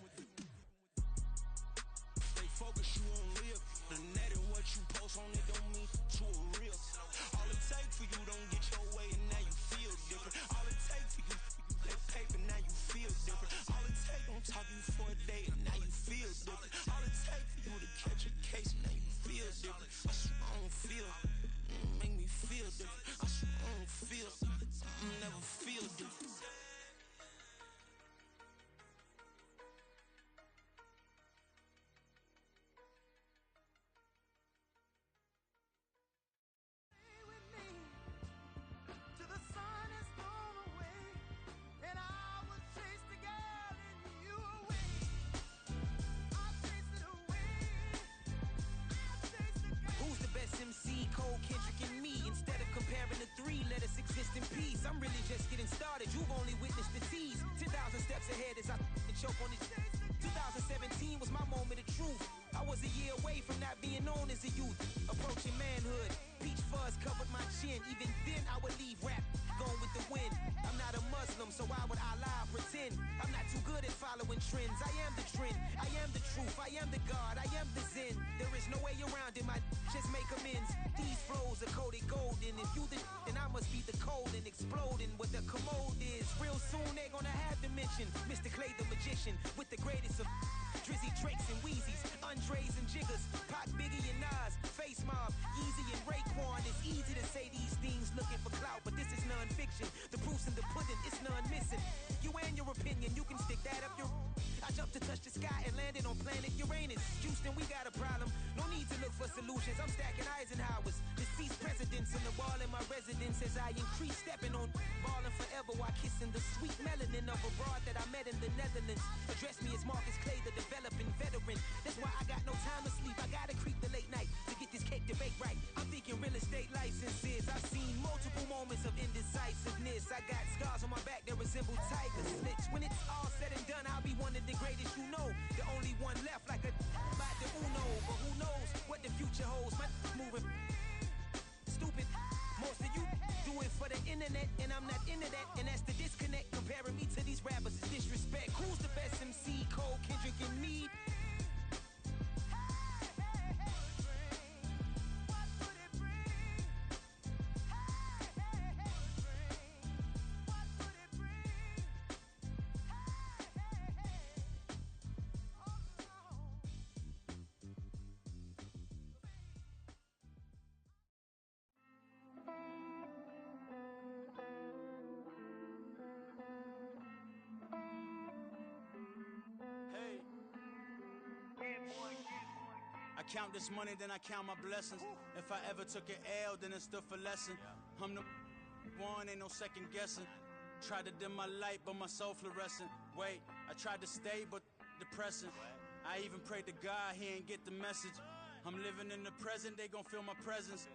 Focus, you on live. The net and what you post on it don't mean to a real. All it take for you don't get your way and now you feel different. All it take for you that paper, now you feel different. All it take don't talk you for a day and now you feel different. All it take for you to catch a case and now you feel different. I swear I don't feel. Make me feel different. I swear I don't feel. I never feel different. head as I choke on it. 2017 was my moment of truth. I was a year away from not being known as a youth. Approaching manhood, peach fuzz covered my chin. Even then I would leave rap, going with the wind. I'm not a Muslim, so why would I lie or pretend? I'm not too good at following trends. I am the trend, I am the truth, I am the God, I am the Zen. There is no way around it, my just make amends. These flows are coated golden. If you the then I must be the cold and exploding what the commode is. Real soon they gonna have to mention Mr. Clay the magician with the greatest of Drizzy, Drakes, and Wheezies, Andres and Jiggers, Pac, Biggie, and Nas, Face Mob, Easy, and Raekwon. It's easy to say these things looking for clout, but this is non-fiction. The proof's in the pudding, it's none missing. You and your opinion, you can stick that up your... I jumped to touch the sky and landed on planet Uranus. Houston, we got a problem. No need to look for solutions. I'm stacking Eisenhowers. Deceased presidents on the wall in my residence as I increase stepping on ballin' forever while kissing the sweet melanin of a broad that I met in the Netherlands. Address me as Marcus Clay, the developing veteran. That's why I got no time to sleep. I gotta creep the late night to get this cake debate right. I'm thinking real estate licenses. I've seen multiple moments of indecisiveness. I got scars on my back that resemble tiger slits. When it's all said and done, I'll be one of the greatest you know. The only one left like a by the Uno. But who knows what the future holds? My moving stupid. Most of you do it for the internet, and I'm not into that. And that's the disconnect. Comparing me to these rappers is disrespect. Who's the best MC? Cole, Kendrick, and me? I count this money, then I count my blessings. If I ever took an L, then it stood for lesson. I'm the one, ain't no second guessing. Tried to dim my light, but my soul fluorescent. Wait, I tried to stay, but depressing. I even prayed to God, he ain't get the message. I'm living in the present, they gon' feel my presence.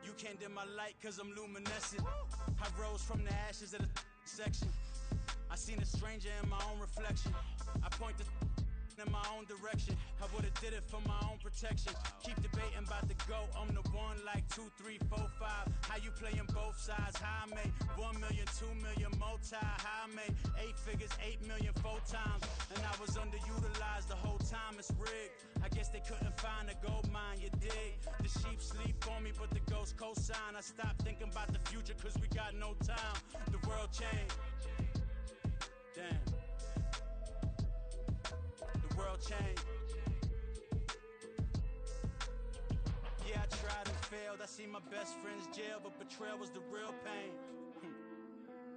You can't dim my light, cause I'm luminescent. I rose from the ashes of the section. I seen a stranger in my own reflection. I point the in my own direction. I would've did it for my own protection. Keep debating about the GOAT. I'm the one like 2, 3, 4, 5. How you playing both sides? How I made 1 million, 2 million multi. How I made 8 figures, 8 million 4 times. And I was underutilized the whole time. It's rigged. I guess they couldn't find a gold mine, you dig? The sheep sleep on me, but the ghost co-sign. I stopped thinking about the future cause we got no time. The world changed. Damn. The world changed. Yeah, I tried and failed. I see my best friends jail, but betrayal was the real pain.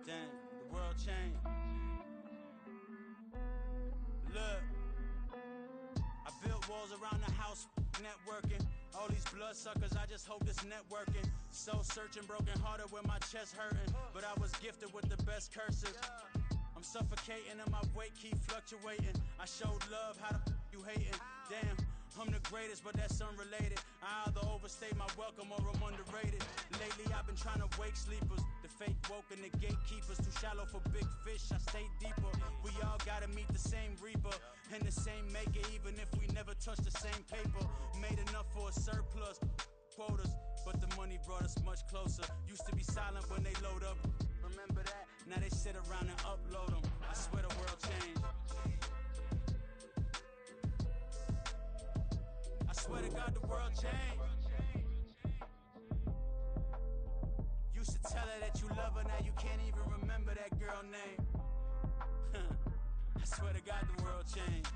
Damn, the world changed. Look, I built walls around the house, networking. All these bloodsuckers, I just hope this networking. Soul searching, broken hearted with my chest hurting. But I was gifted with the best curses. I'm suffocating and my weight keep fluctuating. I showed love, how the you hating? Damn, I'm the greatest, but that's unrelated. I either overstay my welcome or I'm underrated. Lately I've been trying to wake sleepers. The fake woke and the gatekeepers. Too shallow for big fish, I stay deeper. We all gotta meet the same reaper and the same maker, even if we never touch the same paper. Made enough for a surplus quotas, but the money brought us much closer. Used to be silent when they load up. Remember that? Now they sit around and upload them. I swear the world changed. I swear to God the world changed. Used to tell her that you love her, now you can't even remember that girl name. I swear to God the world changed.